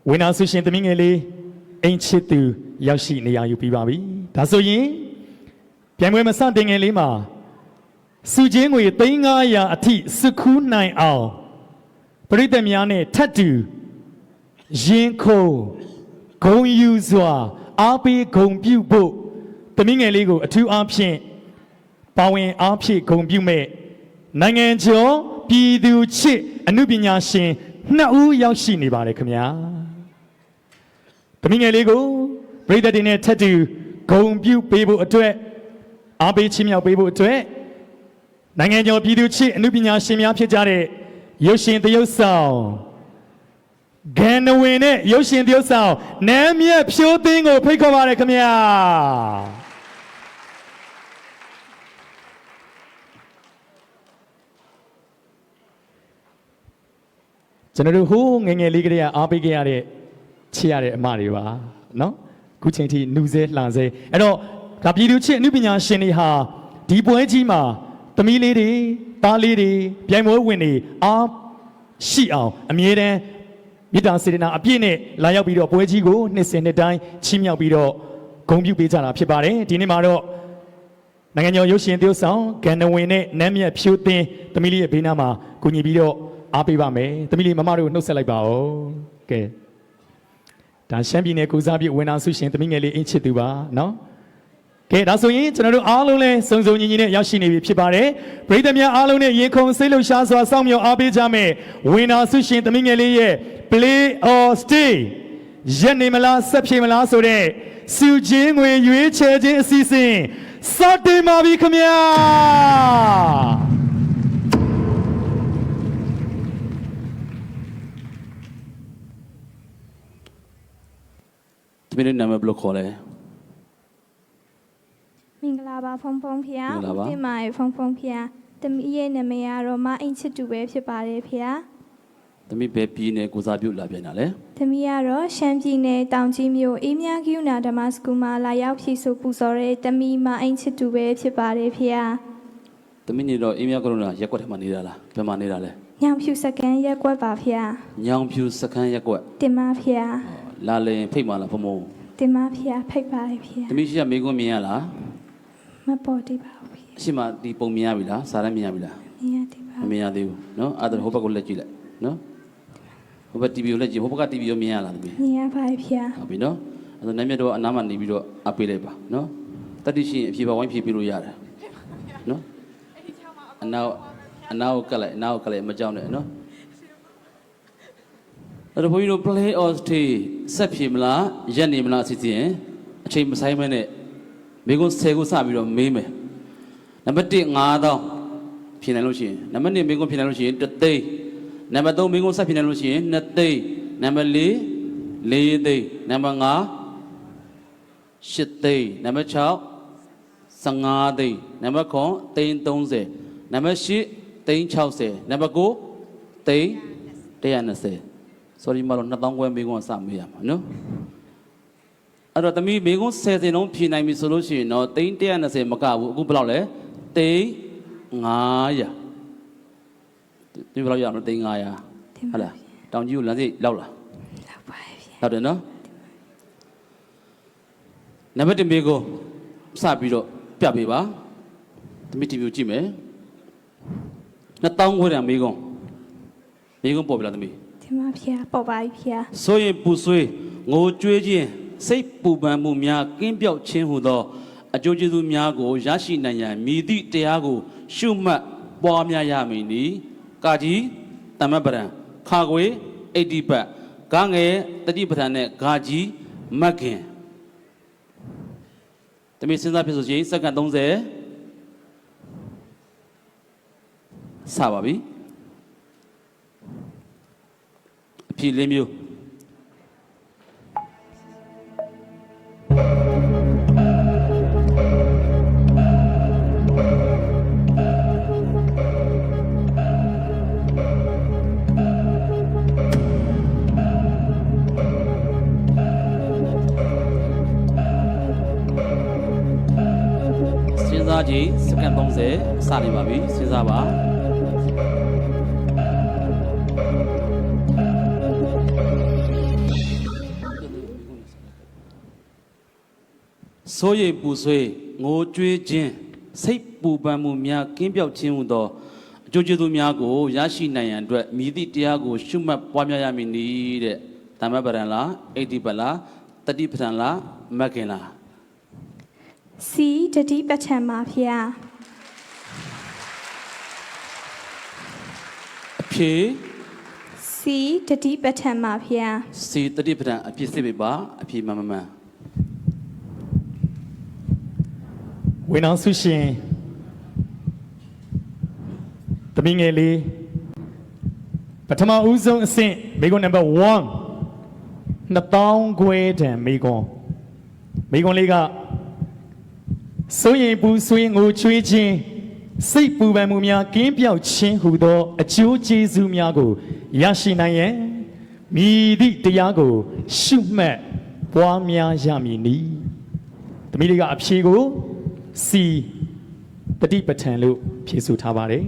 ဝိနာဆုရှင်သမီးငယ်လေးအိမ်ချစ်သူရောက်ရှိနေရယူပြီးပါပြီဒါဆိုရင်ပြိုင်ပွဲမစတင်ငယ်လေးမှာစုချင်းငွေ300အထိစုခူးနိုင်အောင်ပရိသတ်များနဲ့ထပ်တူရင်ခုန်ဂုံယူစွာအားပေးဂုံပြုဖို့သမီးငယ်လေးကိုအထူးအားဖြင့်ပါဝင်အားဖြင့်ဂုံပြုမဲ့နိုင်ငံကျော်ပြည်သူချစ်အမှုပညာရှင်2ဦးရောက်ရှိနေပါတယ်ခင်ဗျာသမီးငယ်လေးကိုပရိသတ်တွေနဲ့ထပ်တူဂုံပြုပေးဖို့အတွက်အားပေးချီးမြှောက်ပေးဖို့အတွက်နိုင်ငံကျော်ပြည်သူချစ်အမှုပညာရှင်များဖြစ်ကြတဲ့ရုပ်ရှင်သရုပ်ဆောင်ဂန်နဝင်နဲ့ရုပ်ရှင်သရုပ်ဆောင်နမ်းမြတ်ဖြိုးသိန်းကိုဖိတ်ခေါ်ပါတယ်ခင်ဗျာကျွန်တော်တို့ဟိုးငယ်ငယ်လေးကလေးကအားပေးခဲ့ရတဲ့ချစ်ရတဲ့အမတွေပါနော်ခုချိန်ထိနှူစဲလှန်စဲအဲ့တော့ဒါပြည်သူချစ်အမှုပညာရှင်တွေဟာဒီပွဲကြီးမှာသမီးလေးတွေသားလေးတွေပြိုင်ပွဲဝင်တွေအားရှိအောင်အမြဲတမ်းမေတ္တာစေတနာအပြည့်နဲ့လာရောက်ပြီးတော့ပွဲကြီးကိုနှစ်စဉ်နှစ်တိုင်းချီးမြှောက်ပြီးတော့ဂုဏ်ပြုပေးကြတာဖြစ်ပါတယ်ဒီနေ့မှာတော့နိုင်ငံကျော်ရုပ်ရှင်သရုပ်ဆောင်ဂန်နဝင်နဲ့နမ်းမြတ်ဖြိုးသိန်းသမီးလေးရဲ့ဘေးနားမှာကူညီပြီးတော့အားပေးပါမယ်သမီးလေးမမတို့နှုတ်ဆက်လိုက်ပါဦးကဲဒါရှမ်းပြည်နယ်ကိုစားပြဝင်နာဆုရှင်သမီးငယ်လေးအင်းချစ်သူပါနော်ကဲဒါဆိုရင်ကျွန်တော်တို့အားလုံးလည်းစုံစုံညီညီနဲ့ရောက်ရှိနေပြီဖြစ်ပါတယ်ပရိသတ်များအားလုံးနဲ့ရင်ခုန်စိတ်လှုပ်ရှားစွာစောင့်မျှော်အားပေးကြမယ်ဝင်နာဆုရှင်သမီးငယ်လေးရဲ့ Play or Stay ရက်နေမလားဆက်ပြေမလားဆိုတဲ့စုချင်းငွေရွေးချယ်ခြင်းအစီအစဉ်စတင်ပါပြီခင်ဗျာသမီးလေးနာမည်ဘယ်လိုခေါ်လဲမင်္ဂလာပါဖုံဖုံဖျားဒီမှာဖုံဖုံဖျားတမီးရဲ့နာမည်ကတော့မအင်ချစ်တူပဲဖြစ်ပါတယ်ဖျားသမီးဘယ်ပြည်နယ်ကိုစားပြုလာပြန်တာလဲတမီးကတော့ရှမ်းပြည်နယ်တောင်ကြီးမြို့အေးမြကယူနာဓမ္မစကူမှာလာရောက်ဖြည့်ဆိုပူဇော်တဲ့တမီးမအင်ချစ်တူပဲဖြစ်ပါတယ်ဖျားသမီးနေတော့အေးမြကယူနာရက်ကွက်ထဲမှာနေတာလားဘယ်မှာနေတာလဲညောင်ဖြူစကန်ရက်ကွက်ပါဖျားညောင်ဖြူစကန်ရက်ကွက်တင်မဖျားလာလင်ဖိတ်မှလားဖမိုးတင်မဖျားဖိတ်ပါတယ်ဖျားသမီးရှိရမေကွန်းမြင်ရလားမပေါ်တိပါဘူးအရှိမဒီပုံမြင်ရပြီလားစာရမ်းမြင်ရပြီလားမြင်ရသေးပါမမြင်ရသေးဘူးเนาะအဲ့ဒါဟိုဘက်ကိုလက်ကြည့်လိုက်เนาะဟိုဘက် TV ကိုလက်ကြည့်ဟိုဘက်က TV ကိုမြင်ရလားသမီးမြင်ရပါဗျာဟုတ်ပြီเนาะအဲ့ဒါနမ်းမြတ်တော့အနားမှာနေပြီးတော့အပေးလိုက်ပါเนาะတတိရှိရင်အဖြေပါဝိုင်းဖြေပြီးလို့ရတယ်เนาะအနောက်ကိုကလိုက်မကြောက်နဲ့เนาะအဲ့တော့ဘုန်းကြီးတို့ Play or Stay ဆက်ဖြေမလားရက်နေမလားအစီအစဉ်အချိန်မဆိုင်မဲနဲ့မိကုန်း10ခုစပြီးတော့မေးမယ်နံပါတ်1 5000ဖြေနိုင်လို့ရှိရင်နံပါတ်2မိကုန်းဖြေနိုင်လို့ရှိရင်1သိန်းနံပါတ်3မိကုန်းဆက်ဖြေနိုင်လို့ရှိရင်2သိန်းနံပါတ်4 4သိန်းနံပါတ်5 8သိန်းနံပါတ်6 15သိန်းနံပါတ်9သိန်း30နံပါတ်8သိန်း60နံပါတ်9သိန်း120 sorry မလို့2000ခွဲမိကုန်းစမေးရမှာနော်အဲ့တော့သမီးမိကုန်း10စင်လုံးဖြေနိုင်ပြီဆိုလို့ရှိရင်တော့သိန်း120မကဘူးအခုဘယ်လောက်လဲသိန်း900ဒီဘယ်လောက်ရအောင်သိန်း900ဟုတ်လားတောင်ကြီးကိုလမ်းစိလောက်လားလောက်ပါဗျာဟုတ်တယ်နော်နံပါတ်1မိကုန်းစပြီးတော့ပြပေးပါသမီး TV ကိုကြည့်မယ်2000ခွဲတန်မိကုန်းပေါ်ပြီလားသမီးဒီမှာဗျာပေါ်ပါပြီဗျာဆိုရင်ပူဆွေးငိုကြွေးခြင်းစိတ်ပူပန်မှုများကင်းပြောက်ခြင်းဟူသောအကျိုးကျေးဇူးများကိုရရှိနိုင်ရန်မြည်သည့်တရားကိုရှုမှတ်ပွားများရမည်နီကာကြီးတမ္မပရံခါခွေအိဋ္ဌိပတ်ဂငယ်တတိပဋ္ဌာန်နဲ့ဂါကြီးမတ်ခင်တမီးစဉ်းစားဖြစ်ဆိုရင်စက္ကန့်30စပါပြီအဖြေလေးမျိုးစဉ်းစားကြည့်စက္ကန့်30စနေပါပြီစဉ်းစားပါ စိုးရိမ်ပူဆွေးငိုကြွေးခြင်းစိတ်ပူပန်မှုများကင်းပြောက်ခြင်းဟူသောအကျိုးကျေးဇူးများကိုရရှိနိုင်ရန်အတွက်မြည်သည့်တရားကိုရှုမှတ်ပွားများရမည်နည်းတဲ့ဓမ္မပဒံလားဣတိပလားတတိပဒံလားမဂ္ဂင်လား စီတတိပဋ္ဌာန်ပါဗျာ အဖြေ စီတတိပဋ္ဌာန်ပါဗျာ စီတတိပဒံအဖြစ်စစ်ပေပါအဖြေမှန်မှန် ဝင်းအောင်ဆုရှင်တမီငယ်လေးပထမဦးဆုံးအဆင့်မိကွန်းနံပါတ်1 2000ခွဲတန်မိကွန်းလေးကစိုးရင်ပူဆွေးငိုချွေးခြင်းစိတ်ပူပန်မှုများကင်းပြောက်ခြင်းဟူသောအကျိုးကျေးဇူးများကိုရရှိနိုင်ရန်မြည်သည့်တရားကိုရှုမှတ်ပွားများရမည်နီတမီလေးကအဖြေကိုစီတတိပဋ္ဌာန်လို့ဖြေဆိုထားပါတယ်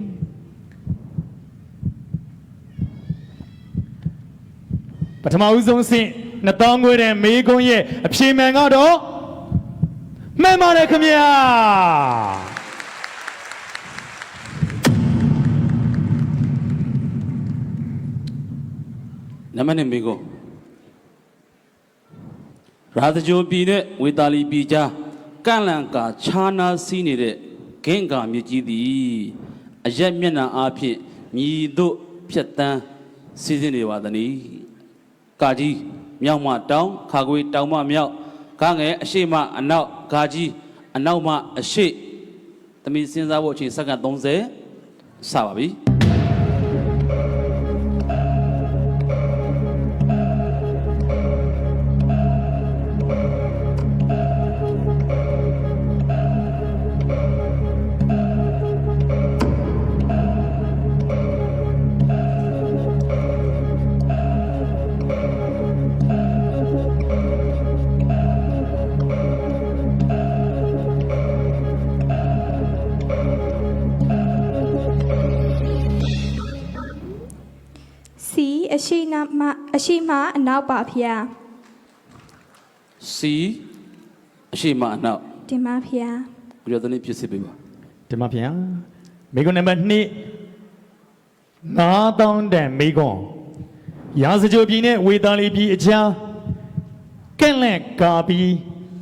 ပထမဦးဆုံးအဆင့်2000ခွဲတဲ့မေကွန်းရဲ့အဖြေမှန်ကတော့မှန်ပါတယ်ခင်ဗျာ နံပါတ်1မိကိုရာဇဂျိုပြည်နဲ့ဝေတာလီပြည်ကြားကန့်လန့်ကာခြားနာစီးနေတဲ့ဂင့်ကာမြစ်ကြီးသည်အရက်မျက်နှာအားဖြင့်မြည်တို့ဖြတ်တန်းစီးစင်းနေပါသနည်းကာကြီးမြောက်မှတောင်ခါခွေတောင်မှမြောက်ကားငယ်အရှိမအနောက်ကာကြီးအနောက်မှအရှိသမီးစဉ်းစားဖို့အချိန်စက္ကန့်30စပါပြီစီအရှိမအနောက်ပါဗျာ စီအရှိမအနောက် တင်ပါဗျာ ဘုရားသခင်ပြည့်စုံပေးပါ ဒီမှာဗျာမိကွန်းနံပါတ်2 9000တန်မိကွန်းရာဇကြိုပြည်နဲ့ဝေတာလီပြည်အကြားကန့်လန့်ကာပြီး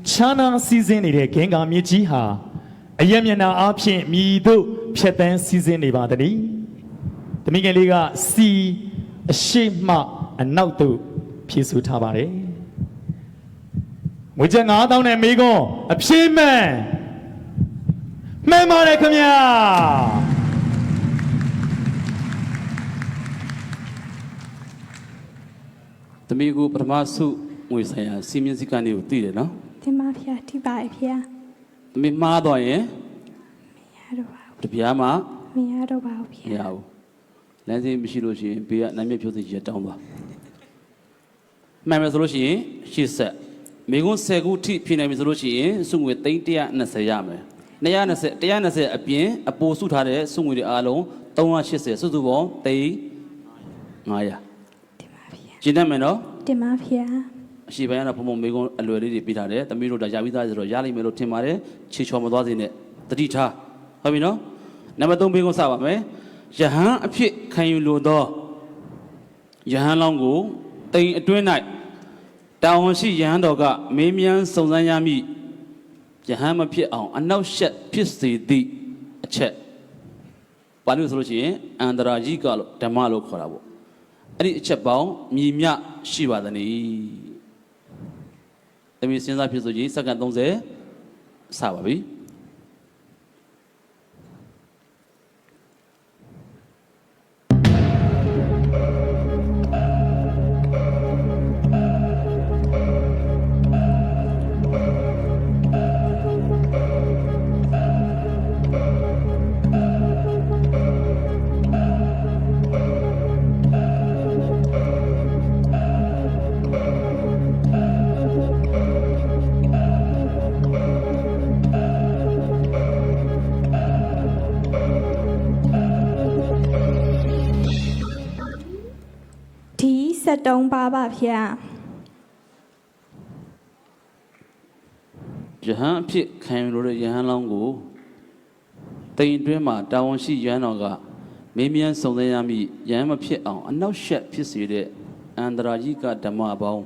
ခြားနာစီးစင်းနေတဲ့ဂင်္ဂါမြစ်ကြီးဟာအရက်မျက်နှာအားဖြင့်မြည်တို့ဖြတ်တန်းစီးစင်းနေပါသည်။တမိငယ်လေးကစီအရှိမအနောက်သို့ဖြည့်ဆိုထားပါတယ်။ငွေကျပ်9000နဲ့မိကွန်းအဖြေမှန်ပါတယ်ခင်ဗျာ။သမီးကိုပထမဆုငွေဆိုင်ရာစီမင်းစည်းကမ်းတွေကိုသိတယ်နော် တင်ပါဗျာထိပါဗျာ ။သမီးမှားတော့ရင် မရတော့ပါဘူး တပြားမှ မရတော့ပါဘူး မ ဗျာ ရဘူး။လမ်းစင်းမရှိလို့ရှိရင်ဘေးကနာမည်ဖြိုးစိတ်ကြီးတောင်းသွား။မှန်မယ်ဆိုလို့ရှိရင်ရှေ့ဆက်မိကုန်း10ခုထိဖြည့်နိုင်ပြီဆိုလို့ရှိရင်စုငွေ320ရမယ်။120အပြင်အပိုစုထားတဲ့စုငွေတွေအားလုံး380စုစုပေါင်း3,500 တင်ပါဗျာ ကျင်းတတ်မယ်နော် တင်ပါဗျာ အရှိပိုင်းကတော့ဘုံဘုံမိကုန်းအလွယ်လေးတွေပြထားတယ်။သမီးတို့ဒါရပြီးသားဆိုတော့ရလိမ့်မယ်လို့ထင်ပါတယ်။ခြေချော်မသွားစေနဲ့တတိထားဟုတ်ပြီနော်။နံပါတ်3မိကုန်းစပါမယ်။ယဟန်အဖြစ်ခံယူလိုသောယဟန်လောင်းကိုတိမ်အတွင်း၌တာဝန်ရှိယဟန်တော်ကမေးမြန်းစုံစမ်းရမည်ယဟန်မဖြစ်အောင်အနောက်ရှက်ဖြစ်စေသည့်အချက်ပါဠိလိုဆိုလို့ရှိရင်အန္တရာကြီးကလို့ဓမ္မလို့ခေါ်တာပေါ့အဲ့ဒီအချက်ပေါင်းမြည်မြရှိပါသနည်းသမီးစဉ်းစားဖြစ်ဆိုရင်စက္ကန့်30စပါပြီဒီ73ပါပါဗျာ ယဟန်အဖြစ်ခံယူလို့တဲ့ယဟန်လောင်းကိုတိမ်အတွင်းမှာတာဝန်ရှိယဟန်တော်ကမင်းမြန်စုံစမ်းရမည့်ယဟန်မဖြစ်အောင်အနောက်ရှက်ဖြစ်စေတဲ့အန္တရာကြီးကဓမ္မအပေါင်း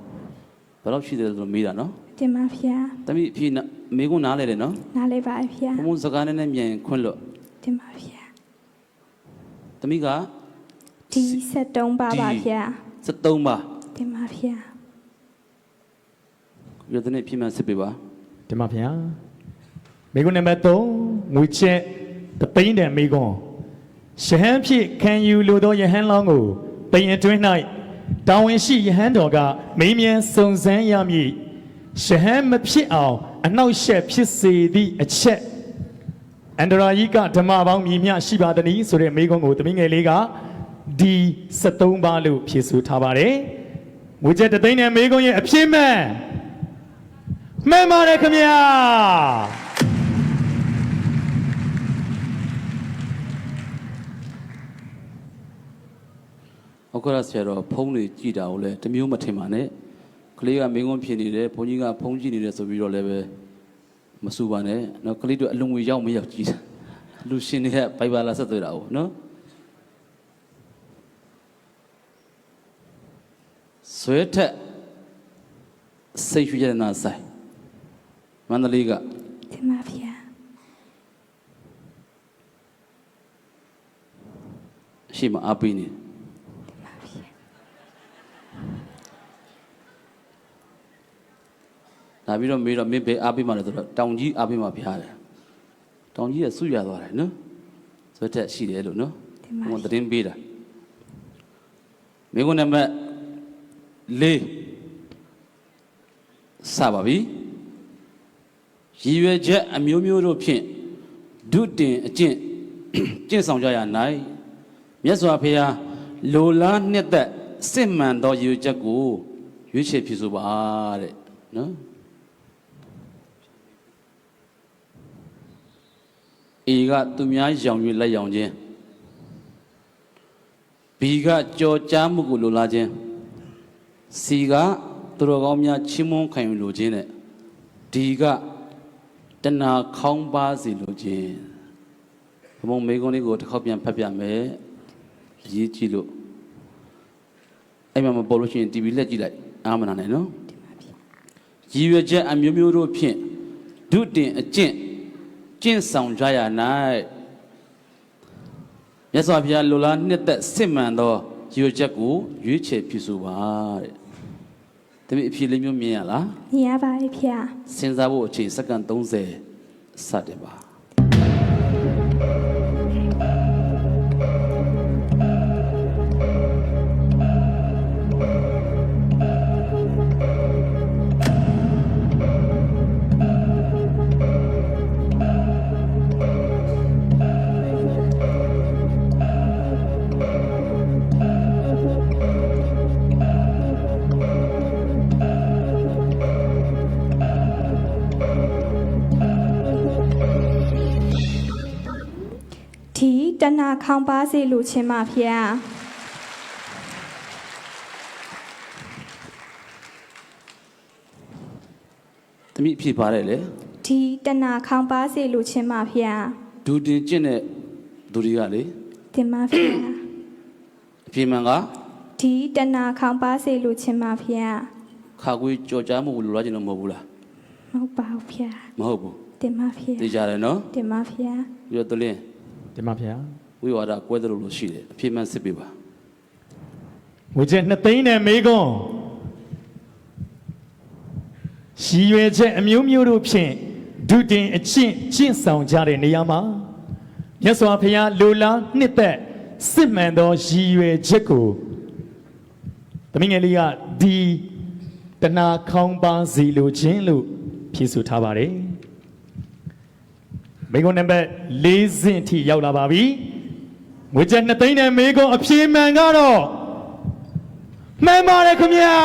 ဘယ်တော့ရှိတယ်လို့မေးတာနော် တင်ပါဗျာ တမီးအဖြစ်မေးခွန်းနားလဲတယ်နော် နားလေးပါဗျာ ဘုံစကားနဲ့မြန်ခွင့်လို့ တင်ပါဗျာ တမီးက ဒီ73ပါပါဗျာ 73ပါ တင်ပါဗျာ ရတဲ့နေ့ပြင်မှစစ်ပေးပါ ဒီမှာဗျာမိကွန်းနံပါတ်3ငွေချက်တသိန်းတန်မိကွန်းယဟန်ဖြစ်ခံယူလိုသောယဟန်လောင်းကိုတိမ်အတွင်း၌တာဝန်ရှိယဟန်တော်ကမင်းမြန်စုံစမ်းရမည်ယဟန်မဖြစ်အောင်အနောက်ရှက်ဖြစ်စေသည့်အချက်အန္တရာကြီးကဓမ္မပေါင်းမြည်မြရှိပါသည်ဆိုတဲ့မိကွန်းကိုသမီးငယ်လေးကဒီ73ပါလို့ဖြည့်ဆိုထားပါတယ်ငွေချက်တသိန်းတန်မိကွန်းရဲ့အဖြစ်မှန်မှန်ပါတယ်ခင်ဗျာ အခုရဆရာတော်ဖုံးတွေကြည်တာကိုလည်းတမျိုးမထင်ပါနဲ့ကလေးကမင်းကွန်းဖြစ်နေတယ်ဘုန်းကြီးကဖုံးကြည့်နေတယ်ဆိုပြီးတော့လည်းပဲမစူပါနဲ့နော်ကလေးတို့အလုံငွေရောက်မရောက်ကြည့်တာလူရှင်တွေကဘိုင်ဘာလာဆက်သွေးတာကိုနော်ဆွဲထက်စိတ်ရွှေရနာဆိုင်မန္တလေးက တင်ပါဗျာ ရှိမအားပေးနေဒါပြီးတော့မေးတော့မင်းပဲအားပေးမှလည်းဆိုတော့တောင်ကြီးအားပေးမှဖျားတယ်တောင်ကြီးကဆုရသွားတယ်နော်ဆွဲထက်ရှိတယ်လို့နော်ဘုံသတင်းပေးတာမိကုန်းနံပါတ်4စပါပြီရည်ရွယ်ချက်အမျိုးမျိုးတို့ဖြင့်ဒုတင်အကျင့်ကျင့်ဆောင်ကြရ၌မြတ်စွာဘုရားလိုလားနှစ်သက်စစ်မှန်သောရည်ရွယ်ချက်ကိုရွေးချယ်ဖြစ်ဆိုပါတဲ့နော်အေကသူများရောင်၍လက်ရောင်ခြင်းဘီကကြော်ကြားမှုကိုလိုလားခြင်းစီကသူတော်ကောင်းများချီးမွမ်းခံယူလိုခြင်းနဲ့ဒီကတဏှာခေါင်းပါစီလိုခြင်းဘုံမေကုန်းလေးကိုတစ်ခေါက်ပြန်ဖတ်ပြမယ်ရေးကြည့်လို့အဲ့မှာမပေါ်လို့ရှိရင် TV လက်ကြည့်လိုက်အားမနာနဲ့နော်ရည်ရွယ်ချက်အမျိုးမျိုးတို့ဖြင့်ဒုတင်အကျင့်ကျင့်ဆောင်ကြရ၌မြတ်စွာဘုရားလိုလားနှစ်သက်စစ်မှန်သောရည်ရွယ်ချက်ကိုရွေးချယ်ပြုစုပါတဲ့တမီးအဖြေလေးမျိုးမြင်ရလား မြင်ရပါရဲ့ဗျာ စဉ်းစားဖို့အချိန်စက္ကန့်30စတင်ပါ ဒီတဏှာခေါင်းပါစေလိုခြင်းပါဗျာ တမီးအဖြေပါတယ်လေ ဒီတဏှာခေါင်းပါစေလိုခြင်းပါဗျာ ဒူတင်ကျင့်တဲ့သူတွေကလေ တင်ပါဗျာ အဖြေမှန်က ဒီတဏှာခေါင်းပါစေလိုခြင်းပါဗျာ ခါကွေးကြော်ကြားမှုကိုလိုလားခြင်းတော့မဟုတ်ဘူးလား မဟုတ်ပါဘူးဗျာ မဟုတ်ဘူး တင်ပါဗျာ သိကြတယ်နော် တင်ပါဗျာ ပြီးတော့တလင်း ဒီမှာဗျာ ဝိဝါဒကွဲတယ်လို့ရှိတယ်အဖြေမှန်စစ်ပေးပါ ငွေချက်2သိန်းနဲ့မိကွန်းရည်ရွယ်ချက်အမျိုးမျိုးတို့ဖြင့်ဒုတင်အကျင့်ကျင့်ဆောင်ကြတဲ့နေရာမှာမြတ်စွာဘုရားလိုလားနှစ်သက်စစ်မှန်သောရည်ရွယ်ချက်ကိုသမီးငယ်လေးကဒီတဏှာခေါင်းပါစီလိုခြင်းလို့ဖြေဆိုထားပါတယ်မိကွန်းနံပါတ်4ဆင့်ထိရောက်လာပါပြီငွေချက်2သိန်းနဲ့မိကွန်းအဖြေမှန်ကတော့မှန်ပါတယ်ခင်ဗျာ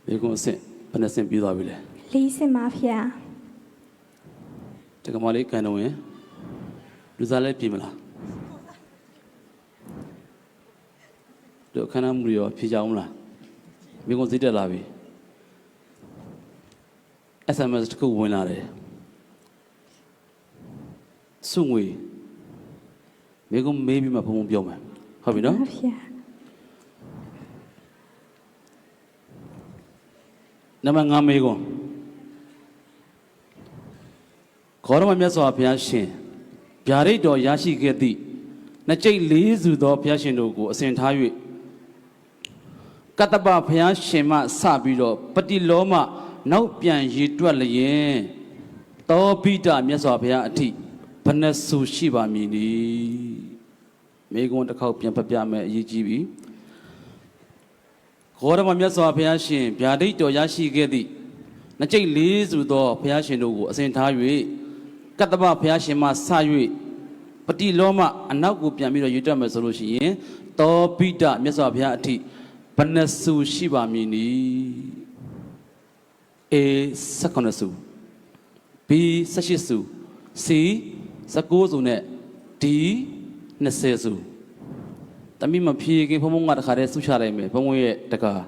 ဒီကုန်းအဆင့်ဘယ်နှဆင့်ပြီးသွားပြီလဲ လေးစင်ပါဗျာ တက္ကမလေးကန်တော်ဝင်လူစားလဲပြင်မလား တို့ခန္ဓာမှုတွေရောဖြေကြအောင်လားမိကုံစိတ်တက်လာပြီ SMS တစ်ခုဝင်လာတယ်စုငွေမိကုံမေးပြီးမှဘုံဘုံပြောမယ်ဟုတ်ပြီနော် ဟုတ်ဗျာ နံပါတ်5မေးခွန်းခေါရမမြတ်စွာဘုရားရှင်ဗျာဒိတ်တော်ရရှိခဲ့သည့်နှစ်ကျိတ်လေးစုသောဘုရားရှင်တို့ကိုအစဉ်ထား၍ကတ္တပဘုရားရှင်မှစပြီးတော့ပတိလောမနောက်ပြန်ရည်တွက်လျင်သောပိတမြတ်စွာဘုရားအထိဘယ်နှစုရှိပါမည်နည်းမေးခွန်းတစ်ခေါက်ပြန်ဖတ်ပြမယ်အရေးကြီးပြီခေါရမမြတ်စွာဘုရားရှင်ဗျာဒိတ်တော်ရရှိခဲ့သည့်နှစ်ကျိတ်လေးစုသောဘုရားရှင်တို့ကိုအစဉ်ထား၍ကတ္တပဘုရားရှင်မှစ၍ပတိလောမအနောက်ကိုပြန်ပြီးတော့ရွေးတွက်မယ်ဆိုလို့ရှိရင်သောပိတမြတ်စွာဘုရားအထိဘယ်နှစုရှိပါမည်နည်း A 19စု B 18စု C 19စုနဲ့ D 20စုတမီးမဖြေခင်ဘုံဘုံကတခါတည်းစုချလိုက်မယ်ဘုံဘုံရဲ့တကား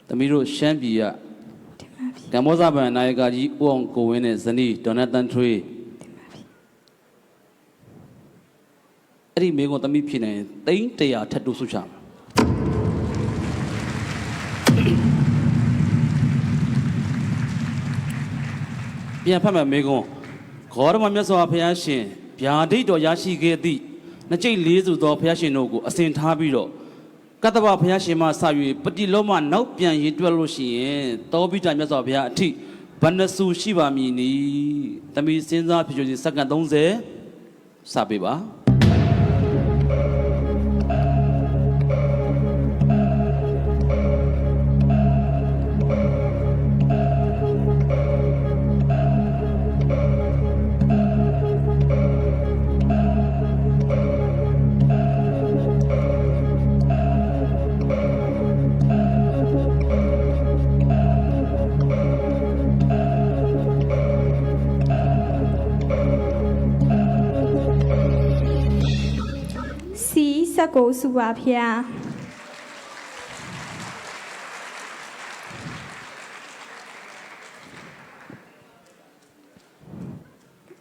တမီးတို့ရှမ်းပြည်ကကမ္ဘောဇဗန်နာယကကြီးဦးအောင်ကိုဝင်းနဲ့ဇနီးဒေါ်နတန်ထွေးအဲ့ဒီမိကုံတမီးဖြေနိုင်သိန်း100ထပ်တူစုချမယ်ပြန်ဖတ်မယ်မိကုံခေါရမမြတ်စွာဘုရားရှင်ဗျာဒိတ်တော်ရရှိခဲ့သည့်နှစ်ကျိတ်လေးစုသောဘုရားရှင်တို့ကိုအစဉ်ထားပြီးတော့ကတ္တဗဘုရားရှင်မှစ၍ပတိလောမနောက်ပြန်ရည်တွက်လို့ရှိရင်သောပိတမြတ်စွာဘုရားအထိဘယ်နှစုရှိပါမည်နည်းတမီးစဉ်းစားဖြေကြည့်စက္ကန့်30စပေးပါ19စုပါဗျာ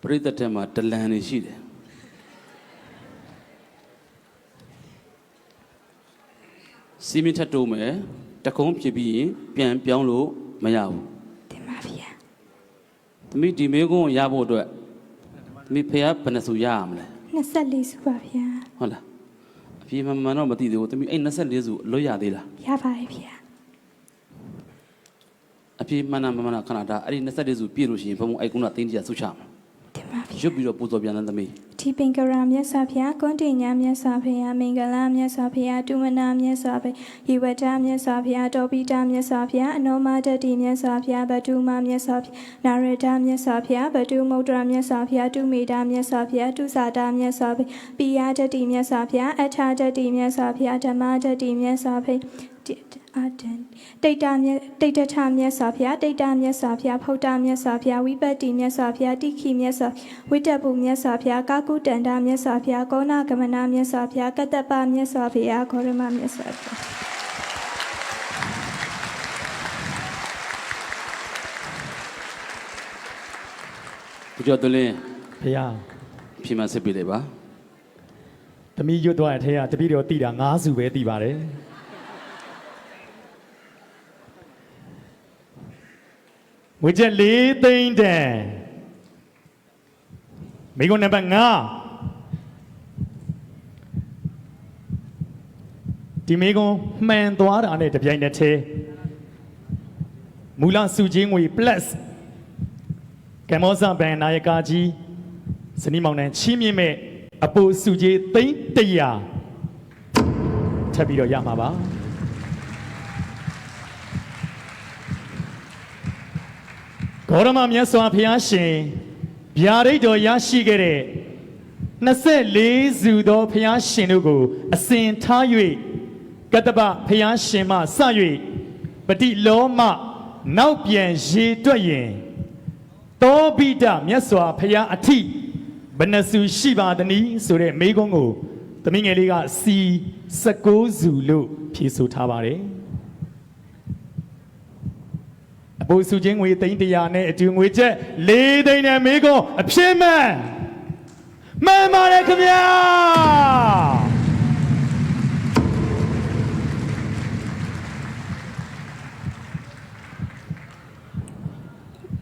ပရိသတ်ထဲမှာတလန်နေရှိတယ်စီမင်းထတ်တိုးမယ်တကုံးဖြစ်ပြီးရင်ပြန်ပြောင်းလို့မရဘူးတင်ပါဗျာသမီးဒီမေကုန်းရဖို့အတွက်သမီးဖေကဘယ်နှစုရရမလဲ24စုပါဗျာဟုတ်လားအပြေမှန်မှန်တော့မသိသေးဘူးသမီးအဲ့24စုလွတ်ရသေးလားရပါတယ်ဗျာအပြေမှန်မှန်မှန်ခဏတာအဲ့ဒီ24စုပြည့်လို့ရှိရင်ဘုံဘုံအဲ့ကုန်းကတင်းကြီးဆုချမှာတင်ပါဗျာရွတ်ပြီးတော့ပူဇော်ပြန်တဲ့သမီးဒီပင်ကရာမြတ်စွာဘုရားကွန်တင်ညာမြတ်စွာဘုရားမင်္ဂလာမြတ်စွာဘုရားတုမနာမြတ်စွာဘုရားယေဝတမြတ်စွာဘုရားတောပိတမြတ်စွာဘုရားအနောမတတိမြတ်စွာဘုရားဗတုမမြတ်စွာဘုရားနာရတမြတ်စွာဘုရားဗတုမုဒ္ဒရာမြတ်စွာဘုရားတုမေတာမြတ်စွာဘုရားတုဇာတာမြတ်စွာဘုရားပိယတတိမြတ်စွာဘုရားအထာတတိမြတ်စွာဘုရားဓမ္မတတိမြတ်စွာဘုရားတိတ်တာမြတ်တိတ်တထမြတ်စွာဘုရားတိတ်တာမြတ်စွာဘုရားဖုတ်တာမြတ်စွာဘုရားဝိပတ္တိမြတ်စွာဘုရားတိခိမြတ်စွာဝိတ္တပုမြတ်စွာဘုရားကာကုတန္တာမြတ်စွာဘုရားကောနာကမနာမြတ်စွာဘုရားကတ္တပမြတ်စွာဘုရားခောရမမြတ်စွာဘုရားဒီတော့တလင်းဖေရဖြေမှစစ်ပြလိုက်ပါသမီးရွတ်သွားတဲ့ထဲကတပည့်တော်တိတာ9စုပဲတိပါတယ်ငွေကျပ်4သိန်းတန်မိကုန်းနံပါတ်5ဒီမိကုန်းမှန်သွားတာနဲ့တပြိုင်နက်တည်းမူလစုချင်းငွေ plus ကမ္ဘောဇဘန်နာယကကြီးစနီးမောင်နှံချီးမြှင့်မဲ့အပိုစုကြီးသိန်း100ထပ်ပြီးတော့ရမှာပါဂေါရမမြတ်စွာဘုရားရှင်ဗျာဒိတ်တော်ရရှိခဲ့တဲ့24စုသောဘုရားရှင်တို့ကိုအစဉ်ထား၍ကတ္တပဘုရားရှင်မှစ၍ပတိလောမနောက်ပြန်ရေတွက်ရင်သောပိတမြတ်စွာဘုရားအထိဘယ်နှစုရှိပါသနည်းဆိုတဲ့မေးခွန်းကိုသမီးငယ်လေးကစီ19စုလို့ ဖြည့်ဆို့ထားပါတယ်အပိုစုချင်းငွေသိန်း100နဲ့အတူငွေချက်4သိန်းနဲ့မေကွန်အပြည့်မှန်ပါတယ်ခင်ဗျာ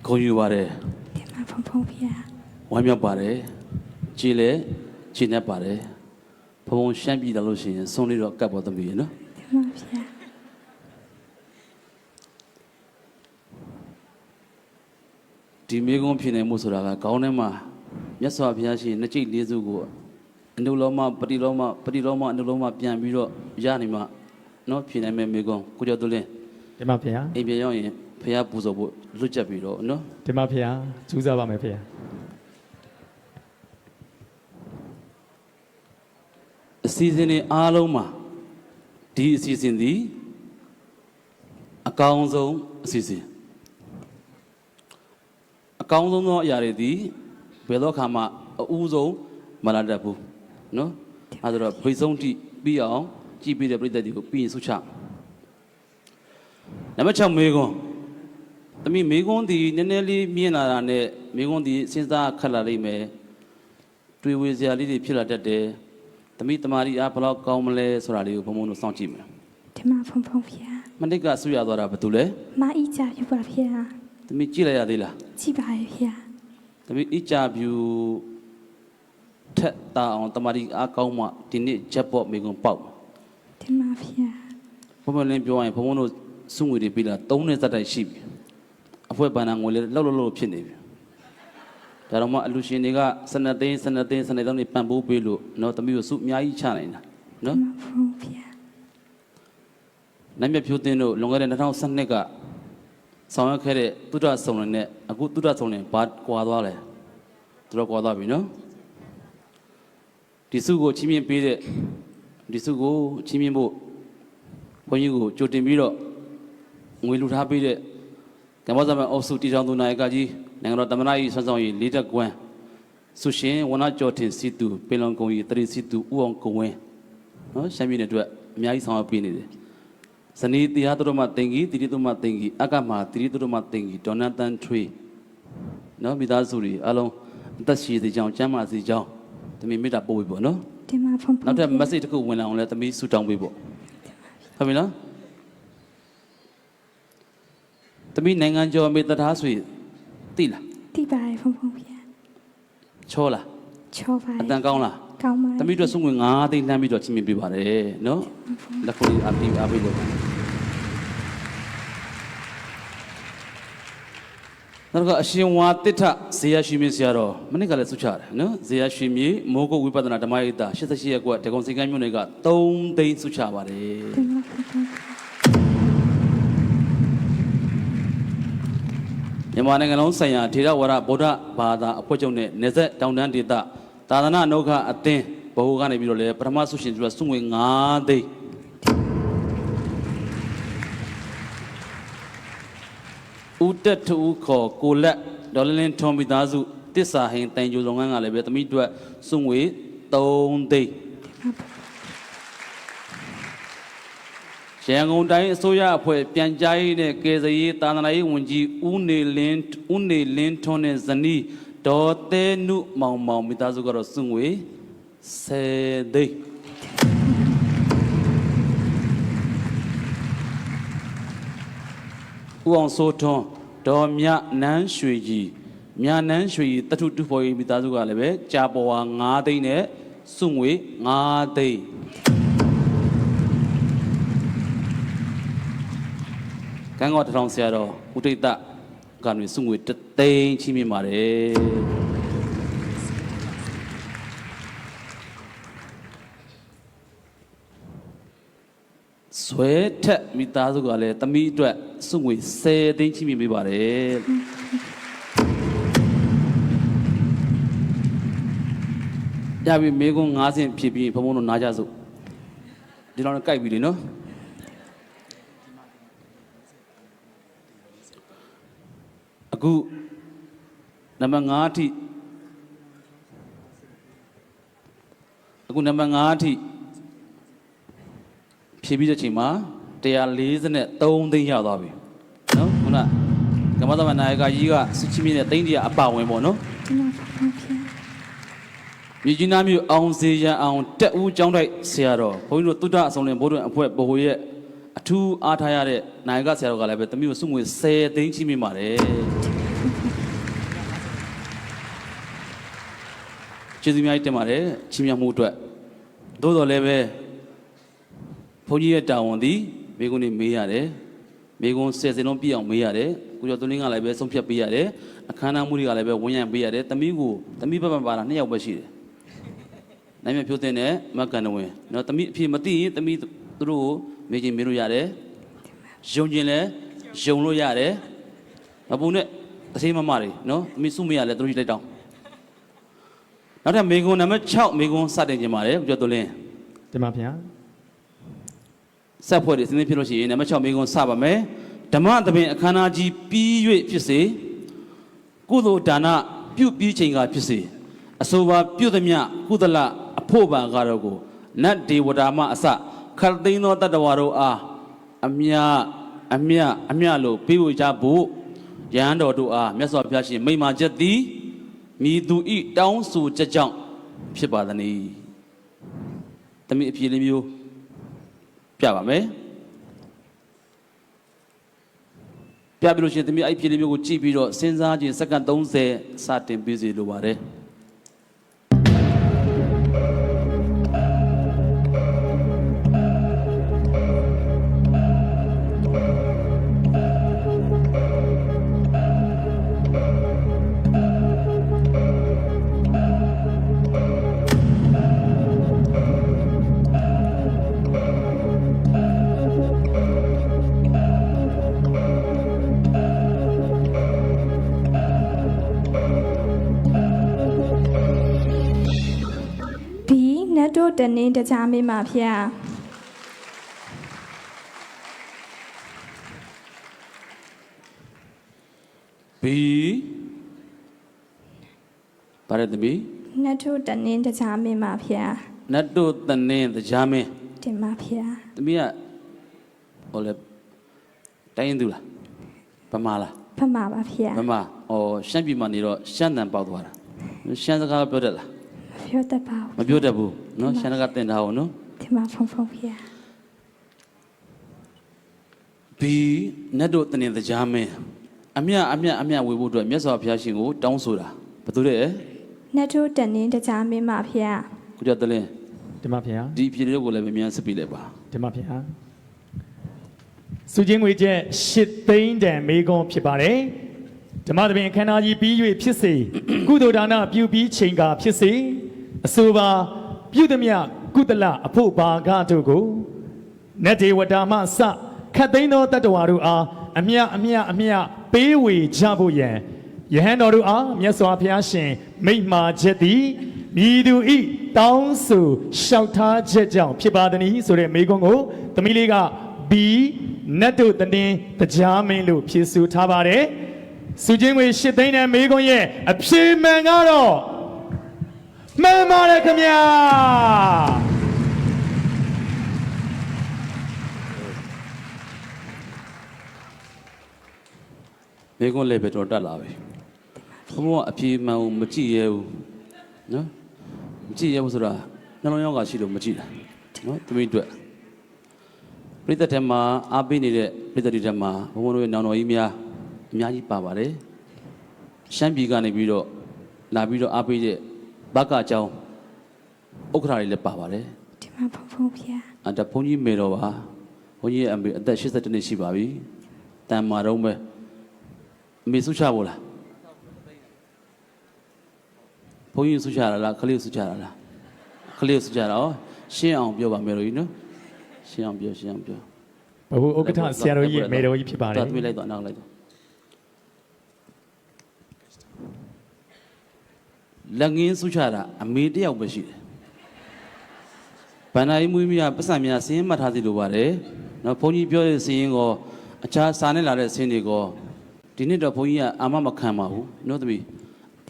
ခေါ်ယူပါတယ် တင်ပါဖုန်ဖုန်ဖေဟာ ဝမ်းမြောက်ပါတယ်ကြည်လေကြည်နေပါတယ်ဘုံရှမ်းပြည်တယ်လို့ရှိရင်ဆုံးလေးတော့ကတ်ပေါ်သမီးရနော် တင်ပါဖေဟာ ဒီမေကုန်းဖြစ်နေမှုဆိုတာကခေါင်းထဲမှာမြတ်စွာဘုရားရှင်နှစ်ကျိတ်လေးစုကိုအနုလောမပရိလောမအနုလောမပြန်ပြီးတော့ရနိုင်မှာနော်ဖြစ်နိုင်မဲ့မေကုန်းကိုကျော်သူလင်း တင်ပါဗျာ အိမ်ပြန်ရောက်ရင်ဘုရားပူဇော်ဖို့လွတ်ချက်ပြီးတော့နော် တင်ပါဗျာကျူးစားပါမယ်ဗျာ အစီအစဉ်တွေအားလုံးမှာဒီအစီအစဉ်သည်အကောင်းဆုံးအစီအစဉ်အကောင်းဆုံးသောအရာတွေသည်ဘယ်တော့ခါမှအဦးဆုံးမလာတတ်ဘူးနော်အဲဒါတော့ဘိတ်ဆုံးတိပြီးအောင်ကြည်ပြီးတဲ့ပြိတ္တတွေကိုပြီးရင်ဆုချနံပါတ်6မေကွန်းသမီးမေကွန်းဒီနည်းနည်းလေးမြင်လာတာနဲ့မေကွန်းဒီစဉ်းစားခက်လာလိမ့်မယ်တွေ့ဝေစရာလေးတွေဖြစ်လာတတ်တယ်သမီးတမာရီအားဘယ်လောက်ကောင်းမလဲဆိုတာလေးကိုဘုံဘုံတို့စောင့်ကြည့်မယ် တင်ပါဖုန်ဖုန်ဖေဟာ မနစ်ကဆွရသွားတာဘာတူလဲ မအီကြပြပါဖေဟာ သမီးကြည့်လိုက်ရသေးလား ကြည့်ပါရဲ့ဖေဟာ သမီးအကြပြူထက်တာအောင်တမာရီအားကောင်းမှဒီနေ့ချက်ပေါ့မေကွန်းပေါက် တင်ပါဖေဟာ ဘုံဘုံလင်းပြောရင်ဘုံဘုံတို့စုငွေတွေပြီးလာ3နှစ်စက်တိုက်ရှိပြီအဖွဲဘဏ္ဍာငွေလည်းလောက်ဖြစ်နေပြီဒါတော့မှအလူရှင်တွေက12သိန်းတွေပံ့ပိုးပေးလို့နော်သမီးကိုစုအများကြီးချနိုင်တာနော် တင်ပါဖုန်ဖေဟာ နိုင်မြဖြိုးသိန်းတို့လွန်ခဲ့တဲ့2012ကဆောင်ရွက်ခဲ့တဲ့သုဒ္ဓဆုံလင်နဲ့အခုသုဒ္ဓဆုံလင်ဘာကွာသွားလဲသူတော့ကွာသွားပြီနော်ဒီစုကိုချင်းမြင့်ပေးတဲ့ဒီစုကိုချင်းမြင့်ဖို့ဘုန်းကြီးကိုကြိုတင်ပြီးတော့ငွေလူထားပေးတဲ့ကမ္ဘာ့သမန်အုပ်စုတီထောင်သူနာယကကြီးနိုင်ငံတော်သမ္မတကြီးဆွမ်းဆောင်ရည်လေးတက်ကွန်းဆုရှင်ဝနကျော်တင်စီတူပင်လုံကုံကြီးတရီစီတူဦးအောင်ကုံဝင်းနော်ရှမ်းပြည်နယ်အတွက်အများကြီးဆောင်ရွက်ပေးနေတယ်ဇနီးတရားတော်မှာတင်ကြီးတိတိတော်မှာတင်ကြီးအကမှာတိတိတော်မှာတင်ကြီးဒေါ်နန်တန်ထွေးနော်မိသားစုတွေအားလုံးအသက်ရှည်စေကြောင်းကျမ်းမာစေကြောင်းသမီးမေတ္တာပို့ပေးပေါ့နော် တင်ပါဖုန်ဖုန် နောက်ထပ် message တစ်ခုဝင်လာအောင်လဲသမီးဆူတောင်းပေးပေါ့ဟုတ်ပြီနော်သမီးနိုင်ငံကျော်မေတ္တာဆွေသိလား တိပါရဲ့ဖုန်ဖုန်ဖေဟာ ချောလား ချောပါ အတ ရဲ့ န်ကောင်းလား ကောင်းပါရဲ့ သမီးတို့စုငွေ9သိန်းလှမ်းပြီးတော့ချင်းမြင်ပေးပါတယ်နော်လက်ခုပ်လေးအပြီးအားပေးလို့နောက်ကအရှင်ဝါတိထဇေယရွှေမြေဆရာတော်မနေ့ကလည်းဆုချတယ်နော်ဇေယရွှေမြေမိုးကုတ်ဝိပဿနာဓမ္မရိပ်သာ88ရက်ကွက်တေကုံစိန်ကမ်းမြို့နယ်က3သိန်းဆုချပါတယ် တင်ပါဖုန်ဖုန် မြန်မာနိုင်ငံလုံးဆိုင်ရာထေရဝါဒဗုဒ္ဓဘာသာအဖွဲ့ချုပ်နဲ့နေဆက်တောင်တန်းဒေသသာသနာ့အနုခအသင်းဘဟုကနေပြီးတော့လေပထမဆုရှင်ဆိုတာစုငွေ9သိန်းဦးတက်ထူခေါ်ကိုလက်ဒေါ်လင်းထွန်မိသားစုတစ္ဆာဟင်တိုင်ကျိုလုပ်ငန်းကလည်းပဲသမီးတို့စုငွေ3သိန်းရန်ကုန်တိုင်းအစိုးရအဖွဲ့ပြန်ကြားရေးနဲ့ကေစရေးသာသနာရေးဝန်ကြီးဦးနေလင်းထွန်းနဲ့ဇနီးဒေါ်သဲနုမောင်မိသားစုကတော့စုငွေ10သိန်းဦးအောင်စိုးထွန်းဒေါ်မြနန်းရွှေကြီးတထုတူဖော်ရေးမိသားစုကလည်းပဲကြာပေါ်ဟာ9သိန်းနဲ့စုငွေ9သိန်းကံကောတထောင်ဆရာတော်ဦးတိတ်တကနေစုငွေ1သိန်းချင်းမြင်ပါတယ်ဆွဲထက်မိသားစုကလည်းသမီးအတွက်စုငွေ10သိန်းချင်းမြင်ပေးပါတယ်ရပြီမေကွန်း9ဆင့်ဖြစ်ပြီးဘုံဘုံတို့နားကြစို့ဒီလောက်နဲ့ကြိုက်ပြီလေနော်အခုနံပါတ်5အထိဖြ ဖြည့်ပြီးတဲ့ချိန်မှာ143သိန်းရသွားပြီနော်ခုနကမ္ဘာသမနာယကကြီးကစစ်ချီမင်းနဲ့သိန်းတရာအပါဝင်ပေါ့နော် တင်ပါဖဖျား မြကြီးနားမြို့အောင်စေရန်အောင်တက်ဦးကျောင်းတိုက်ဆရာတော်ဘုန်းကြီးတို့သုဒ္ဓအစုံလင်ဘိုးတော်အဖွဲ့ဘိုလ်ရဲ့အထူးအားထားရတဲ့နာယကဆရာတော်ကလည်းပဲတမျိုးစုငွေ10သိန်းချီးမြှင့်ပါတယ်ကျေးဇူးများတင်ပါတယ်ချီးမြှောက်မှုအတွက်သို့တော်လည်းပဲဘုန်းကြီးရဲ့တာဝန်သည်မိကုန်းနေမေးရတယ်မိကုန်း10စင်လုံးပြည့်အောင်မေးရတယ်ကိုကျော်သွင်းကလည်းပဲဆုံးဖြတ်ပေးရတယ်အခမ်းအနားမှုတွေကလည်းပဲဝန်ရံပေးရတယ်တမီးဘက်ပါတာ2ယောက်ပဲရှိတယ်နိုင်မြဖြိုးတဲ့နဲ့မကန်တဝင်နော်တမီးအဖြစ်မသိရင်တမီးသူတို့ကိုမေးချင်းမေးလို့ရတယ်ယုံချင်းလဲယုံလို့ရတယ်မပူနဲ့တသိမမတွေနော်တမီးစုမရလဲသူတို့လိုက်တောင်းနောက်ထပ်မေကွန်နံပါတ်6မေကွန်စတင်ခြင်းပါတယ်ကိုကျော်သွင်း တင်ပါဗျာ ဆက်ဖွဲ့တွေစဉ်းစားဖြစ်လို့ရှိရင်နံပါတ်6မေကွန်စပါမယ်ဓမ္မသဘင်အခမ်းအနားကြီးပြီး၍ဖြစ်စေကုသိုလ်ဒါနပြုပြီးချိန်ကဖြစ်စေအဆိုပါပြုသမျှကုသလအဖို့ပါကတော့ကိုနတ်ဒေဝတာမအစခတ်သိမ်းသောတတ္တဝါတို့အားအမြလို့ပေးဝေကြဖို့ရဟန်းတော်တို့အားမြတ်စွာဘုရားရှင်မိန့်မာချက်သည်မိသူဤတောင်းဆိုချက်ကြောင့်ဖြစ်ပါသနည်းတမီးအဖြေလေးမျိုးပြပါမယ်ပြပြလို့ရှိရင်တမီးအဲ့ဖြေလေးမျိုးကိုကြည့်ပြီးတော့စဉ်းစားခြင်းစက္ကန့်30စတင်ပြီးစီလိုပါတယ်နတ်တို့တနင်းတကြားမေးမှာဖျား ဘီပါရတမီ နတ်တို့တနင်းတကြားမေးမှာဖျား နတ်တို့တနင်းတရားမင်း တင်ပါဖျား တမီးကဟိုလေတိုင်းသူလားဗမာလား ဖမပါဖျား ဗမာရှမ်းပြည်မှာနေတော့ရှမ်းတန်ပေါက်သွားတာရှမ်းစကားပြောတတ်လား ပြောတတ်ပါ မပြောတတ်ဘူးနော်ရှမ်းစကားတင်ထားအောင်နော် တင်ပါဖုံဖျား ဘီနတ်တို့တနင်းတရားမင်းအမြဝေဖို့အတွက်မြတ်စွာဘုရားရှင်ကိုတောင်းဆိုတာဘာလို့လဲ နတ်တို့တနင်းတကြားမေးမှာဖျား ကိုကျော်တလင်း တင်ပါဗျာ ဒီဖြေလေးကိုလည်းမြန်စပီလိုက်ပါ တင်ပါဗျာစုချင်းငွေကျပ်8သိန်းတန်မေကွန်ဖြစ်ပါတယ်ဓမ္မသဘင်အခမ်းအနားကြီးပြီး၍ဖြစ်စေကုသိုလ်ဒါနပြုပြီးချိန်ကဖြစ်စေအဆိုပါပြုသမျှကုသလအဖို့ဘာကတို့ကိုနတ်ဒေဝတာမှစခတ်သိမ်းသောတတ္တဝါတို့အားအမြပေးဝေကြဖို့ရန်ယဟန်တော်တို့အားမြတ်စွာဘုရားရှင်မိန့်မာချက်သည်မိသူဤတောင်းဆိုလျှောက်ထားချက်ကြောင့်ဖြစ်ပါသည်ဆိုတဲ့မိကွန်းကိုသမီးလေးကဘီနတ်တို့တနင်းတရားမင်းလို့ဖြေဆိုထားပါတယ်စုချင်းငွေ8သိန်းနဲ့မိကွန်းရဲ့အဖြေမှန်ကတော့မှန်ပါတယ်ခင်ဗျာ မေကွန်းလည်းပဲတော်တက်လာပြီဘုံကအဖြေမှန်ကိုမကြည့်ရဲဘူးနော်မကြည့်ရဲဘူးဆိုတာနှလုံးရောဂါရှိလို့မကြည့်တာနော်သမီးတို့ပရိသတ်ထဲမှာအားပေးနေတဲ့ပရိသတ်တွေထဲမှာဘုံတို့ရဲ့နောင်တော်ကြီးများအများကြီးပါပါတယ်ရှမ်းပြည်ကနေပြီးတော့လာပြီးတော့အားပေးတဲ့ဘက္ကာကျောင်းဥက္ကဋ္ဌတွေလည်းပါပါတယ် တင်ပါဖုံဖျား ဒါဘုန်းကြီးမေတော်ပါဘုန်းကြီးရဲ့အမေအသက်82နှစ်ရှိပါပြီတန်မာတော့ပဲအမေဆုချဖို့လားဘုန်းကြီးဆုချရလားခလေးဆုချရလားခလေးဆုချရအောင်ရှင်းအောင်ပြောပါမယ်လို့နော်ရှင်းအောင်ပြောဘဟုဥက္ကဋ္ဌဆရာတော်ကြီးရဲ့မေတော်ကြီးဖြစ်ပါတယ် တော်သမီးလိုက်တော့နောက်လိုက်တော့လက်ငင်းဆုချတာအမေတယောက်ပဲရှိတယ်ဗန္ဒာယီမွေးမြပတ်စံများစင်းမှတ်ထားစီလိုပါတယ်နော်ဘုန်းကြီးပြောတဲ့စင်းကိုအခြားစာနဲ့လာတဲ့စင်းတွေကိုဒီနှစ်တော့ဘုန်းကြီးကအာမမခံပါဘူးနော်သမီး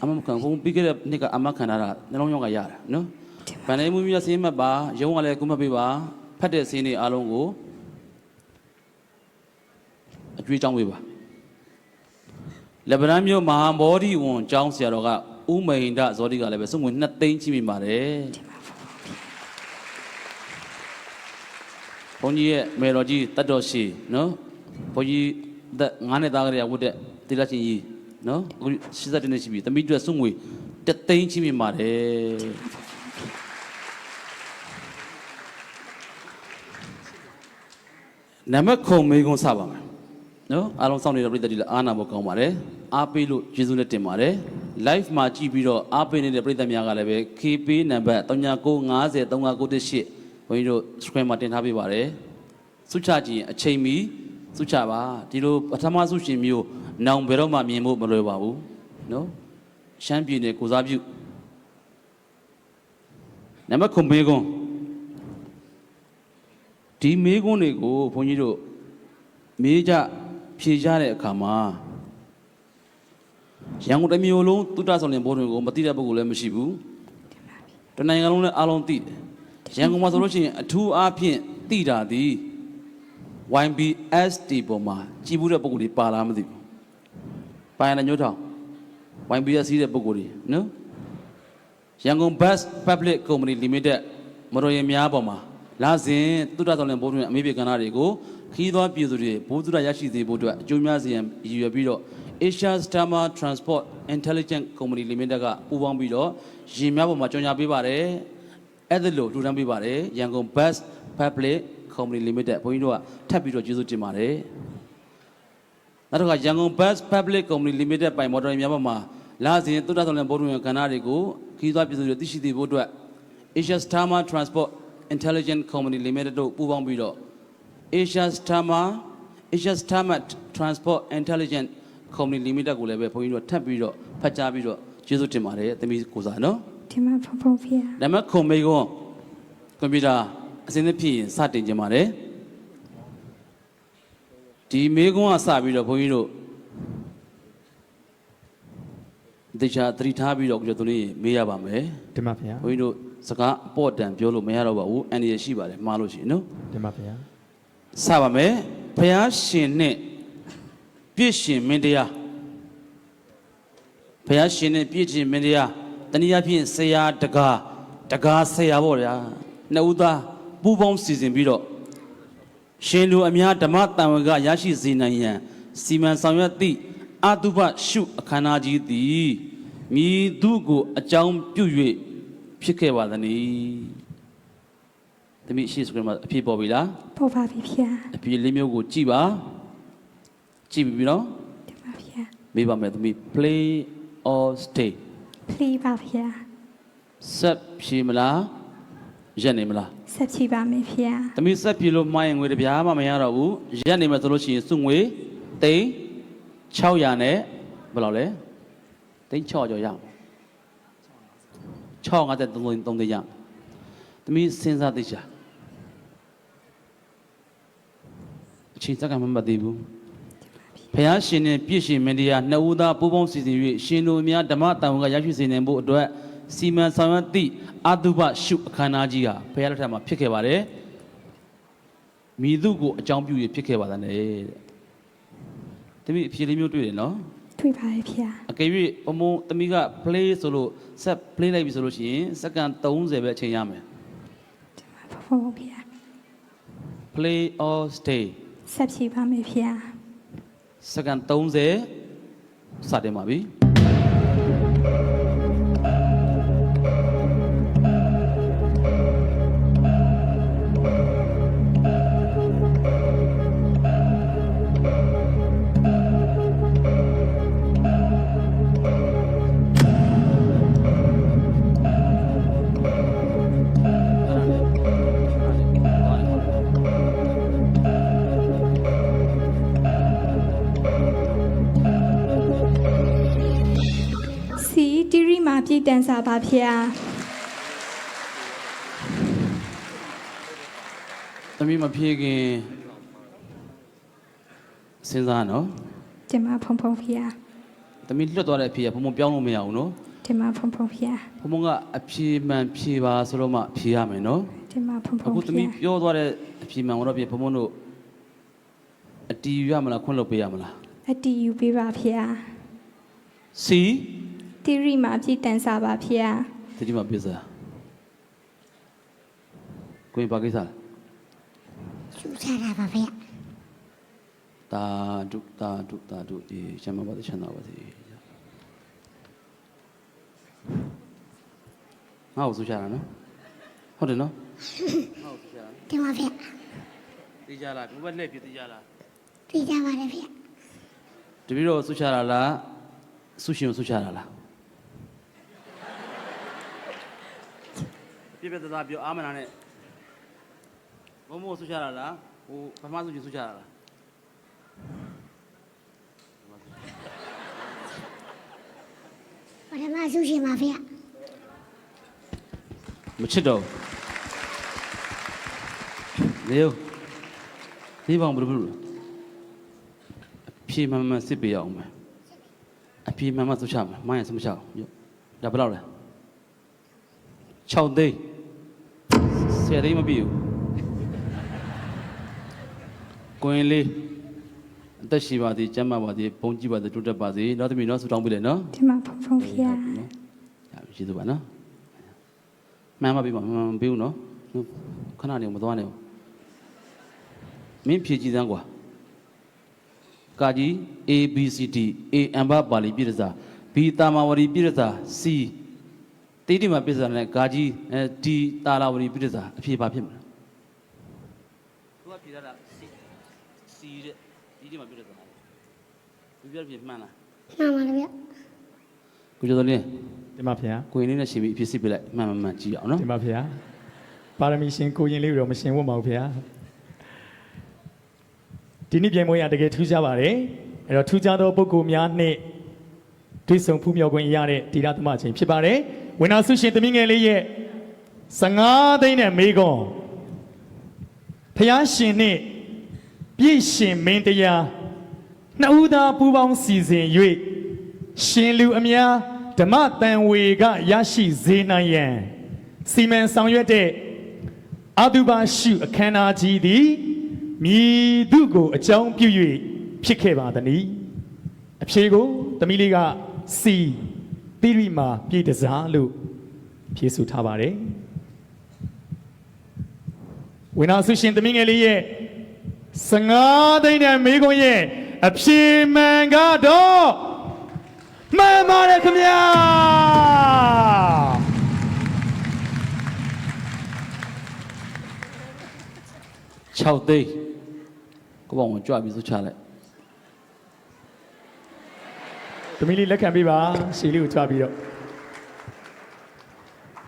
အာမမခံဘုန်းပြီးခဲ့တဲ့နှစ်ကအာမခံတာနှလုံးရောဂါရတယ်နော်ဗန္ဒာယီမွေးမြစင်းမှတ်ပါရုံးကလည်းကုမှတ်ပေးပါ ဖတ်တဲ့စင်းတွေအားလုံးကိုအကျွေးကြောင်းပေးပါလက်ဗရန်မြို့မဟာမောဒီဝန်ကျောင်းဆရာတော်ကဥမိန်ဒဇောတိကလည်းပဲစုငွေ2သိန်းချိမိပါတယ်ဘုန်းကြီးရဲ့မေတော်ကြီးတတ်တော်ရှိနော်ဘုန်းကြီးသက်9နှစ်သားကလေးဝတ်တဲ့တိလချင်းကြီးနော်အခု80နှစ်ရှိပြီတမိကျွတ်စုငွေ3သိန်းချိမိပါတယ်နမခုံမေကွန်စပါမယ်နော်အားလုံးစောင့်နေတဲ့ပရိသတ်တွေလည်းအားနာဖို့ကောင်းပါတယ်အားပေးလို့ကျေးဇူးနဲ့တင်ပါတယ် live မှာကြည့်ပြီးတော့အားပေးနေတဲ့ပရိသတ်များကလည်းပဲ KP နံပါတ်39503998ဘုန်းကြီးတို့ screen မှာတင်ထားပေးပါတယ်စုချကြည့်ရင်အချိန်မီစုချပါဒီလိုပထမစုရှင်မျိုးနောင်ဘယ်တော့မှမြင်ဖို့မလွယ်ပါဘူးနော်ရှမ်းပြည်နယ်ကိုစားပြုနံပါတ်9မေကွန်ဒီမေကွန်းတွေကိုဘုန်းကြီးတို့မေးကြဖြေကြတဲ့အခါမှာရန်ကုန်တစ်မြို့လုံးသုတဆောင်တဲ့ဘုန်းတွေကိုမသိတဲ့ပုဂ္ဂိုလ်လည်းမရှိဘူးတနိုင်ငံလုံးလည်းအားလုံးသိတယ်ရန်ကုန်မှာဆိုလို့ရှိရင်အထူးအားဖြင့်သိတာဒီ YBST ပေါ်မှာကြည်ဘူးတဲ့ပုဂ္ဂိုလ်တွေပါလားမသိဘူးပါရင်လည်းညှို့ထောင် YBST တဲ့ပုဂ္ဂိုလ်တွေနော်ရန်ကုန် Bus Public Company Limited မတော်ရင်များပေါ်မှာလာစဉ်သုတဆောင်တဲ့ဘုန်းတွေအမေပြေကဏ္ဍတွေကိုခီးသွားပြည်သူတွေဘိုးသူရရရှိစေဖို့အတွက်အကျိုးများစေရန်ရည်ရွယ်ပြီးတော့ Asia Starma Transport Intelligent Company Limited ကပူးပေါင်းပြီးတော့ရေများပေါ်မှာကြော်ညာပေးပါတယ်အဲ့ဒါလို့ထူထမ်းပေးပါတယ်ရန်ကုန် Bus Public Company Limited ဘုန်းကြီးတို့ကထပ်ပြီးတော့ကျေးဇူးတင်ပါတယ်နောက်တစ်ခါရန်ကုန် Bus Public Company Limited ပိုင်မော်တော်ယာဉ်များပေါ်မှာလာစဉ်သုတဆောင်တဲ့ဘုန်းတွေကဏ္ဍတွေကိုခီးသွားပြည်သူတွေသိရှိစေဖို့အတွက် Asia Starma Transport Intelligent Company Limited တို့ပူးပေါင်းပြီးတော့ Asia Starma Transport Intelligent Company Limited ကိုလည်းပဲဘုန်းကြီးတို့ထပ်ပြီးတော့ဖတ်ကြားပြီးတော့ကျေးဇူးတင်ပါတယ်သမီးကိုစားနော် ဒီမှာဖဖဖေန။ံပါတ်9မေကွန်ကွန်ပျူတာအစင်းသဖြင့်စတင်ကြပါတယ်ဒီမေကွန်ကစပြီးတော့ဘုန်းကြီးတို့တေချာသတိထားပြီးတော့ကျွန်တော်တို့မေးရပါမယ် တင်ပါဗျာ ဘုန်းကြီးတို့စကားအပေါ်တန်ပြောလို့မရတော့ပါဘူးအန်ဒီရရှိပါတယ်မှားလို့ရှိရင်နော် တင်ပါဗျာ စပါမယ်ဘုရားရှင်နဲ့ပြည့်ရှင်မင်းတရားဘုရားရှင်နဲ့ပြည့်ရှင်မင်းတရားတနည်းအားဖြင့်ဆရာတကားဆရာပေါ့ဗျာနှစ်ဦးသားပူးပေါင်းစီစဉ်ပြီးတော့ရှင်လူအများဓမ္မတန်ဝကရရှိစေနိုင်ရန်စီမံဆောင်ရွက်သည့်အတုပရှုအခမ်းအနားကြီးသည်မြည်သူကိုအကြောင်းပြု၍ဖြစ်ခဲ့ပါသနည်းတမိရှိစကရမအဖြစ်ပေါ်ပြီလား ပေါ်ပါပြီဖေ။ အဖြစ်လေးမျိုးကိုကြည့်ပါကြည့်ပြီနော် ဒီမှာဖေ မေးပါမယ်တမိ play or stay ။ဖလီပါဖေ ဆက်ဖြေမလားရက်နေမလား ။ဆက်ချီပါမယ်ဖေ တမိဆက်ဖြေလို့မှားရင်ငွေတစ်ပြားမှမရတော့ဘူးရက်နေမယ်ဆိုလို့ရှိရင်စုငွေသိန်း600နဲ့ဘယ်လောက်လဲသိန်း600ကျော်ရအောင်653သိန်းရတမိစဉ်းစားသိချာအချိန်စက္ကန့်မှမသိဘူးဘုရားရှင်နဲ့ပြည့်ရှင်မင်းတရားနှစ်ဦးသားပူးပေါင်းစီစဉ်၍ရှင်တို့များဓမ္မတန်ဝကရရှိစေနိုင်ဖို့အတွက်စီမံဆောင်ရွက်သည့်အတုပရှုအခမ်းအနားကြီးဟာဘုရားလက်ထက်မှာဖြစ်ခဲ့ပါတယ်မိသူကိုအကြောင်းပြု၍ဖြစ်ခဲ့ပါတဲ့တမိအဖြေလေးမျိုးတွေ့တယ်နော် ။တွေ့ပါရဲ့ဖေ အကယ်၍ဘုံတမိက play ဆိုလို့ဆက် play လိုက်ပြီဆိုလို့ရှိရင်စက္ကန့်30ပဲအချိန်ရမယ် ။ဒီမှာဖဖဖေ play or stay ။ဆက်ချီပါမယ်ဖေ စက္ကန့်30စတင်ပါပြီ။စီတီရီမှာပြည်တန်စာပါဖေ သမီးမဖြေခင်စဉ်းစားနော် ။ဒီမှာဖဖဖေ သမီးလွတ်သွားတဲ့အဖြေကဘုံဘုံပြောင်းလို့မရဘူးနော် ။ဒီမှာဖဖဖေ ဘုံဘုံကအဖြေမှန်ဖြေပါဆိုတော့မှဖြေရမယ်နော် ။ တင်ပါဖုံဖုံ အခု ဖ သမီး ျား ပြောသွားတဲ့အဖြေမှန်တော့ပြဘုံဘုံတို့အတီးရမလားခွင့်လုပ်ပေးရမလား အတီးယူပေးပါဖျား စီ တိရိမှာပြည့်တန်စားပါဖျား တတိမပြစားကိုရင်ပါကိစ္စလား ရှူချတာပါဗျာ တာဒုဒီချမ်းမပါတဲ့ချမ်းသာပါစေငါ့ကိုဆူချတာနော်ဟုတ်တယ်နော်ငါ့ကိုဆူချတာ တင်ပါဗျာ သိကြလားဘုဘလက်ပြသိကြလား သိကြပါတယ်ဗျာ တပည့်တော်ဆူချတာလားဆူရှင်ကိုဆူချတာလားပြပြသားပြောအာမနာနဲ့ဘုံဘုံဆူချတာလားဟိုပထမဆူရှင်ဆူချတာလား ပထမရှူရှင်ပါဗျာ မချစ်တော့လေယောဒီဘောင်ဘယ်လိုအဖြေမှန်မှန်စစ်ပေးရအောင်မယ်အဖြေမှန်မှန်ဆူချမယ်မိုင်းရဆူမချအောင်ဒါဘယ်လောက်လဲ6သိန်း10သိန်းမပြည့်ဘူးကိုရင်လေးအသက်ရှိပါသေးကျန်းမာပါသေးဘုံကြည့်ပါသေးတိုးတက်ပါစေနောက်သမီးနော်ဆူတောင်းပေးလေနော် တင်ပါဖုံဖုံဖျား ဒါကျေးဇူးပါနော်မှန်ပါပြီမမှန်ပြီဘူးနော်ခဏနေမသွားနဲ့မင်းဖြည့်ကြည့်စမ်းကွာကာကြီး A B C D A အမ်ဘပါဠိပြည့်စာ B တာမာဝရီပြည့်စာ C တိတိမှာပြည့်စာနဲ့ကာကြီးD တာလာဝရီပြည့်စာအဖြေပါဖြစ်မလားသူကဖြေတာ C တဲ့တိတိမှာပြည့်စာသူပြောပြမှန်လား မှန်ပါတယ်ဗျာ ကိုကျော်တော်လင်း တင်ပါဗျာ ကိုရင်လေးနဲ့ရှင်ပြီးအဖြစ်စစ်ပြလိုက်မှန်မှန်ကြည့်အောင်နော် တင်ပါဗျာပါရမီရှင်ကိုရင်လေးတော့မရှင်ဝတ်ပါဘူးဗျာဒီနေ့ပြန်ပွဲရတကယ်ထူးခြားပါတယ်အဲ့တော့ထူးခြားသောပုဂ္ဂိုလ်များနဲ့တွေ့ဆုံဖူးမြော်ခွင့်ရတဲ့ဒီရသမအချိန်ဖြစ်ပါတယ်ဝင်နာဆုရှင်သမီးငယ်လေးရဲ့15သိန်းနဲ့မေကွန်ဖျားရှင်နဲ့ပြည့်ရှင်မင်းတရားနှစ်ဦးသားပူးပေါင်းစီစဉ်၍ရှင်လူအများဓမ္မတန်ဝေကရရှိစေနိုင်ရန်စီမံဆောင်ရွက်တဲ့အတုပါရှုအခမ်းအနားကြီးသည်မြည်သူကိုအကြောင်းပြု၍ဖြစ်ခဲ့ပါသည်။အဖြေကိုသမီးလေးကစီတိရိမာပြည်တစားလို့ဖြေဆိုထားပါတယ်။ဝိနာဆုရှင်သမီးငယ်လေးရဲ့15သိန်းနဲ့မေခွန်းရဲ့အဖြေမှန်ကတော့မှန်ပါတယ်ခင်ဗျာ6သိန်းကိုပေါ့ဝင်ကြွပြီးစုချလိုက် သမီးလေးလက်ခံပေးပါရှည်လေးကိုကြွပြီးတော့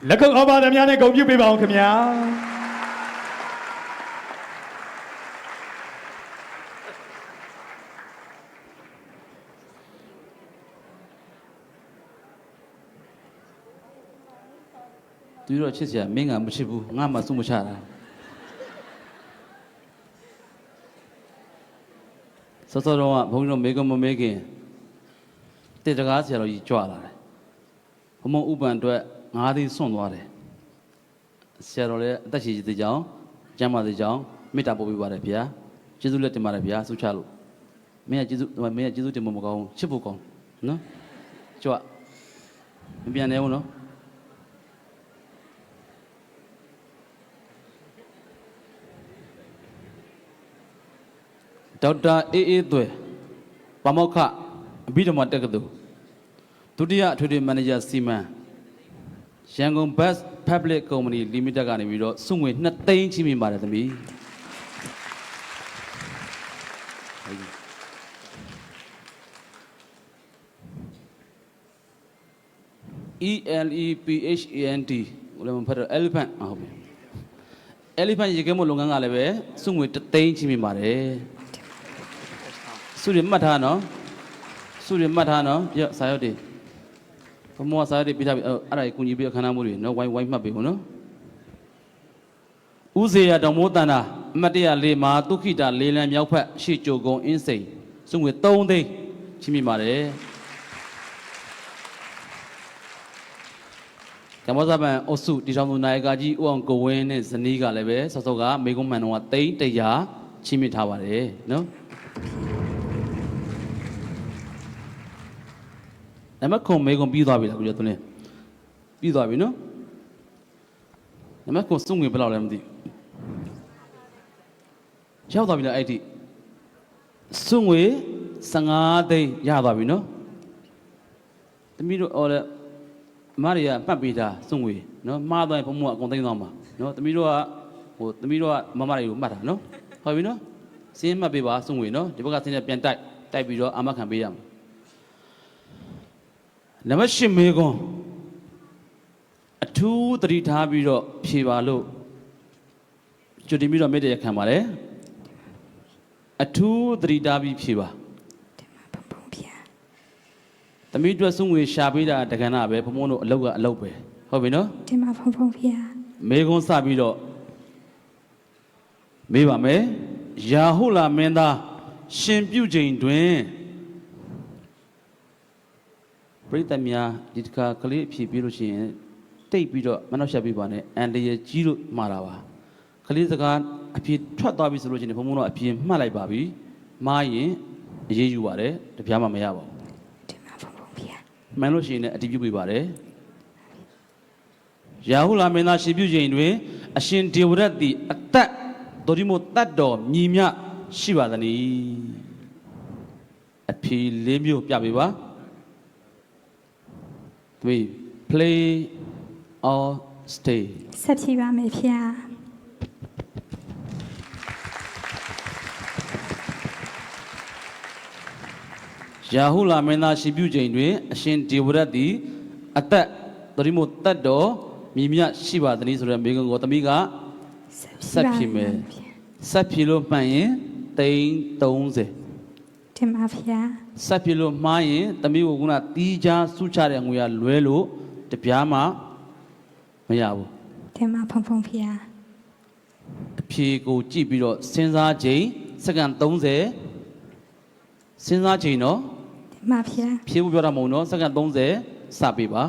လက်ကုပ်အောင်ပါသမျှနဲ့ဂုဏ်ပြုပေးပါအောင်ခင်ဗျာသူတို့ချစ်စရာမင်းကမချစ်ဘူးငါမှစုမချတာစောစောတော့ဘုန်းကြီးတို့မေကမမေခင်တေတကားဆရာတော်ကြီးကြွလာတယ်ဘုံမဥပန်အတွက်9သိန်းစွန့်သွားတယ်ဆရာတော်လည်းအသက်ရှိသေးကြောင်းကျမ်းမာသေးကြောင်းမေတ္တာပို့ပေးပါတယ်ဗျာကျေးဇူးလက်တင်ပါတယ်ဗျာဆုချလို့မင်းကကျေးဇူးတင်ဖို့မကောင်းချစ်ဖို့ကောင်းနော်ကြွမပြန်နေဘူးနော်ဒေါက်တာအေးအေးသွဲပါမောက္ခအဘိဓမ္မာတက္ကသိုလ်ဒုတိယအထွေထွေမန်နေဂျာစီမံရန်ကုန်ဘတ်စ်ပက်ဘလစ်ကုမ္ပဏီလီမိတက်ကနေပြီးတော့စုငွေ2သိန်းချီးမြှင့်ပါတယ်သမီးELEPHANT ဘယ်လိုမှဖတ်တော့ elephant ဟုတ်ပြီ elephant ရေခဲမို့လုပ်ငန်းကလည်းပဲစုငွေ3သိန်းချီးမြှင့်ပါတယ်စုရမှတ်ထားနော်စုရမှတ်ထားနော်ပြစာရွက်တွေဘမောစာရွက်တွေပြထားပြီအဲ့ဒါကြီးကုညီပြီးအခမ်းအနားမှုတွေနော်ဝိုင်းမှတ်ပေးဦးနော်ဦးစေရတော်မိုးတန်တာအမတ်တရလေးမှာဒုက္ခိတာလေးလံမြောက်ဖက်ရှေ့ကြိုကုံအင်းစိန်စုငွေ3သိန်းချီးမြှင့်ပါတယ် ကမ္ဘောဇပန်အုပ်စုတီထောင်သူနိုင်ကာကြီးဦးအောင်ကိုဝင်းနဲ့ဇနီးကလည်းပဲဆော့ဆော့ကမေကုန်းမှန်တော်ကတိန်း100ချီးမြှင့်ထားပါတယ်နော်နံပါတ်9မေကုန်းပြီးသွားပြီလားကိုကျော်သွင်းပြီးသွားပြီနော်နံပါတ်9စုငွေဘယ်လောက်လဲမသိရောက်သွားပြီလားအဲ့ဒီစုငွေ15သိန်းရသွားပြီနော်သမီးတို့ဟောလဲအမတွေကမှတ်ပေးတာစုငွေနော်မှားသွားရင်ဘုံဘုံကအကုန်သိမ်းသွားမှာနော်သမီးတို့ကသမီးတို့ကမမတွေကိုမှတ်တာနော်ဟုတ်ပြီနော်စင်းမှတ်ပေးပါစုငွေနော်ဒီဘက်ကစင်းနဲ့ပြန်တိုက်ပြီးတော့အာမခံပေးရမှာနံပါတ်10မေကွန်အထူးသတိထားပြီးတော့ဖြေပါလို့ကြိုတင်ပြီးတော့မေတ္တာရပ်ခံပါတယ်အထူးသတိထားပြီးဖြေပါသမီးတို့စုငွေရှာပေးတာတက္ကနာပဲဘုံဘုံတို့အလုပ်ကအလုပ်ပဲဟုတ်ပြီနော်တင်ပါဖုံဖုံဖေဟာမေကွန်းစပြီးတော့မေးပါမယ်ယာဟုလာမင်းသားရှင်ပြုချိန်တွင်ပရိသတ်များဒီတစ်ခါကလေးအဖြေပြီးလို့ရှိရင်တိတ်ပြီးတော့မနှောက်ယှက်ပြပါနဲ့အန်တရကြီးလို့မှားတာပါကလေးစကားအဖြေထွက်သွားပြီဆိုလို့ရှိရင်ဘုံဘုံတို့အဖြေမှတ်လိုက်ပါပြီမှားရင်အရေးယူပါတယ်တပြားမှမရပါဘူးမှန်လို့ရှိရင်လည်းအတည်ပြုပေးပါတယ်ယာဟုလာမင်းသားရှင်ပြုချိန်တွင်အရှင်ဒေဝရတ်သည်အသက်တော်ဒီမို့တတ်တော်မြည်မြရှိပါသနည်းအဖြေ၄မျိုးပြပေးပါ3 play or stay ဆက်ဖြေပါမယ်ဖေဟာယာဟုလာမင်းသားရှင်ပြုချိန်တွင်အရှင်ဒေဝရတ်သည်အသက်တော်ဒီမို့တတ်တော်မြည်မြရှိပါသနည်းဆိုတဲ့မိဂုံကိုသမီးကဆက်ဖြေမယ်ဆက်ဖြေလို့မှန်ရင်330တင်ပါဖေဟာဆက်ဖြေလို့မှားရင်သမီးကခုနတီးခြားစုချတဲ့ငွေရလွဲလို့တပြားမှမရဘူးတင်ပါဖုံဖုံဖေဟာအဖြေကိုကြည့်ပြီးတော့စဉ်းစားချိန်စက္ကန့်30စဉ်းစားချိန်နော်တင်ပါဖေဟာဖြေဖို့ပြောတာမဟုတ်နော်စက္ကန့်30စပေးပါ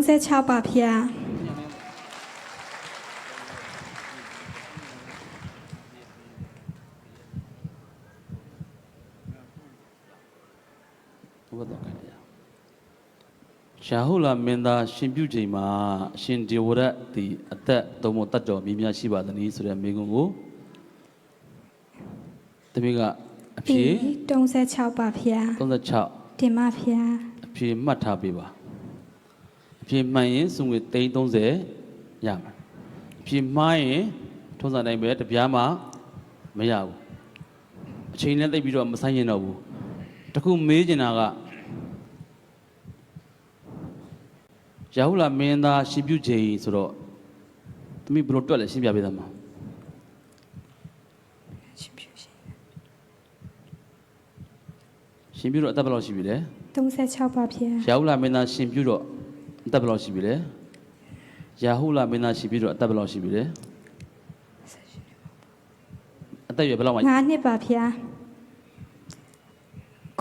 36ပါဖေဟာရှာဟုလာမင်းသားရှင်ပြုချိန်မှာအရှင်ဒေဝရတ်သည်အသက်သုံးဖို့တတ်တော်မြည်မြရှိပါသနည်းဆိုတဲ့မိဂုံကိုတမီးကအဖြေ36ပါဖေဟာ36တင်ပါဖေဟာအဖြေမှတ်ထားပေးပါအဖြေမှန်ရင်စုငွေ330ရမှာအဖြေမှားရင်ထုံးစံတိုင်းပဲတပြားမှမရဘူးအချိန်နဲ့သိပ်ပြီးတော့မဆိုင်ရင်တော့ဘူးတခုမေးချင်တာကယာဟုလာမင်းသားရှင်ပြုချိန်ဆိုတော့သမီးဘယ်လိုတွက်လဲရှင်းပြပေးသမှာရှင်ပြုတော့အသက်ဘယ်လောက်ရှိပြီလဲ36ပါဖေဟာယာဟုလာမင်းသားရှင်ပြုတော့အသက်ဘယ်လောက်ရှိပြီလဲယာဟုလာမင်းသားရှင်ပြုတော့အသက်ဘယ်လောက်ရှိပြီလဲအသက်ရွယ်ဘယ်လောက်မှ9နှစ်ပါဖေဟာ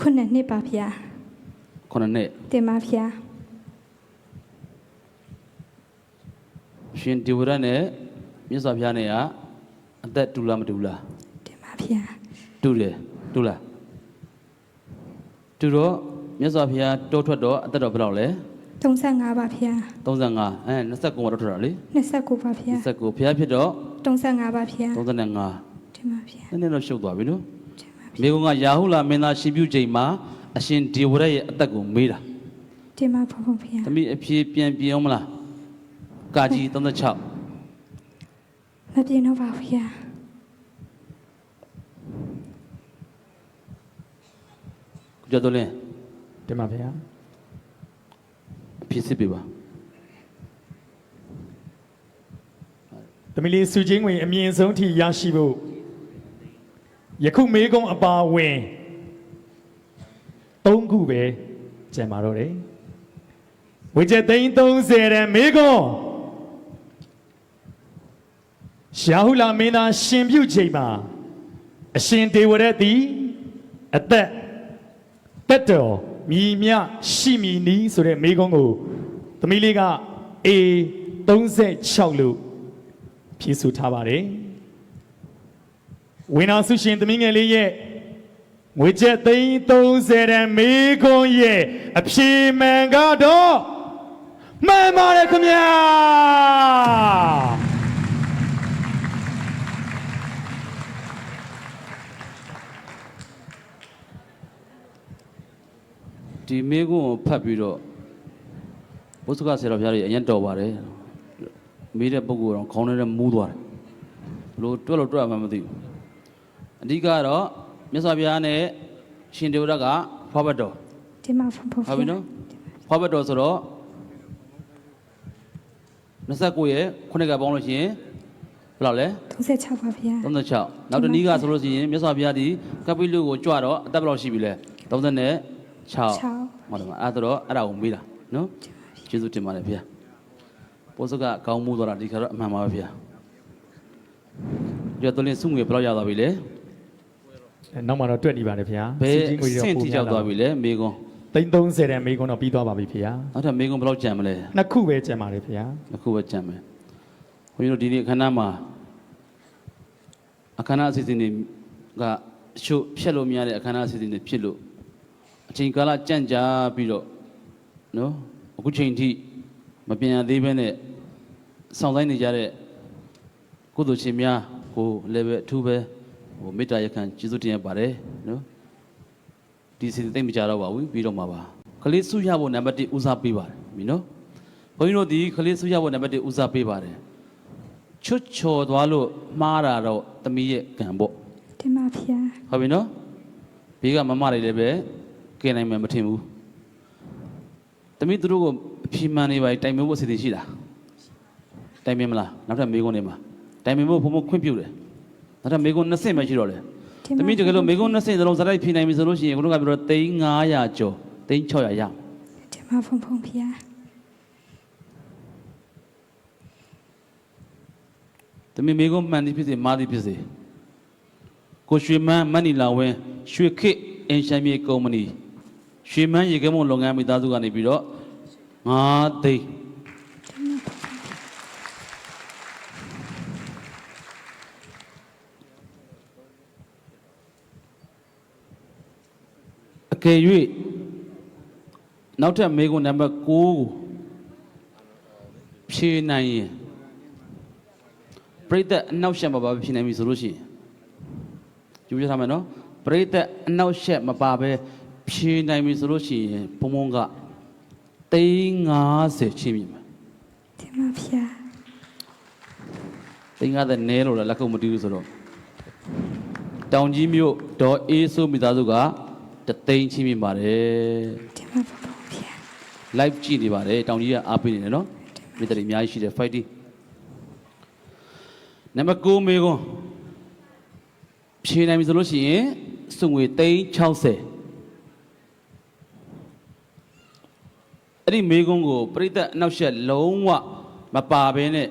9နှစ်ပါဖေဟာ9နှစ်တင်ပါဖေဟာရှင်ဒေဝရတ်နဲ့မြတ်စွာဘုရားနဲ့ကအသက်တူလားမတူလားတင်ပါဗျာတူတယ်တူလားတူတော့မြတ်စွာဘုရားတိုးထွက်တော့အသက်တော်ဘယ်လောက်လဲ35ပါဗျာ3529မှာတော့ထွက်တာလေ29ပါဗျာ29ဘုရားဖြစ်တော့35ပါဗျာ35တင်ပါဗျာနည်းနည်းတော့ရှုပ်သွားပြီနော်မိကုံကယာဟုလာမင်းသားရှင်ပြုချိန်မှာအရှင်ဒေဝရတ်ရဲ့အသက်ကိုမေးတာတင်ပါဗျာသမီးအဖြေပြန်အောင်မလားကာကြီး36မပြင်းတော့ပါဗျာကျော်တော်လင်းတင်ပါဗျာအ ဖြစ်စစ်ပေးပါ သမီးလေးစုချင်းဝင်အမြင့်ဆုံးထိရရှိဖို့ယခုမေကုံအပါဝင်3ခုပဲကျန်ပါတော့တယ်ဝေချက်သိန်း30ရန်မေကုံရှာဟုလာမင်းသားရှင်ပြုတ်ချိန်မှာအရှင်ဒေဝရတ်သည်အသက်တက်တော်မြည်မြရှိမီနီးဆိုတဲ့မေကုံကိုသမီးလေးက A36 လို့ဖြည့်ဆိုထားပါတယ်ဝင်းနာဆုရှင်သမီးငယ်လေးရဲ့ငွေကျပ်သိန်း30ရန်မေခွန်းရဲ့အဖြေမှန်ကတော့မှန်ပါတယ်ခင်ဗျာဒီမေကွန်းကိုဖတ်ပြီးတော့ဘုစကဆရာတော်ဘုရားကြီးအရင်တော်ပါတယ်မေးတဲ့ပုဂ္ဂိုလ်တော့ခေါင်းထဲမူးသွားတယ်ဘလို့တွက်လို့တွက်မှမသိဘူးအဓိကတော့မြတ်စွာဘုရားနဲ့ရှင်ဒေဝရတ်ကဖွားဘတ်တော် ဒီမှာဖုန်းဖုန်း ဟုတ်ပြီနော်ဖွားဘတ်တော်ဆိုတော့29ရဲ့ခုနှစ်ကပေါင်းလို့ရှိရင်ဘယ်လောက်လဲ 36ပါဗျာ 36နောက်တနည်းကဆိုလို့ရှိရင်မြတ်စွာဘုရားဒီကပိလုကိုကြွတော့အသက်ဘယ်လောက်ရှိပြီလဲ36ဟုတ်တယ်မအဲ့တော့အဲ့ဒါကိုမေးတာနော်ကျေးဇူးတင်ပါတယ်ဗျာပိုးစကကောင်းမှုသွားတာဒီခါတော့အမှန်ပါပဲဗျာကြွတော့လင်းစုငွေဘယ်လောက်ရသွားပြီလဲ နောက်မှတော့တွက်နေပါတယ်ဗျာ ဘယ်ဆင့်ထိရောက်သွားပြီလဲမေကွန်း သိန်း30ရန်မေခွန်းတော့ပြီးသွားပါပြီဗျာ နောက်ထပ်မေကွန်းဘယ်လောက်ကြံမလဲ နှစ်ခုပဲကျန်ပါတယ်ဗျာ အခုပဲကြံမယ်ဘုန်းကြီးတို့ဒီနေ့အခမ်းအနားမှာအခမ်းအနားအစီအစဉ်တွေကရှုပ်ဖြတ်လို့မရတဲ့အခမ်းအနားအစီအစဉ်တွေဖြစ်လို့အချိန်ကာလကြန့်ကြာပြီးတော့နော်အခုချိန်ထိမပြန်ရသေးဘဲနဲ့စောင့်ဆိုင်နေကြတဲ့ကုသိုလ်ရှင်များကိုလည်းပဲအထူးပဲမေတ္တာရက်ခံကျေးဇူးတင်ရပါတယ်နော်ဒီစီသိမ့်မကြတော့ပါဘူးပြီးတော့မှာပါခလေးစုရဖို့နံပါတ်1ဦးစားပေးပါတယ်ပြီနော်ဘုန်းကြီးတို့ဒီခလေးစုရဖို့နံပါတ်1ဦးစားပေးပါတယ်ချွတ်ချော်သွားလို့မှားတာတော့သမီးရဲ့ကံပေါ့ ဒီမှာဗျာ ဟုတ်ပြီနော်ဘေးကမမတွေလည်းပဲကဲနိုင်မှမထင်ဘူးသမီးသူတို့ကိုအဖြေမှန်နေပါတိုင်မဖို့အစီအစဉ်ရှိတာတိုင်မမလားနောက်ထပ်မေကွန်းနေမှာတိုင်မဖို့ဘုံဘခွင့်ပြုတယ်နောက်ထပ်မေကွန်း20မှရှိတော့တယ်သမီးတကယ်လို့မေကွန်း20စလုံးဇာတ်ဖြေနိုင်ပြီဆိုလို့ရှိရင်ခုနကပြောတော့3,500ကျော်3,600ရ ဒီမှာဖုန်းဖုန်းဗျာ သမီးမေကွန်းမှန်သည်ဖြစ်စေမှားသည်ဖြစ်စေကိုရွှေမန်းမဏီလာဝင်းရွှေခေတ်အင်ရှမ်းမြေကုမ္ပဏီရွှေမန်းရေခဲမုံလုပ်ငန်းမိသားစုကနေပြီးတော့9သိန်းအကယ်၍နောက်ထပ်မေကွန်းနံပါတ်9ကိုဖြေနိုင်ရင်ပရိသတ်အနောက်ရှက်မပါဘဲဖြေနိုင်ပြီဆိုလို့ရှိရင်ကြည့်ပြထားမယ်နော်ပရိသတ်အနောက်ရှက်မပါဘဲဖြေနိုင်ပြီဆိုလို့ရှိရင်ဘုံဘုံက350ချင်းပြီမယ် ဒီမှာဗျာ 350နဲလို့လည်းလက်ခုပ်မတီးဘူးဆိုတော့တောင်ကြီးမြို့ဒေါ်အေးဆိုးမိသားစုက3သိန်းချင်းပြီပါတယ် ဒီမှာဖုန်းဖုန်းဗျာ live ကြည့်နေပါတယ်တောင်ကြီးကအားပေးနေတယ်နော်မိသားစုအများကြီးရှိတယ် fighting နံပါတ်9မေကွန်းဖြေနိုင်ပြီဆိုလို့ရှိရင်စုငွေ360အဲ့ဒီမေကွန်းကိုပြိသက်အနောက်ရှက်လုံးဝမပါဘဲနဲ့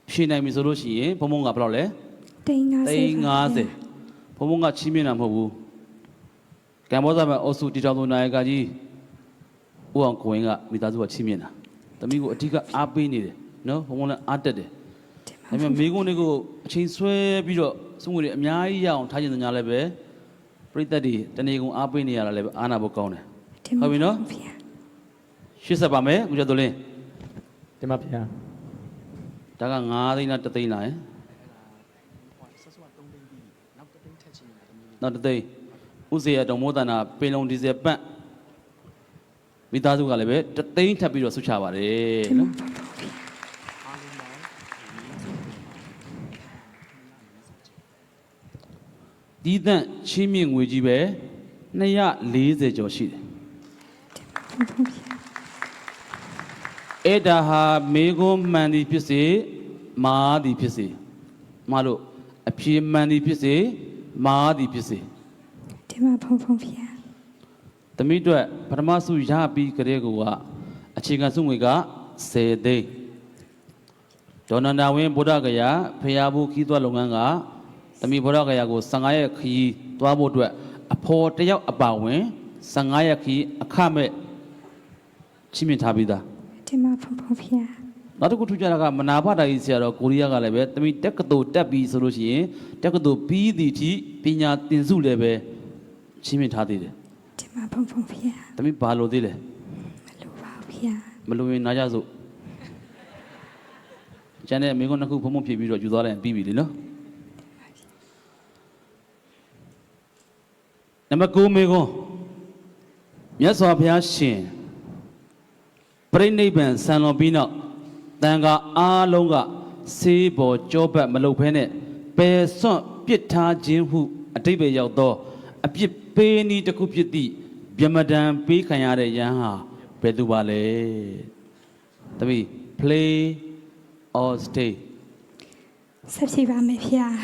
ဖြေနိုင်ပြီဆိုလို့ရှိရင်ဘုံဘုံကဘယ်လောက်လဲ350ဘုံဘုံကချီးမြှင့်တာမဟုတ်ဘူးကံဘောဇာမအုပ်စုတီတောင်သူနာယကကြီးဦးအောင်ကိုဝင်းကမိသားစုကချီးမြှင့်တာတမီးကိုအဓိကအားပေးနေတယ်နော်ဘုံဘုံလည်းအားတက်တယ်ဒါပေမဲ့မေကွန်းတွေကိုအချိန်ဆွဲပြီးတော့စုငွေတွေအများကြီးရအောင်ထားခြင်းညာလည်းပဲပြိသက်တွေတနေကုန်အားပေးနေရတာလည်းပဲအားနာဖို့ကောင်းတယ်ဟုတ်ပြီနော်ရှင်းဆက်ပါမယ်ဦးကျော်သူလင်း ဒီမှာဗျာ ဒါက9သိန်းလား1သိန်းလားနောက်1သိန်းဥစေရတော်မောတနာပင်လုံဒီဇယ်ပန့်မိသားစုကလည်းပဲ1သိန်းထပ်ပြီးတော့ဆုချပါတယ်နော်ဒီသန့်ချင်းမြင့်ငွေကြီးပဲ240ကျော်ရှိတယ် ဖုန်းဖုန်းဗျာ အဲ့ဒါဟာမေကွန်းမှန်သည်ဖြစ်စေမာသည်ဖြစ်စေမလို့အဖြေမှန်သည်ဖြစ်စေမာသည်ဖြစ်စေ တင်ပါဖုံဖုံဖျား သမီးတို့ပထမဆုရပြီးကြတဲ့ကောအခြေခံစုငွေက10သိန်းဒေါ်နန္ဒာဝင်းဗုဒ္ဓဂယာဖျားဘူးခီးသွက်လုပ်ငန်းကသမီးဗုဒ္ဓဂယာကို15ရက်ခီးသွားဖို့အတွက်အဖော်တယောက်အပါဝင်15ရက်ခီးအခမဲ့ချီးမြှင့်ထားပြီးသား တင်ပါဖုံဖုံဖျား နောက်တစ်ခုထူးခြားတာကမနာဖတာကြီးဆရာတော်ကိုရီးယားကလည်းပဲသမီးတက္ကသိုလ်တက်ပြီးဆိုလို့ရှိရင်တက္ကသိုလ်ပြီးသည့်အထိပညာသင်စုလည်းပဲချီးမြှင့်ထားသေးတယ် တင်ပါဖုံဖုံဖျား သမီးဘာလို့သေးလဲ မလိုပါဘူးဖျား မလို့ရင်နားကြစို့ကျန်တဲ့မိကုန်းနှစ်ခုဖုံဖုံဖြည့်ပြီးတော့ယူသွားလိုက်ရင်ပြီးပြီလေနော်နံပါတ်9မိကုန်းမြတ်စွာဘုရားရှင်ပြိဋိဘံဆံတော်ပြီးနောက်တန်ခါအားလုံးကဆေးပေါ်ကြောပတ်မလုပ်ဘဲနဲ့ပယ်စွန့်ပစ်ထားခြင်းဟုအတိတ်ပဲရောက်သောအပြစ်ပေးနည်းတစ်ခုဖြစ်သည့်ဗျမဒံပေးခံရတဲ့ယဟန်ဟာဘယ်သူပါလဲသမီး play or stay ဆက်စီပါမယ်ဖျား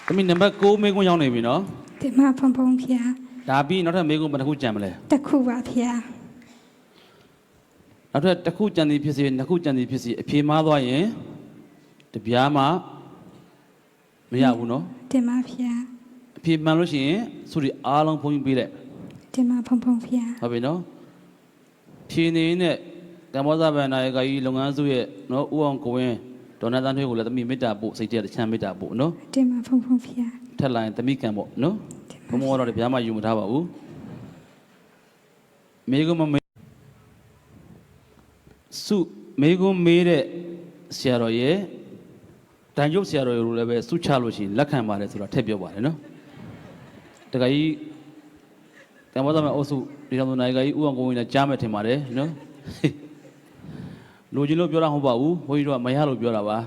သမီးနံပါတ်9မိကုန်းရောက်နေပြီနော် တင်ပါဖုံဖုံဖျား ဒါပြီးနောက်ထပ်မိကုန်းဘယ်တစ်ခုကြံမလဲ တစ်ခုပါဖျား နောက်ထပ်တစ်ခုကြံသည်ဖြစ်စေနှစ်ခုကြံသည်ဖြစ်စေအဖြေမှားသွားရင်တပြားမှမရဘူးနော် တင်ပါဖျား အဖြေမှန်လို့ရှိရင်စုတွေအားလုံးဖုံးပေးလိုက် တင်ပါဖုံဖုံဖျား ဟုတ်ပြီနော်ဖြေနေနဲ့ကမ္ဘောဇဗန္နာယကကြီးလုပ်ငန်းစုရဲ့နော်ဦးအောင်ကိုဝင်းဒေါ်နသန်းထွေးကိုလည်းသမီးမေတ္တာပို့စိတ်တည်းချမ်းမေတ္တာပို့နော် တင်ပါဖုံဖုံဖျား ထက်လာရင်သမီးကံပေါ့နော်ဘုံမောတော့တပြားမှယူမထားပါဘူးမေကုန်းမမေးစုမေကုန်းမေးတဲ့ဆရာတော်ရဲ့တန်ရုပ်ဆရာတော်ရဲ့လည်းပဲစုချလို့ရှိရင်လက်ခံပါတယ်ဆိုတော့ထည့်ပြောပါတယ်နော်တခါကြီးကမ္ဘောဇဗန္နာအုပ်စုဒီတော်နိုင်ကကြီးဦးအောင်ကိုဝင်းလည်းကြားမယ်ထင်ပါတယ်နော်လူချင်းလို့ပြောတာမဟုတ်ပါဘူးဘုန်းကြီးတို့ကမရလို့ပြောတာပါ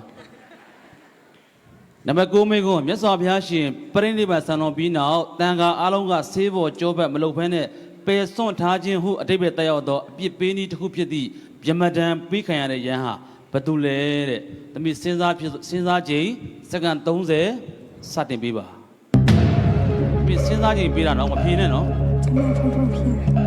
နံပါတ်9မိကုန်းမြတ်စွာဘုရားရှင်ပြိဋိဘံဆံတော်ပြီးနောက်တန်ခါအားလုံးကဆေးပေါ်ကြောပတ်မလုပ်ဘဲနဲ့ပယ်စွန့်ထားခြင်းဟုအတိတ်ပဲတက်ရောက်သောအပြစ်ပေးနည်းတစ်ခုဖြစ်သည့်ဗျမဒံပေးခံရတဲ့ယဟန်ဟာဘယ်သူလဲတဲ့သမီးစဉ်းစားချိန်စက္ကန့်30စတင်ပေးပါသမီးစဉ်းစားချိန်ပေးတာတော့မဖြေနဲ့နော် တင်ပါဖုံဖုံဖျား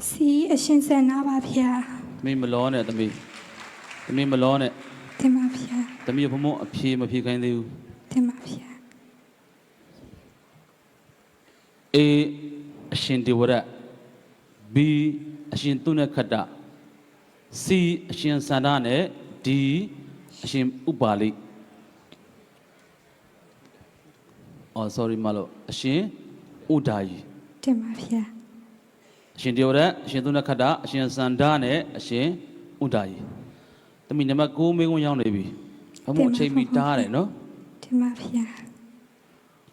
စီအရှင်ဆက်နာပါဖျား သမီးမလောနဲ့သမီးမလောနဲ့ တင်ပါဖျား သမီးဘုံဘုံအဖြေမဖြေခိုင်းသေးဘူး တင်ပါဖျား A အရှင်ဒေဝရ B အရှင်သူနခတ္တ C အရှင်စန္ဒနဲ့ D အရှင်ဥပါလိ sorry မလို့အရှင်ဥဒါယီ တင်ပါဖျား အရှင်ဒေဝရအရှင်သူနခတ္တအရှင်စန္ဒနဲ့အရှင်ဥဒါယီသမီးနံပါတ်9မိကုန်းရောက်နေပြီဘုံဘုံအချိန်မီတားရတယ်နော် တင်ပါဖျား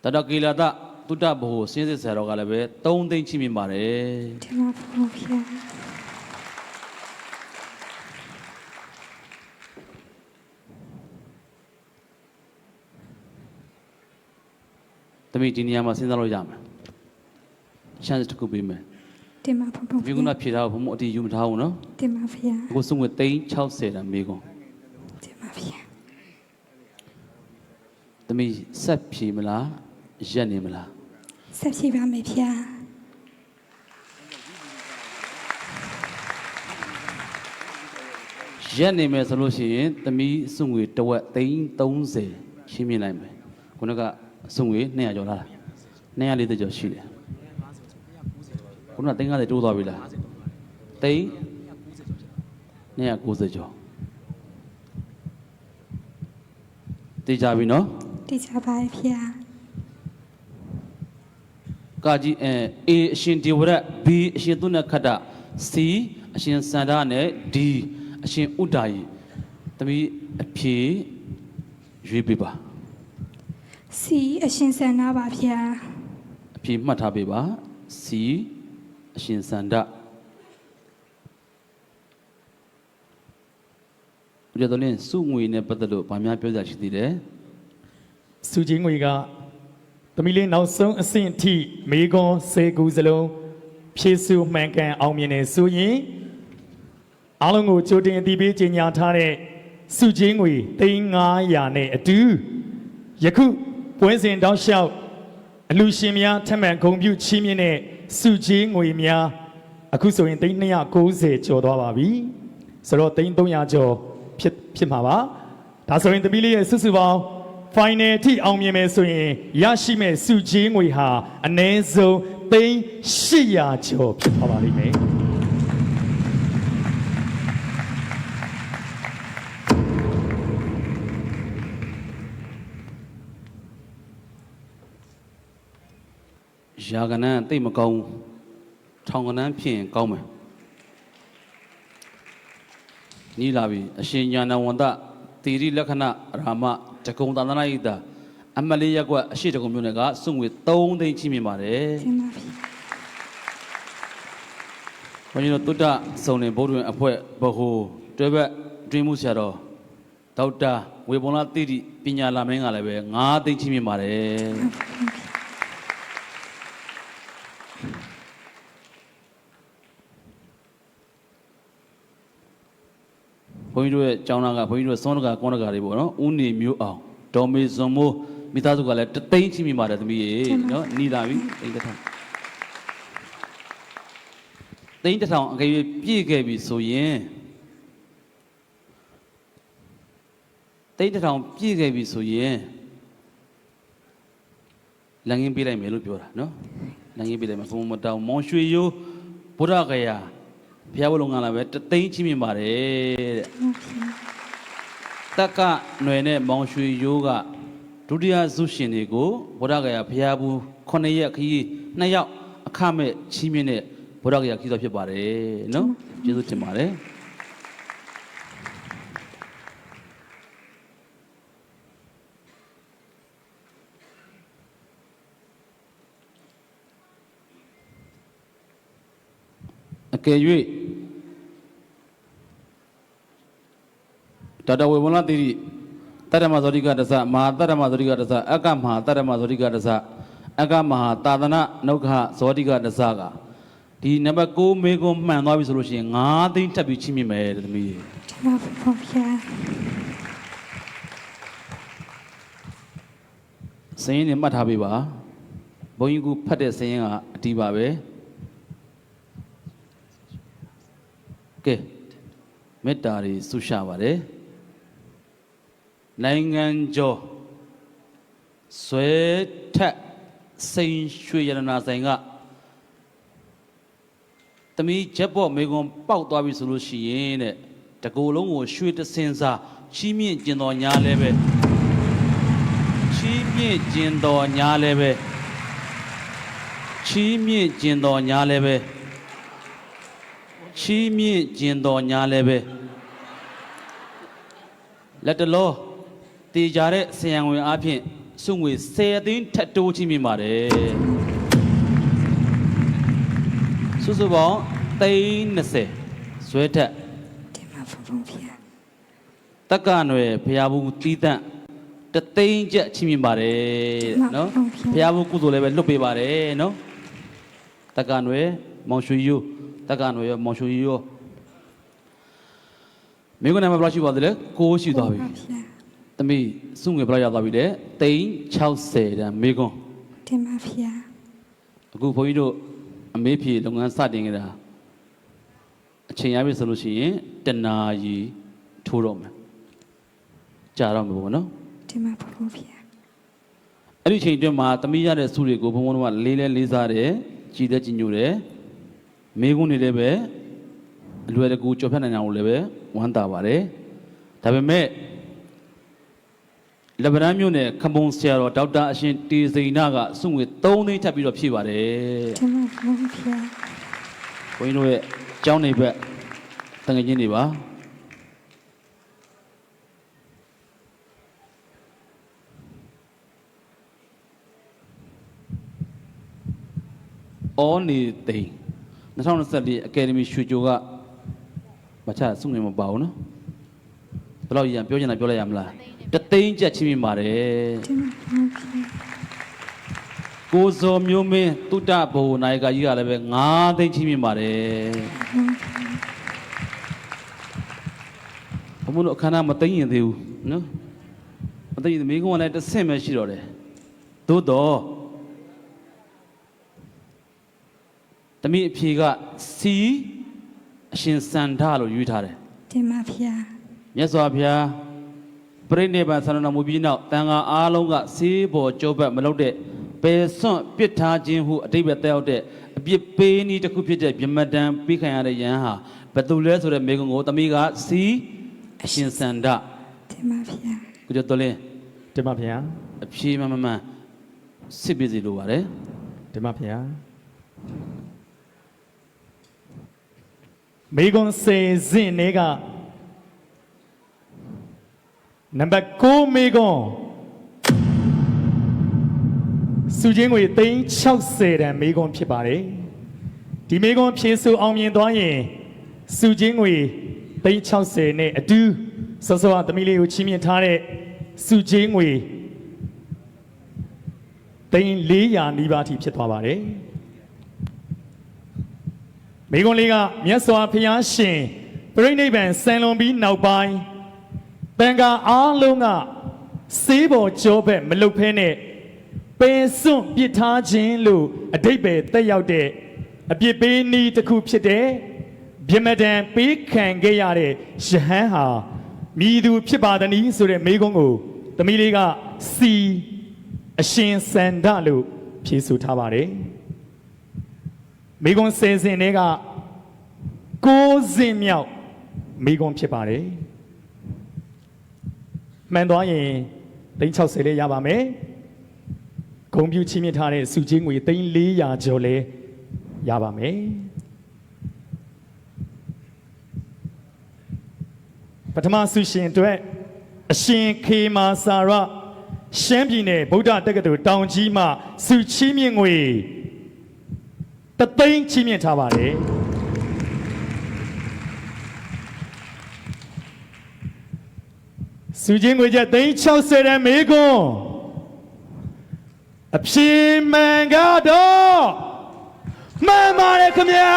တတကေလာတတုတ္တဘဟုစင်းစစ်ဆရာတော်ကလည်းပဲ3သိန်းချိမြင်ပါတယ် တင်ပါဖုံဖျား သမီးဒီနေရာမှာစဉ်းစားလို့ရမယ်ရှမ်းတစ်ခုပေးမယ် တင်ပါဖုံဖုံဖ မိ ျား ကုန်းကဖြေထားဖို့ဘုံဘုံအတီးယူမထားဘူးနော် တင်ပါဖျား အခုစုံငွေ360တန်မိကုန်း တင်ပါဖျား သမီးဆက်ဖြေမလားရက်နေမလား ဆက်စီပါမယ်ဖျား ရက်နေမယ်ဆိုလို့ရှိရင်သမီးစုံငွေတစ်ဝက်330ရှင်းပြလိုက်မယ်ခုနကစုံငွေ200ကျော်လား240ကျော်ရှိတယ်ခုနက350တိုးသွားပြီလား290ကျော်သိကြပြီနော် တိကျပါရဲ့ဖျား ကာကြီးA အရှင်ဒေဝရ B အရှင်သူနခတ္တ C အရှင်စန္ဒနဲ့ D အရှင်ဥဒ္ဒါယီသမီးအဖြေရွေးပေးပါ စီအရှင်ဆန္ဒပါဗျာ အဖြေမှတ်ထားပေးပါ C အရှင်စန္ဒဒီတော့လည်းစုငွေနဲ့ပတ်သက်လို့ဗာများပြောကြရှိသေးတယ် စုချင်းငွေကသမီးလေးနောက်ဆုံးအဆင့်အထိမေကွန်10ခုစလုံးဖြည့်စုမှန်ကန်အောင်မြင်နေဆိုရင်အားလုံးကိုကြိုတင်အသိပေးကြေညာထားတဲ့စုချင်းငွေ3,500နဲ့အတူယခုပွဲစဉ်တောက်လျှောက်အလူရှင်များထပ်မံဂုဏ်ပြုချီးမြှင့်တဲ့စုချင်းငွေများအခုဆိုရင်3,290ကျော်သွားပါပြီဆိုတော့3,300ကျော်ဖြစ်မှာပါဒါဆိုရင်သမီးလေးရဲ့စုစုပေါင်း final ထိအောင်မြင်မယ်ဆိုရင်ရရှိမဲ့စုချင်းငွေဟာအနည်းဆုံး3,800ကျော်ဖြစ်သွားပါလိမ့်မယ်ရာကနန်းတိတ်မကောင်းထောင်ကနန်းဖြစ်ရင်ကောင်းမယ်နီးလာပြီအရှင်ညာဏဝန္တတိရိလက္ခဏရာမတကုံသာသနာ့ဣဒအမလေးရက်ကွက်အရှိတကုံမျိုးနယ်ကစုငွေ3သိန်းချိမြင်ပါတယ် တင်ပါဗျာ ဘုန်းကြီးတို့တုဒ္ဒစုံလင်ဘုဒ္ဓဝင်အဖွဲ့ဘဟုတွဲဘက်တွင်မှုဆရာတော်ဒေါက်တာဝေပုံလာတိတိပညာလာမင်းကလည်းပဲ9သိန်းချိမြင်ပါတယ်ဘုန်းကြီးတို့ရဲ့ကျောင်းသားကဘုန်းကြီးတို့စောနကကောနကတွေပေါ့နော်ဦးနေမျိုးအောင်ဒေါ်မေဇွန်မိုးမိသားစုကလည်း3သိန်းချိမြင်ပါတယ်သမီးရေနော်နီးလာပြီသိန်းတစ်ထောင်သိန်းတစ်ထောင်အကယ်၍ပြည့်ခဲ့ပြီဆိုရင်သိန်းတစ်ထောင်ပြည့်ခဲ့ပြီဆိုရင်လမ်းငင်းပေးလိုက်မယ်လို့ပြောတာနော်လမ်းငင်းပေးလိုက်မယ်ဘုံမတောင်မောင်ရွှေရိုးဘုရားကရာဘုရားဘုလုံကလည်းပဲ3သိန်းချိမြင်ပါတယ်တဲ့တက်ကຫນွယ်နဲ့မောင်ရွှေရိုးကဒုတိယဆုရှင်တွေကိုဘုရားကရာဘုရားဘူး9ရက်ခရီး2ယောက်အခမဲ့ချီးမြှင့်တဲ့ဘုရားကရာခီးတော်ဖြစ်ပါတယ်နော်ကျေးဇူးတင်ပါတယ်အကယ်၍တတဝေဝလာတိရိတတ္တမဇောတိကတသမဟာတတ္တမဇောတိကတသအကမဟာတတ္တမဇောတိကတသအကမဟာသာသနာနုက္ခဇောတိကတသကဒီနံပါတ်6မေကွန်မှန်သွားပြီဆိုလို့ရှိရင်9သိန်းထပ်ပြီးချိမြင့်မယ်တဲ့သမီး တင်ပါဗျာ စရင်နဲ့မှတ်ထားပေးပါဘုန်းကြီးကဖတ်တဲ့စရင်ကအတီးပါပဲကဲမေတ္တာတွေဆုရှပါတယ်နိုင်ငံကျော်ဆွဲထက်စိန်ရွှေရတနာဆိုင်ကတမီးချက်ပေါ့မေကွန်ပေါက်သွားပြီဆိုလို့ရှိရင်တဲ့တကူလုံးကိုရွှေတစင်စာချီးမြင့်ကျင်တော်ညာလဲပဲချီးမြင့်ကျင်တော်ညာလဲပဲချီးမြင့်ကျင်တော်ညာလဲပဲချီးမြင့်ကျင်တော်ညာလဲပဲလက်တလောတည်ကြတဲ့ဆရာဝန်အဖြစ်စုငွေ10သိန်းထပ်တိုးချီးမြင့်ပါတယ်စုစုပေါင်း320ဆွဲထက် တင်ပါဗျာ တက်ကနွယ်ဘုရားဘူးတီးတန့်3သိန်းကျပ်ချီးမြှင့်ပါတယ်နော်ဘုရားဘူးကုသိုလ်လည်းပဲလွတ်ပေးပါတယ်နော်တက်ကနွယ်မောင်ရွှေရိုးတက်ကနွယ်ရောမောင်ရွှေရိုးရောမိကုန်းနာမဘယ်လောက်ရှိပါသလဲ6ရှိသွားပြီသမီးစုငွေဘယ်လောက်ရသွားပြီလဲ360တန်မိကုန်း တင်ပါဗျာ အခုဘုန်းကြီးတို့အမေးဖြေလုပ်ငန်းစတင်ကြတာအချိန်ရပြီဆိုလို့ရှိရင်တနာရီထိုးတော့မယ်ကြာတော့မှာပေါ့နော် တင်ပါဗျာ အဲ့ဒီအချိန်အတွင်းမှာသမီးရတဲ့စုတွေကိုဘုံဘုံတို့ကလေးလဲလေးစားတယ်ကြည်တဲ့ကြည်ညိုတယ်မေးခွန်းတွေလည်းပဲအလွယ်တကူကြော်ဖြတ်နိုင်အောင်လည်းပဲဝမ်းသာပါတယ်ဒါပေမဲ့လက်ဗရန်မြို့နယ်ခမုံဆရာတော်ဒေါက်တာအရှင်တေစိန်နာကစုငွေ3သိန်းထပ်ပြီးတော့ဖြည့်ပါတယ် တင်ပါဗျာ ဘုန်းကြီးတို့ရဲ့ ကျောင်းနေဘက်တငယ်ချင်းတွေပါအော်နေသိန်း2024အကယ်ဒမီရွှေကြိုကမချစုငွေမပါဘူးနော်ဘယ်လောက်ရံပြောချင်တာပြောလိုက်ရမလားတသိန်းကျပ်ချင်းမြင်ပါတယ်ကိုဇော်မျိုးမင်းတုတ္တဘုံနာယကကြီးကလည်းပဲ9သိန်းချင်းမြင်ပါတယ်ဘုံတို့အခမ်းအနားမသိရင်သေးဘူးနော်မသိရင်မိကုန်းကလည်းတစ်ဆင့်ပဲရှိတော့တယ်သို့တော့တမိအဖြေကစီအရှင်စန္ဒလို့ယူထားတယ် တင်ပါဗျာ မြတ်စွာဘုရားပြိဋိဘံဆန္ဒနာမူပြီးနောက်တန်ခါအားလုံးကဆေးပေါ်ကြောဘက်မလုပ်တဲ့ပယ်စွန့်ပစ်ထားခြင်းဟုအတိတ်ပဲတက်ရောက်တဲ့အပြစ်ပေးနည်းတစ်ခုဖြစ်တဲ့ဗြဟ္မတံပြီးခံရတဲ့ယဟန်ဟာဘယ်သူလဲဆိုတဲ့မေကုံကိုတမိကစီအရှင်စန္ဒ တင်ပါဗျာ ကိုကျော်တော်လင်း တင်ပါဗျာ အဖြေမှန်မှန်စစ်ပြစီလိုပါတယ် တင်ပါဗျာမိဂွန်စေစင်နေကနံပါတ်9မိဂွန်စုချင်းငွေ360တန်မိဂွန်ဖြစ်ပါတယ်ဒီမိဂွန်ဖြည့်စုအောင်မြင်သွားရင်စုချင်းငွေ360နဲ့အတူစောစောသမီးလေးကိုချီးမြှင့်ထားတဲ့စုချင်းငွေ400နီးပါးထိဖြစ်သွားပါတယ်မိဂွန်လေးကမြတ်စွာဘုရားရှင်ပြိဋိဘံဆံလွန်ပြီးနောက်ပိုင်းတန်ခါအားလုံးကဆေးပေါ်ကြောဘက်မလုတ်ဖဲနဲ့ပင်စွန့်ပစ်ထားခြင်းလို့အဓိပ္ပာယ်တက်ရောက်တဲ့အပြစ်ပေးနည်းတစ်ခုဖြစ်တဲ့ဗြဟ္မတံပေးခံခဲ့ရတဲ့ယဟန်ဟာမြည်သူဖြစ်ပါသနည်းဆိုတဲ့မိဂွန်ကိုသမီးလေးကစီအရှင်စန္ဒလို့ဖြေဆိုထားပါတယ်မိဂွန်10စင်တွေက9စင်မြောက်မိဂွန်ဖြစ်ပါတယ်မှန်သွားရင်360လေးရပါမယ်ဂုံပြူချီးမြှင့်ထားတဲ့စုချင်းငွေ400ကျော်လေးရပါမယ်ပထမဆုရှင်အတွက်အရှင်ခေမာစာရရှမ်းပြည်နယ်ဗုဒ္ဓတက္ကသိုလ်တောင်ကြီးမှစုချီးမြှင့်ငွေ3သိန်းချီးမြှင့်ထားပါတယ်စုချင်းငွေကျပ်360တန်မေကွန်းအဖြေမှန်ကတော့မှန်ပါတယ်ခင်ဗျာ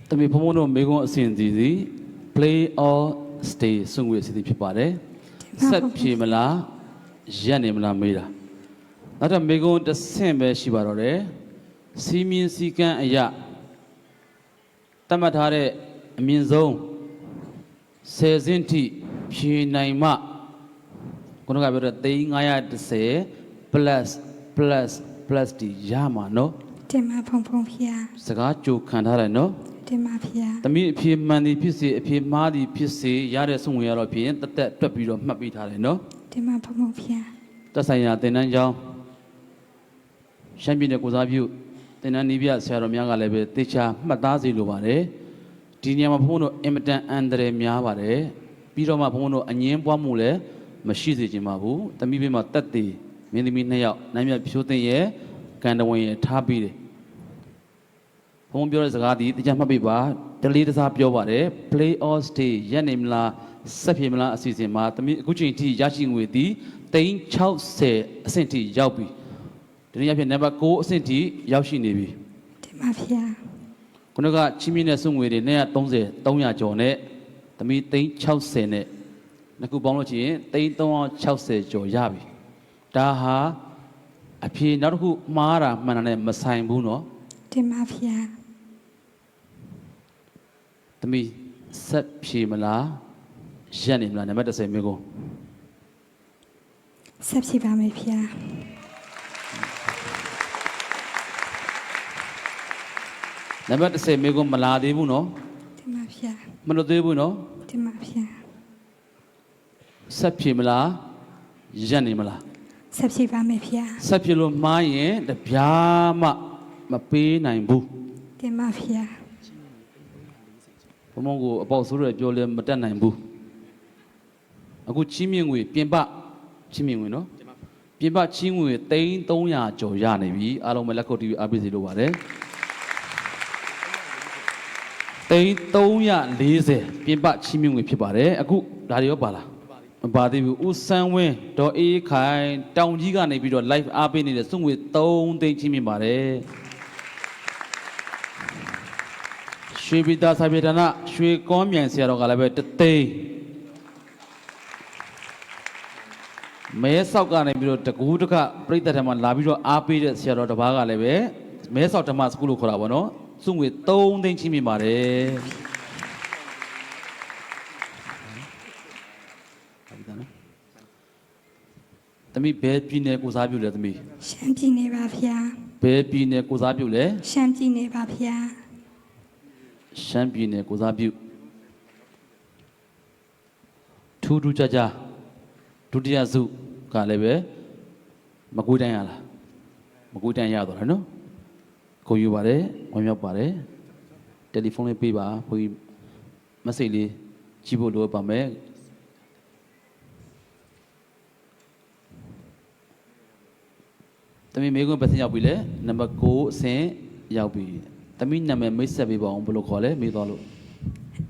တမီဖုံဖုံတို့မေကုန်းအစဉ်စီစီ play or stay ဆွငွေအစီအစဉ်ဖြစ်ပါတယ်ဆက်ဖြေမလားရက်နေမလားမေးတာနောက်တော့မေကုန်းတစ်ဆင့်ပဲရှိပါတော့တယ်စီမင်းစီကန်းအရာတတ်မှတ်ထားတဲ့အမြင့်ဆုံး10စင်းထိဖြေနိုင်မှခုနကပြောတဲ့3,910 plus တီရမှာနော် တင်ပါဖုံဖုံဗျာ စကားကြိုခံထားတယ်နော် တင်ပါဗျာ တမီးအဖြေမှန်သည်ဖြစ်စေအဖြေမှားသည်ဖြစ်စေရတဲ့ဆုံးဝင်ရတော့ဖြစ်ရင်တက်တက်တွက်ပြီးတော့မှတ်ပြီးထားတယ်နော် တင်ပါဖုံဖုံဗျာ တက်ဆိုင်ရာသင်တန်းကျောင်းရှမ်းပြည်နယ်ကိုစားပြုသင်တန်းနီးပြဆရာတော်များကလည်းပဲတေချာမှတ်သားစီလိုပါတယ်ဒီနေရာမှာဘုန်းဘုန်းတို့အင်မတန်အန္တရာယ်များပါတယ်ပြီးတော့မှဘုန်းဘုန်းတို့အငင်းပွားမှုလည်းမရှိစေချင်ပါဘူးတမီးဘေးမှာတက်တည်မင်းသမီး2ယောက်နိုင်မြတ်ဖြိုးသိန်းရဲ့ကန်တဝင်ရဲ့ထားပြီးတယ်ဘုံပြောတဲ့စကားဒီတရားမှတ်ပေးပါတလေးတစားပြောပါတယ် play or stay ရက်နေမလားဆက်ပြေမလားအစီအစဉ်မှာတမီးအခုချိန်ထိရရှိငွေသည်360အဆင့်ထိရောက်ပြီဒီနေ့အဖြစ်နံပါတ်9အဆင့်ထိရောက်ရှိနေပြီ တင်ပါဗျာ ခုနကချင်းမြင့်တဲ့စုငွေတွေ230 300ကျော်နဲ့တမီး360နဲ့နှစ်ခုပေါင်းလို့ရှိရင်360ကျော်ရပြီဒါဟာအဖြေနောက်တစ်ခုမှားတာမှန်တာနဲ့မဆိုင်ဘူးနော် တင်ပါဗျာ သမီးဆက်ဖြေမလားရက်နေမလားနံပါတ်30မျိုးကို ဆက်ဖြေပါမယ်ဗျာ နံပါတ်10မိကုန်းမလာသေးဘူးနော် တင်ပါဗျာ မလို့သေးဘူးနော် တင်ပါဗျာ ဆက်ဖြေမလားရက်နေမလား ဆက်ဖြည့်ပါမယ်ဗျာ ဆက်ဖြေလို့မှားရင်တပြားမှမပေးနိုင်ဘူး တင်ပါဗျာ ဘုံဘုံကိုအပေါက်ဆိုးရပြောလဲမတက်နိုင်ဘူးအခုချီးမြှင့်ငွေပြင်ပချီးမြှင့်ငွေနော်ပြင်ပချီးငွေ300ကျော်ရနေပြီအားလုံးပဲလက်ခုပ်တီးပြီးအားပေးစီလို့ပါတယ်340ပြင်ပချီးမြှင့်ငွေဖြစ်ပါတယ်အခုဒါတွေရောပါလားမပါသေးဘူးဦးစန်းဝင်းဒေါ်အေးခိုင်တောင်ကြီးကနေပြီးတော့ live အားပေးနေတဲ့စုငွေ3သိန်းချီးမြှင့်ပါတယ်ရွှေပြည်သားစာပေဌာနရွှေကောင်းမြိုင်ဆရာတော်ကလည်းပဲ1သိန်းမဲဆောက်ကနေပြီးတော့တကူးတကပြိတ္တထံမှာလာပြီးတော့အားပေးတဲ့ဆရာတော်တစ်ပါးကလည်းပဲမဲဆောက်ဓမ္မစကူလို့ခေါ်တာပေါ့နော်စုငွေ3သိန်းချီးမြှင့်ပါတယ်သမီးဘယ်ပြည်နယ်ကိုစားပြုလဲသမီး ရှမ်းပြည်နေပါဗျာ ဘယ်ပြည်နယ်ကိုစားပြုလဲ ရှမ်းပြည်နေပါဗျာ ရှမ်းပြည်နယ်ကိုစားပြုထူးထူးခြားခြားဒုတိယစုကလည်းပဲမကွေးတိုင်းရလားမကွေးတိုင်းရတော့တယ်နော်ကိုယူပါတယ်ဝင်ရောက်ပါတယ်တယ်လီဖုန်းလေးပေးပါဘုန်းကြီးမက်ဆေ့လေးကြည့်ဖို့လိုပါမယ်သမီးမေကွန်းပတ်စင်ရောက်ပြီလေနံပါတ်9အဆင့်ရောက်ပြီသမီးနာမည်မိတ်ဆက်ပေးပါအောင်ဘယ်လိုခေါ်လဲမေးသွားလို့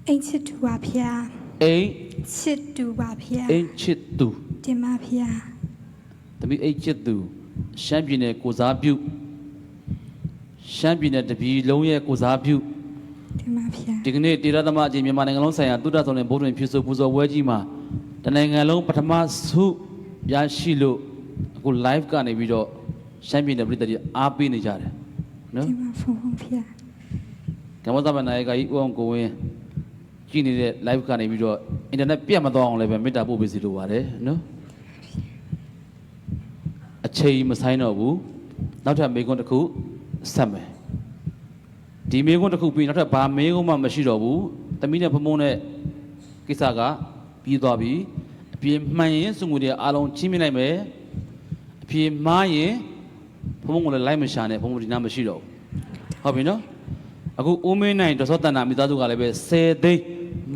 အိမ်ချစ်တူပါဗျာ အိမ် ချစ်တူပါဗျာ အိမ်ချစ်သူ တင်ပါဗျာ သမီးအိမ်ချစ်သူရှမ်းပြည်နယ်ကိုစားပြုရှမ်းပြည်နယ်တပြည်လုံးရဲ့ကိုစားပြု တင်ပါဗျာ ဒီကနေ့တေရသမအချင်းမြန်မာနိုင်ငံလုံးဆိုင်ရာသုဒ္ဓဆောင်တဲ့ဘုရားရှင်ဖြူဆိုပူဇော်ပွဲကြီးမှာတနိုင်ငံလုံးပထမဆုရရှိလို့အခု live ကနေပြီးတော့ရှမ်းပြည်နယ်ပြည်သက်တွေအားပေးနေကြတယ်နော် တင်ပါဖုန်းဗျာ ကမ္ဘာသမနာယကကြီးဦးအောင်ကိုဝင်းကြည့်နေတဲ့ live ကနေပြီးတော့အင်တာနက်ပြတ်မသွားအောင်လည်းပဲမေတ္တာပို့ပေးစီလိုပါတယ်နော်အချိန်မဆိုင်တော့ဘူးနောက်ထပ်မေးခွန်းတစ်ခုဆက်မယ်ဒီမေးခွန်းတစ်ခုပြီးနောက်ထပ်ဘာမေးခွန်းမှမရှိတော့ဘူးသမီးနဲ့ဖမုန်းနဲ့ကိစ္စကပြီးသွားပြီအပြင်မှန်ရင်စုငွေတွေအားလုံးချင်းမြင့်လိုက်မယ်အပြင်မှားရင်ဖမုန်းကလည်းလိုက်မရှာနဲ့ဖမုန်းဒီနားမရှိတော့ဘူးဟုတ်ပြီနော်အခုဦးမင်းနိုင်ဒေါ်စောတန်နာမိသားစုကလည်းပဲ10သိန်း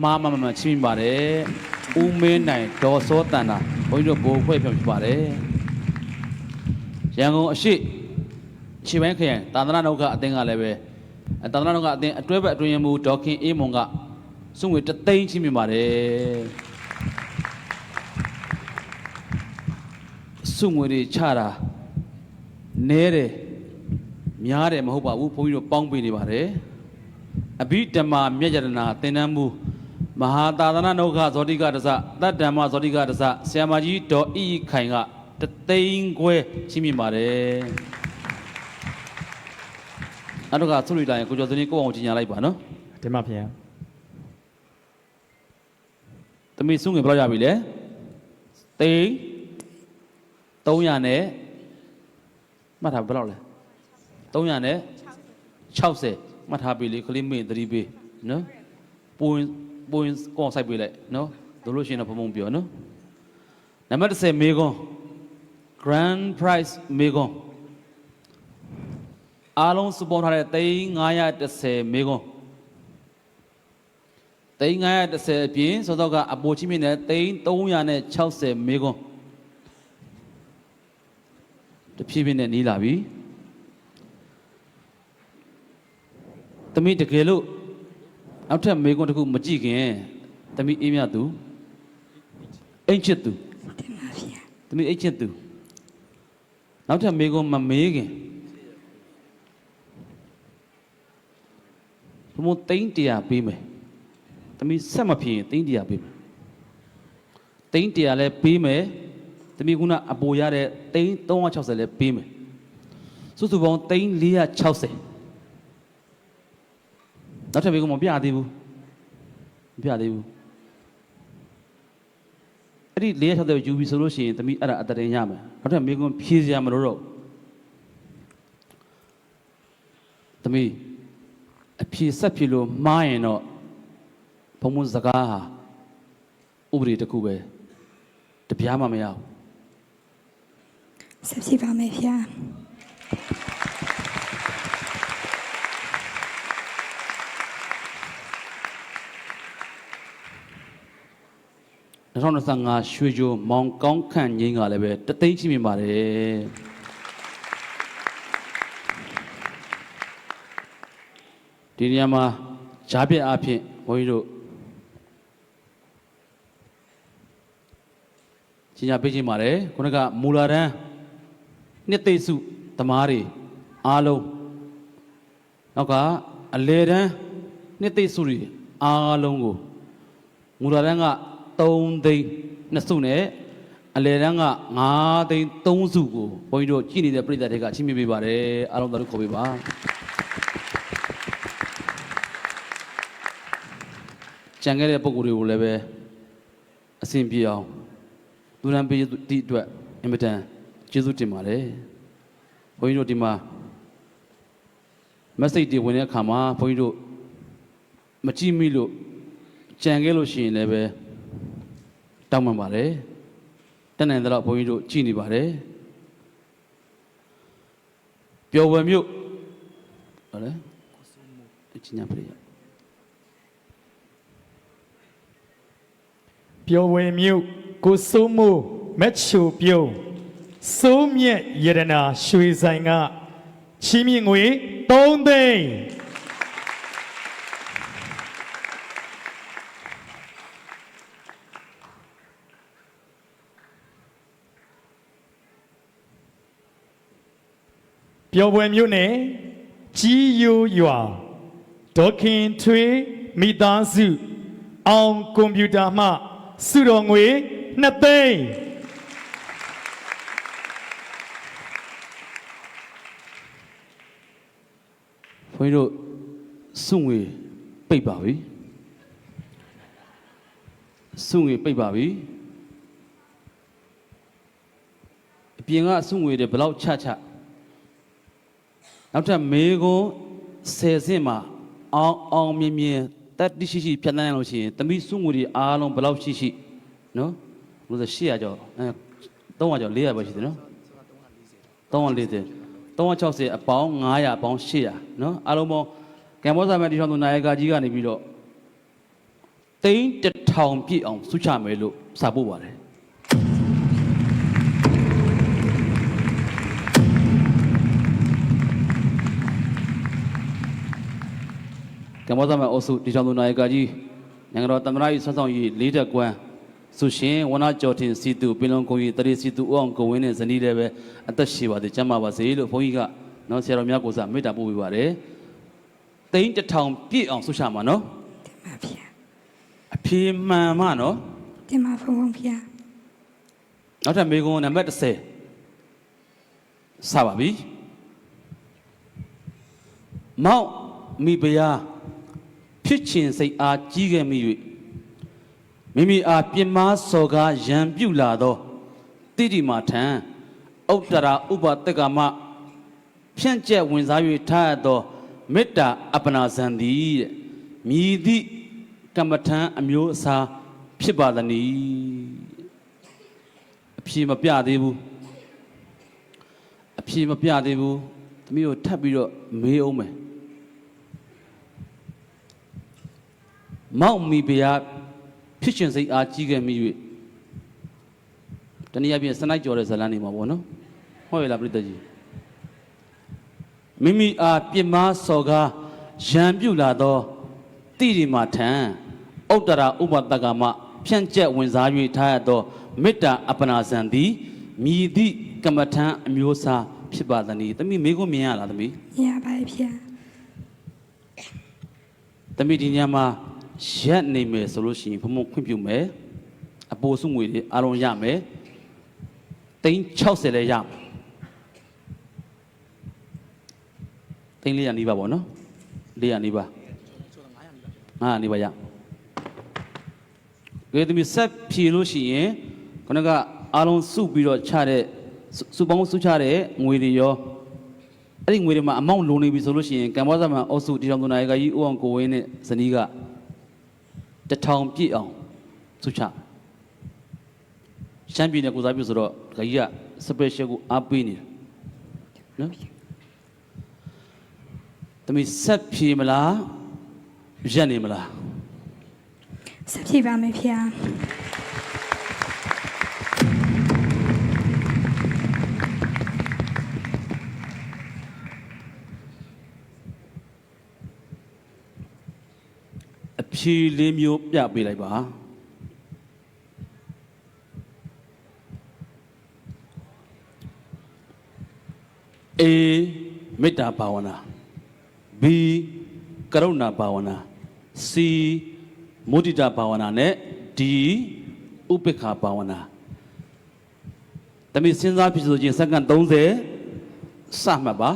မာမမချင်းပါတယ်ဦးမင်းနိုင်ဒေါ်စောတန်နာဘုန်းကြီးတို့ဘိုးဖွဲ့ပြဖြစ်ပါတယ်ရန်ကုန်အရှိခြေပိုင်းခရိုင်တာသနာ့နောက်ကအသင်းကလည်းပဲတာသနာ့နောက်ကအသင်းအတွဲဘက်အတွင်းရမှုဒေါခင်အေးမွန်ကစုငွေ3သိန်းချင်းမြင်ပါတယ်စုငွေတွေချတာနဲတယ်များတယ်မဟုတ်ပါဘူးဘုန်းကြီးတို့ပေါင်းပေးနေပါတယ်အဘိဓမ္မာမြတ်ယတနာသင်္นานမူမဟာသာသနာနုခဇောတိကတစတတ္တမဇောတိကတစဆရာမကြီးဒေါ်ဤခိုင်က3သိန်းခွဲချင်းမြင်ပါတယ်အဲ့တော့ကဆုလိုက်တိုင်းကိုကျော်စင်းကိုအောင်ကြီးညာလိုက်ပါနော် တင်ပါဗျာ သမီးစုငွေဘယ်လောက်ရပြီလဲသိန်း300နဲ့မှတ်ထားဘယ်လောက်လဲ300နဲ့60မှတ်ထားပြီလေခလေးမေ့သတိပေးနော်ပွင့်ကောင်းဆိုင်ပေးလိုက်နော်တို့လို့ရှိရင်တော့ဖုံပြောနော်နံပါတ်10မေကွန် Grand Prize မေကွန်အားလုံးစုပေါင်းထားတဲ့3,910မေကွန်3,910အပြင်စောစောကအပိုချင်းမြင့်တဲ့3,360မေကွန်တဖြည်းဖြည်းနဲ့နီးလာပြီသမီးတကယ်လို့နောက်ထပ်မေကွန်းတစ်ခုမကြည့်ခင်သမီးအေးမြသူအိမ်ချစ်သူ တင်ပါဗျာ သမီးအိမ်ချစ်သူနောက်ထပ်မေကွန်းမမေးခင်ဘုံသိန်း100ပေးမယ်သမီးဆက်မဖြစ်ရင်သိန်း100ပေးမယ်သိန်း100လည်းပေးမယ်သမီးကအပိုရတဲ့သိန်း360လည်းပေးမယ်စုစုပေါင်းသိန်း460နောက်ထပ်ဘေးကမပြသေးဘူးမပြသေးဘူးအဲ့ဒီ460ယူပြီဆိုလို့ရှိရင်သမီးအဲ့ဒါအတရင်ရမယ်နောက်ထပ်ဘေးကဖြည့်စရာမလိုတော့သမီး အဖြေဆက်ဖြေလို့မှားရင်တော့ဘုံဘုံစကားဟာဥပဒေတစ်ခုပဲတပြားမှမရဘူး ဆက်ဖြစ်ပါမယ်ဗျာ 2025ရွှေချိုမောင်ကောင်းခန့်ငိမ့်ကလည်းပဲတသိန်းရှိမြင်ပါတယ်ဒီနေရာမှာဂျားပြက်အဖြစ်ဘုန်းကြီးတို့ကြီးညာပေးခြင်းပါတယ်ခုနကမူလာတန်းနှစ်သိမ့်စုသမားတွေအားလုံးနောက်ကအလေတန်းနှစ်သိမ့်စုတွေအားလုံးကိုမူလာတန်းက3သိန်း2စုနဲ့အလေတန်းက5သိန်း3စုကိုဘုန်းကြီးတို့ကြည်နေတဲ့ပြည်သက်တွေကချင်းမြင်ပေးပါတယ်အားလုံးတို့ခေါ်ပေးပါကြံခဲ့တဲ့ပုံကိုယ်တွေကိုလည်းပဲအစဉ်ပြေအောင်လူရန်ပေးသည့်အတွက်အင်မတန်ကျေးဇူးတင်ပါတယ်ဘုန်းကြီးတို့ဒီမှာ message တွေဝင်တဲ့အခါမှာဘုန်းကြီးတို့မကြည့်မိလို့ကြံခဲ့လို့ရှိရင်လည်းပဲတောင်းပန်ပါတယ်တက်နိုင်တဲ့တော့ဘုန်းကြီးတို့ကြည်နေပါတယ်ပျော်ဝယ်မြို့ဟုတ်လဲအချင်းညာပြရ ပျော်ဝေမြို့ကိုစိုးမိုးမက်ချိုပြုံးစိုးမြက်ရတနာရွှေဆိုင်ကချီးမြှင့်ငွေ3သိန်းပျော်ဝေမြို့နယ်ကြီးယိုရွာဒေါခင်ထွေးမိသားစုအောင်ကွန်ပျူတာမှစုတော်ငွေ2သိန်းဘုန်းကြီးတို့စုငွေပိတ်ပါပြီစုငွေပိတ်ပါပြီအပြင်ကစုငွေတွေဘယ်လောက်ချနောက်ထပ်မေကွန်း10ဆင့်မှာအောင်မြင်မြင်တက်တိရှိဖြတ်တန်းရလို့ရှိရင်တမိစုငွေတွေအားလုံးဘယ်လောက်ရှိနော်ဘယ်လို800ကျော်300ကျော်400ပဲရှိတယ်နော်340 360အပေါင်း900အပေါင်း800နော်အားလုံးပေါင်းကမ္ဘောဇာမဲတီထောင်သူနာယကကြီးကနေပြီးတော့သိန်း1000ပြည့်အောင်စုချမယ်လို့စာပို့ပါတယ်ကမ္ဘောဇာမဲအုပ်စုတီထောင်သူနာယကကြီးနိုင်ငံတော်တမန်တော်၏ဆွမ်းဆောင်ရည်၄တက်ကွမ်းဆုရှင်ဝနာကျော်တင်စီတူပင်လုံကုန်းကြီးတရေစီတူဦးအောင်ကိုဝင်းနဲ့ဇနီးလည်းပဲအသက်ရှိပါသေးကျမ်းပါပါစေလို့ဘုန်းကြီးကနော်ဆရာတော်များကိုစားမေတ္တာပို့ပေးပါတယ်သိန်း1000ပြည့်အောင်ဆုချမှာနော်တင်ပါဗျာအဖြေမှန်မှနော်တင်ပါဘုံဘုံဗျာနောက်ထပ်မေကွန်းနံပါတ်30စပါပြီမောက်မိဖုရားဖြစ်ချင်စိတ်အားကြီးခဲ့မိ၍မိမိအားပြင်းမာစော်ကားရံပြုလာသောတိတိမာထံဥတ္တရာဥပတက္ကမဖြန့်ကျက်ဝင်စား၍ထားသောမေတ္တာအပနာဇံသည်တဲ့မြည်သည့်ကမ္မထံအမျိုးအစားဖြစ်ပါသနည်းအဖြေမပြသေးဘူးသမီးကိုထပ်ပြီးတော့မေးအောင်မယ်မောက်မိဖုရားဖြစ်ရှင်စိတ်အားကြီးခဲ့မိ၍တနည်းအားဖြင့်စနိုက်ကြော်တဲ့ဇလန်းနေမှာပေါ့နော်ဟုတ်ရဲ့လားပြိတ္တကြီးမိမိအားပြင်းမာစော်ကားရံပြုလာသောတိရိမာထံဥတ္တရာဥပတက္ကမဖြန့်ကျက်ဝင်စား၍ထားရသောမေတ္တာအပနာဇံသည်မြည်သည့်ကမ္မထံအမျိုးအစားဖြစ်ပါသနည်းသမီးမေကိုမြင်ရလားသမီးမြင်ရပါဗျာသမီးဒီညမှာရက်နေမယ်ဆိုလို့ရှိရင်ဘုံဘုံခွင့်ပြုမယ်အပိုစုငွေတွေအားလုံးရမယ်သိန်း60လည်းရမယ်သိန်း400နီးပါပေါ့နော်400နီးပါ900နီးပါရကဲသမီးဆက်ဖြေလို့ရှိရင်ခဏကအားလုံးစုပြီးတော့ချတဲ့စုပေါင်းစုချတဲ့ငွေတွေရော အဲ့ဒီငွေတွေမှာအမောင့်လုံနေပြီဆိုလို့ရှိရင်ကမ္ဘောဇာမှာအုပ်စုတီထောင်သူနာယကကြီးဦးအောင်ကိုဝင်းနဲ့ဇနီးက1000ပြည့်အောင်စုချရှမ်းပြည်နယ်ကိုစားပြုဆိုတော့ခကြီးကစပယ်ရှယ်ကိုအားပေးနေတယ်နော်တမီဆက်ဖြေမလားရက်နေမလား ဆက်ဖြည့်ပါမယ်ဖေအဖြေလေးမျိုးပြပေးလိုက်ပါA မေတ္တာဘာဝနာ B ကရုဏာဘာဝနာ C မုဒိတာဘာဝနာနဲ့ D ဥပေက္ခဘာဝနာတမီစဉ်းစားဖြစ်ဆိုခြင်းစက္ကန့်30စမှတ်ပါ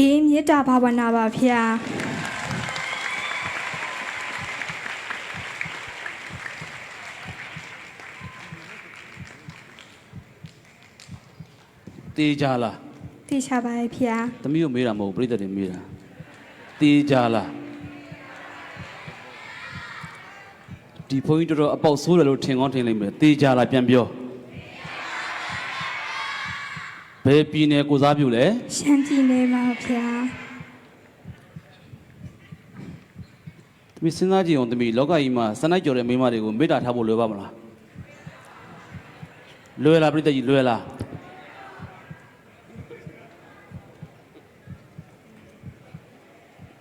အေးမေတ္တာဘာဝနာပါဖေ တေးကြလား သိချပါရဲ့ဖေ သမီးကိုမေးတာမဟုတ်ဘူးပြိတ္တတွေမေးတာတေးကြလားဒီဘုန်းကြီးတော်တော်အပေါက်ဆိုးတယ်လို့ထင်ကောင်းထင်လိမ့်မယ်တေးကြလားပြန်ပြောဘယ်ပြည်နယ်ကိုစားပြုလဲ ရှမ်းပြည်နယ်မှာဖေ သမီးစဉ်းစားကြည့်အောင်သမီးလောကကြီးမှာစနိုက်ကြော်တဲ့မိန်းမတွေကိုမေတ္တာထားဖို့လွယ်ပါမလားလွယ်လားပြိတ္တကြီးလွယ်လား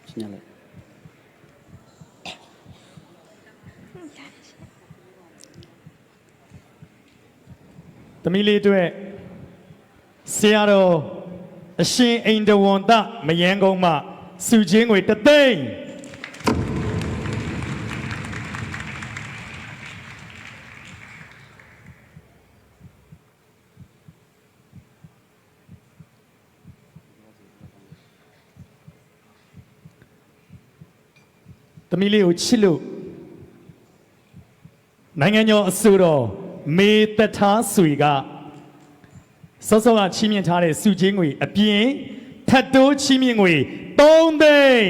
ရှင်းရလိုက်သမီးလေးအတွက်ဆရာတော်အရှင်အိန္ဒဝန္တမယန်းကုန်းမှစုချင်းငွေ3သိန်းသမီးလေးကိုချစ်လို့နိုင်ငံကျော်အစိုးရမေတ္တာဆွေကစောစောကချီးမြှင့်ထားတဲ့စုချင်းငွေအပြင်ထပ်တိုးချီးမြှင့်ငွေ3သိန်း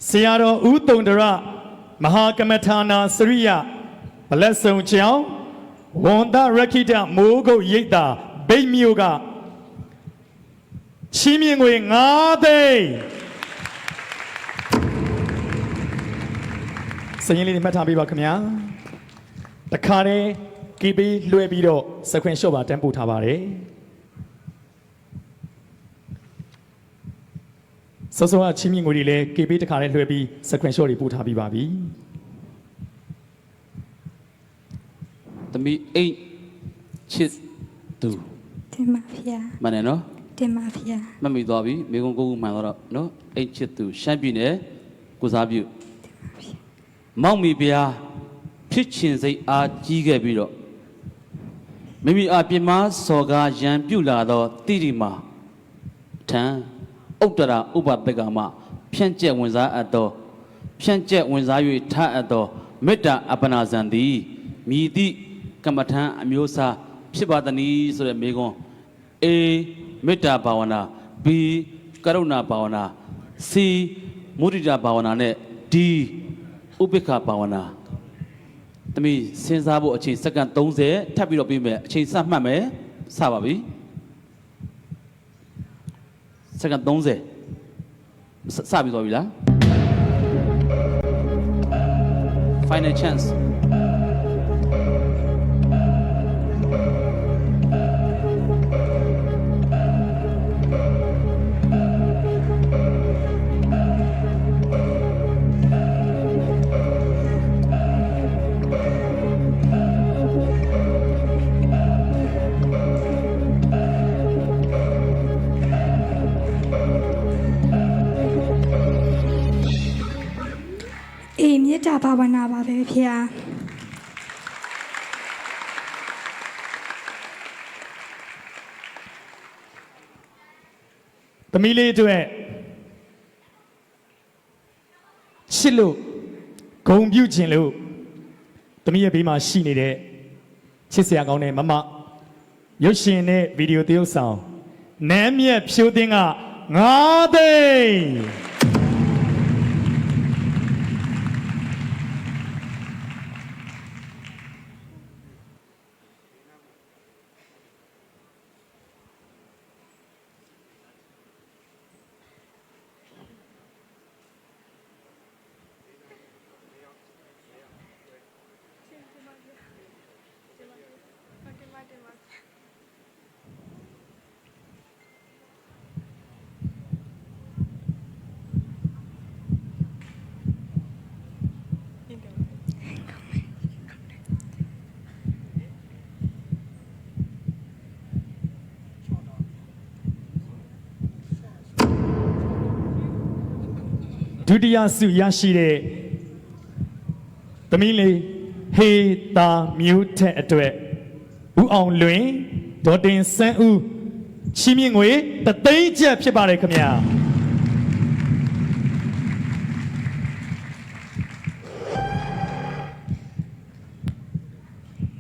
ဆရာတော်ဦးတုံတရမဟာကမ္မထာနာစရိယဗလက်ဆုံကျောင်းဝန်တရခိတမိုးကုတ်ရိပ်သာဗိတ်မြို့ကချီးမြှင့်ငွေ9သိန်းစရင်လေးတွေမှတ်ထားပေးပါခင်ဗျာတခါတည်းကေပေးလွှဲပြီးတော့စခွင်ရှော့ပါတန်းပို့ထားပါတယ်စောစောကချီးမြှင့်ငွေတွေလည်းကေပေးတခါတည်းလွှဲပြီးစခွင်ရှော့တွေပို့ထားပြီးပါပြီသမီးအိတ်ချစ်သူ တင်ပါဖေ မှန်တယ်နော် တင်ပါဖေ မှတ်မိသွားပြီမိကုန်းကိုမှန်တော့နော်အိတ်ချစ်သူရှမ်းပြည်နယ်ကိုစားပြုမောက်မီဗျာဖြစ်ချင်စိတ်အားကြီးခဲ့ပြီးတော့မိမိအပြင်းမစော်ကားရန်ပြုလာတော့တိတိမာထံဥတ္တရာဥပပက္ကမဖြန့်ကျက်ဝင်စားအပ်သောဖြန့်ကျက်ဝင်စား၍ထအပ်သောမေတ္တာအပ္ပနာဇံသည်မြည်သည့်ကမ္မထံအမျိုးအစားဖြစ်ပါသည်နည်းဆိုတဲ့မိကုန်း A မေတ္တာဘာဝနာ B ကရုဏာဘာဝနာ C မုဒိတာဘာဝနာနဲ့ D ဥပေက္ခဘာဝနာသမီးစဉ်းစားဖို့အချိန်စက္ကန့်30ထပ်ပြီးတော့ပြီးမယ်အချိန်စမှတ်မယ်စပါပြီစက္ကန့်30စပြီးသွားပြီလား Final chance အေးမေတ္တာဘာဝနာပါပဲဖေဟာ သမီးလေးအတွက်ချစ်လို့ဂုံပြုခြင်းလို့သမီးရဲ့ဘေးမှာရှိနေတဲ့ချစ်စရာကောင်းတဲ့မမရုပ်ရှင်နဲ့ဗီဒီယိုသရုပ်ဆောင်နမ်းမြတ်ဖြိုးသိန်းက9သိန်းဒုတိယဆုရရှိတဲ့သမီးလေးဟေတာမျိုးထက်အတွက်ဦးအောင်လွင်ဒေါ်တင်စန်းဦးချီးမြှင့်ငွေ3သိန်းကျပ်ဖြစ်ပါတယ်ခင်ဗျာ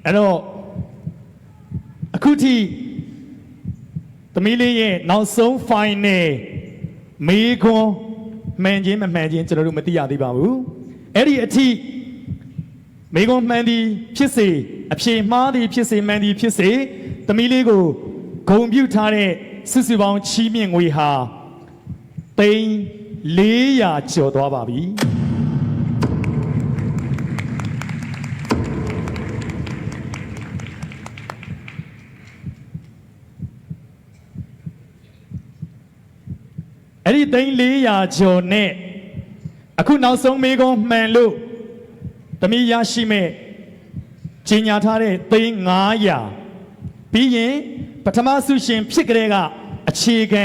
အဲ့တော့အခုထိသမီးလေးရဲ့နောက်ဆုံး final မေခွန်းမှန်ခြင်းမမှန်ခြင်းကျွန်တော်တို့မသိရသေးပါဘူးအဲ့ဒီအထိမိကုံမှန်သည်ဖြစ်စေအဖြေမှားသည်ဖြစ်စေမှန်သည်ဖြစ်စေသမီးလေးကိုဂုံပြုထားတဲ့စုစုပေါင်းချီးမြှင့်ငွေဟာ400ကျော်သွားပါပြီအဲ့ဒီ400ကျော်နဲ့အခုနောက်ဆုံးမေးခွန်းမှန်လို့တမီးရရှိမဲ့ကြီးညာထားတဲ့900ပြီးရင်ပထမဆုရှင်ဖြစ်ကြတဲ့ကအခြေခံ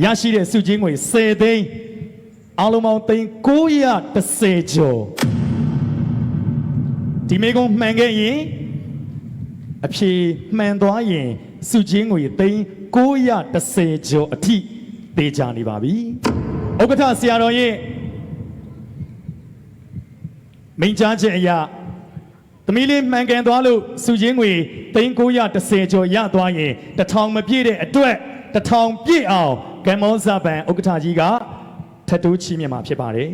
ရရှိတဲ့ဆုချင်းငွေ10သိန်းအားလုံးပေါင်း910ကျော်ဒီမေးခွန်းမှန်ခဲ့ရင်အဖြေမှန်သွားရင်ဆုချင်းငွေ910ကျော်အထိပေးကြနေပါပြီဥက္ကဋ္ဌဆရာတော်ရဲ့မိန့်ကြားချက်အရသမီးလေးမှန်ကန်သွားလို့စုချင်းငွေ910ကျော်ရသွားရင်1000မပြည့်တဲ့အတွက်1000ပြည့်အောင်ကမ္ဘောဇဘန်ဥက္ကဋ္ဌကြီးကထပ်တိုးချီးမြှင့်မှာဖြစ်ပါတယ်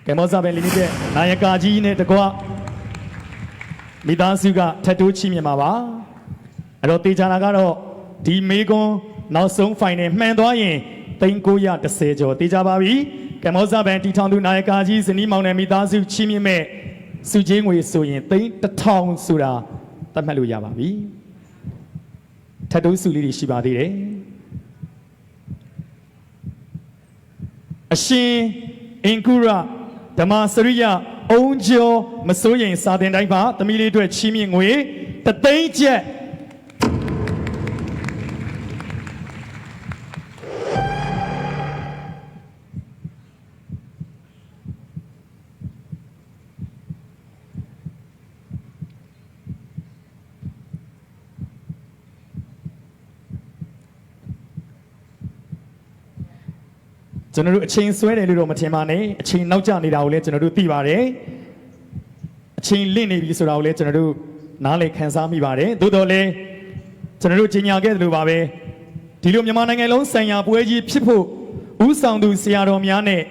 ကမ္ဘောဇဘန်လီမိတက်နာယကာကြီးနဲ့တကွမိသားစုကထပ်တိုးချီးမြှင့်မှာပါအဲ့တော့တေချာနာကတော့ဒီမေကွန်းနောက်ဆုံး final မှန်သွားရင်910ကျော်တေးကြပါပြီကမ္ဘောဇဘန်တီထောင်သူနာယကာကြီးဇနီးမောင်နှံမိသားစုချီးမြှင့်မဲ့စုချင်းငွေဆိုရင်1000ဆိုတာသတ်မှတ်လို့ရပါပြီထပ်တိုးစုလေးတွေရှိပါသေးတယ်အရှင်အင်ကုရဓမ္မစရိယအုံကျော်မစိုးရင်စာတင်တိုင်းမှာသမီးလေးအတွက်ချီးမြှင့်ငွေ3သိန်းကျပ်ကျွန်တော်တို့အချိန်ဆွဲတယ်လို့တော့မထင်ပါနဲ့အချိန်နောက်ကျနေတာကိုလည်းကျွန်တော်တို့သိပါတယ်အချိန်လင့်နေပြီဆိုတာကိုလည်းကျွန်တော်တို့နားလည်ခံစားမိပါတယ်သို့တော်လည်းကျွန်တော်တို့ကြီးညာခဲ့တယ်လို့ပါပဲဒီလိုမြန်မာနိုင်ငံလုံးဆိုင်ရာပွဲကြီးဖြစ်ဖို့ဥဆောင်သူဆရာတော်များနဲ့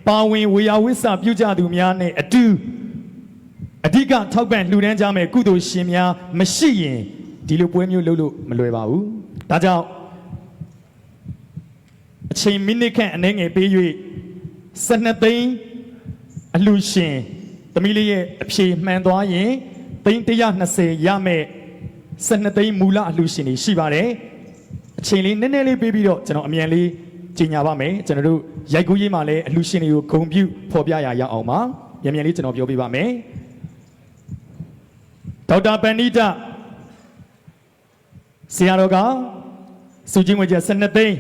ပါဝင်ဝေယဝိဆပြုကြသူများနဲ့အတူအဓိကထောက်ပံ့လှူဒန်းကြမယ်ကုသိုလ်ရှင်များမရှိရင်ဒီလိုပွဲမျိုးလုပ်လို့မလွယ်ပါဘူးဒါကြောင့်အချိန်မိနစ်ခန့်အနည်းငယ်ပေး၍12သိန်းအလှရှင်သမီးလေးရဲ့အဖြေမှန်သွားရင်320ရမယ်12သိန်းမူလအလှရှင်တွေရှိပါတယ်အချိန်လေးနည်းနည်းလေးပေးပြီးတော့ကျွန်တော်အမြန်လေးကြီးညာပါမယ်ကျွန်တော်တို့ရိုက်ကူးရေးမှာလည်းအလှရှင်တွေကိုဂုဏ်ပြုဖော်ပြရအောင်ပါမြန်မြန်လေးကျွန်တော်ပြောပြပါမယ်ဒေါက်တာပဏိတဆရာတော်ကစုချင်းဝေကျ12သိန်း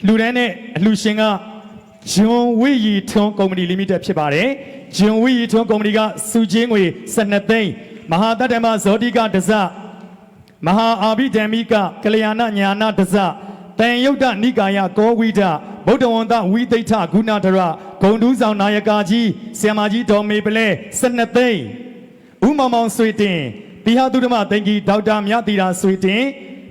လူတန်းနဲ့အလှရှင်ကဂျွန်ဝီရီထွန်းကုမ္ပဏီလီမိတက်ဖြစ်ပါတယ်ဂျွန်ဝီရီထွန်းကုမ္ပဏီကစုချင်းငွေ12သိန်းမဟာတတ္တမဇောတိကဒဇမဟာအာဘိဓမ္မိကကလျာဏညာနာဒဇတန်ယုတ်တနိကာယကောဝိဒဗုဒ္ဓဝန္တဝိသိဋ္ဌဂုဏတရဂုံတူးဆောင်နာယကာကြီးဆရာမကြီးဒေါ်မေပလဲ12သိန်းဦးမောင်မောင်ဆွေတင်တိဟသုဒ္ဓမသင်္ကြီးဒေါက်တာမြသီရာဆွေတင်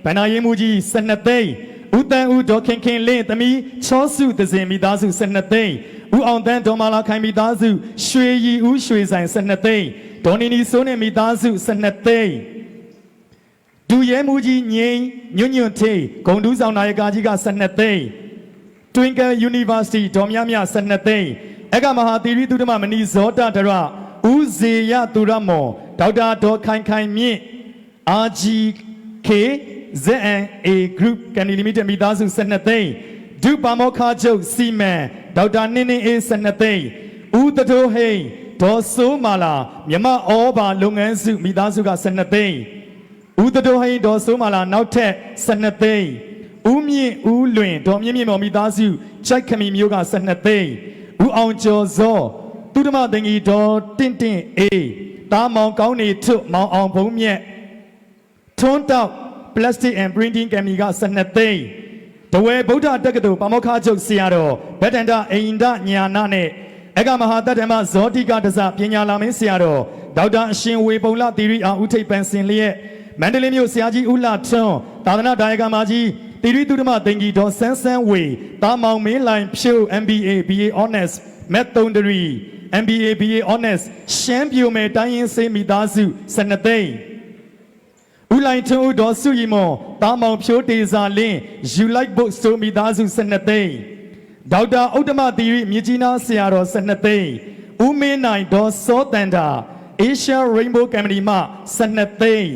ဗန္နာရေးမှုကြီး12သိန်းဦးတန်ဦးဒေါ်ခင်ခင်လင်းသမီးချောစုသဇင်မိသားစု12သိန်းဦးအောင်တန်းဒေါ်မာလာခိုင်မိသားစုရွှေရီဦးရွှေဆိုင်12သိန်းဒေါ်နီနီစိုးနဲ့မိသားစု12သိန်းဒူရဲမှုကြီးငိမ့်ညွန့်ညွန့်ထေးဂုံတူးဆောင်နာယကာကြီးက12သိန်း Twinkle University ဒေါ်မြမြ12သိန်းအကမဟာသီရိသုဒ္ဓမမဏီဇောတဒရဦးဇေယသူရမော်ဒေါက်တာဒေါ်ခိုင်ခိုင်မြင့် RGK ZNA Group ကန်ဒီလီမိတက်မိသားစု12သိန်းဒုပါမောခချုပ်စီမံဒေါက်တာနင်းနင်းအေး12သိန်းဦးတတိုးဟိန်ဒေါ်စိုးမာလာမြမဩဘာလုပ်ငန်းစုမိသားစုက12သိန်းဦးတတိုးဟိန်ဒေါ်စိုးမာလာနောက်ထပ်12သိန်းဦးမြင့်ဦးလွင်ဒေါ်မြင့်မြင့်မော်မိသားစုကြိုက်ခမီမျိုးက12သိန်းဦးအောင်ကျော်စောသူဓမ္မသင်္ကြီးဒေါ်တင့်တင့်အေးတားမောင်ကောင်းနေထွတ်မောင်အောင်ဘုံမြက်ထွန်းတောက် Plastic and Printing Company က12သိန်းတဝဲဗုဒ္ဓတက္ကသိုလ်ပါမောက္ခချုပ်ဆရာတော်ဗတ္တန္တအိန္ဒညာနာနဲ့အကမဟာတတ္တမဇောတိကဒဇပညာလာမင်းဆရာတော်ဒေါက်တာအရှင်ဝေပုံလသီရိအောင်ဦးထိပ်ပန်းစင်လျက်မန္တလေးမြို့ဆရာကြီးဦးလှထွန်းသာသနာဒါယကမာကြီးသီရိသုဒ္ဓမသင်္ကြီးတော်ဆန်းဆန်းဝေတာမောင်မင်းလိုင်ဖြိုး MBA BA Honors Math 3 MBA BA Honors ရှမ်းပြည်နယ်တိုင်းရင်းစေးမိသားစု12သိန်းဦးလိုင်ထွန်းဦးတော်စုရီမော်တာမောင်ဖြိုးတေစာလင်း You Like Book Store မိသားစု12သိန်းဒေါက်တာဥတ္တမသီရိမြကြီးနားဆရာတော်12သိန်းဦးမင်းနိုင်ဒေါ်စောတန်တာ Asia Rainbow Company မှ12သိန်း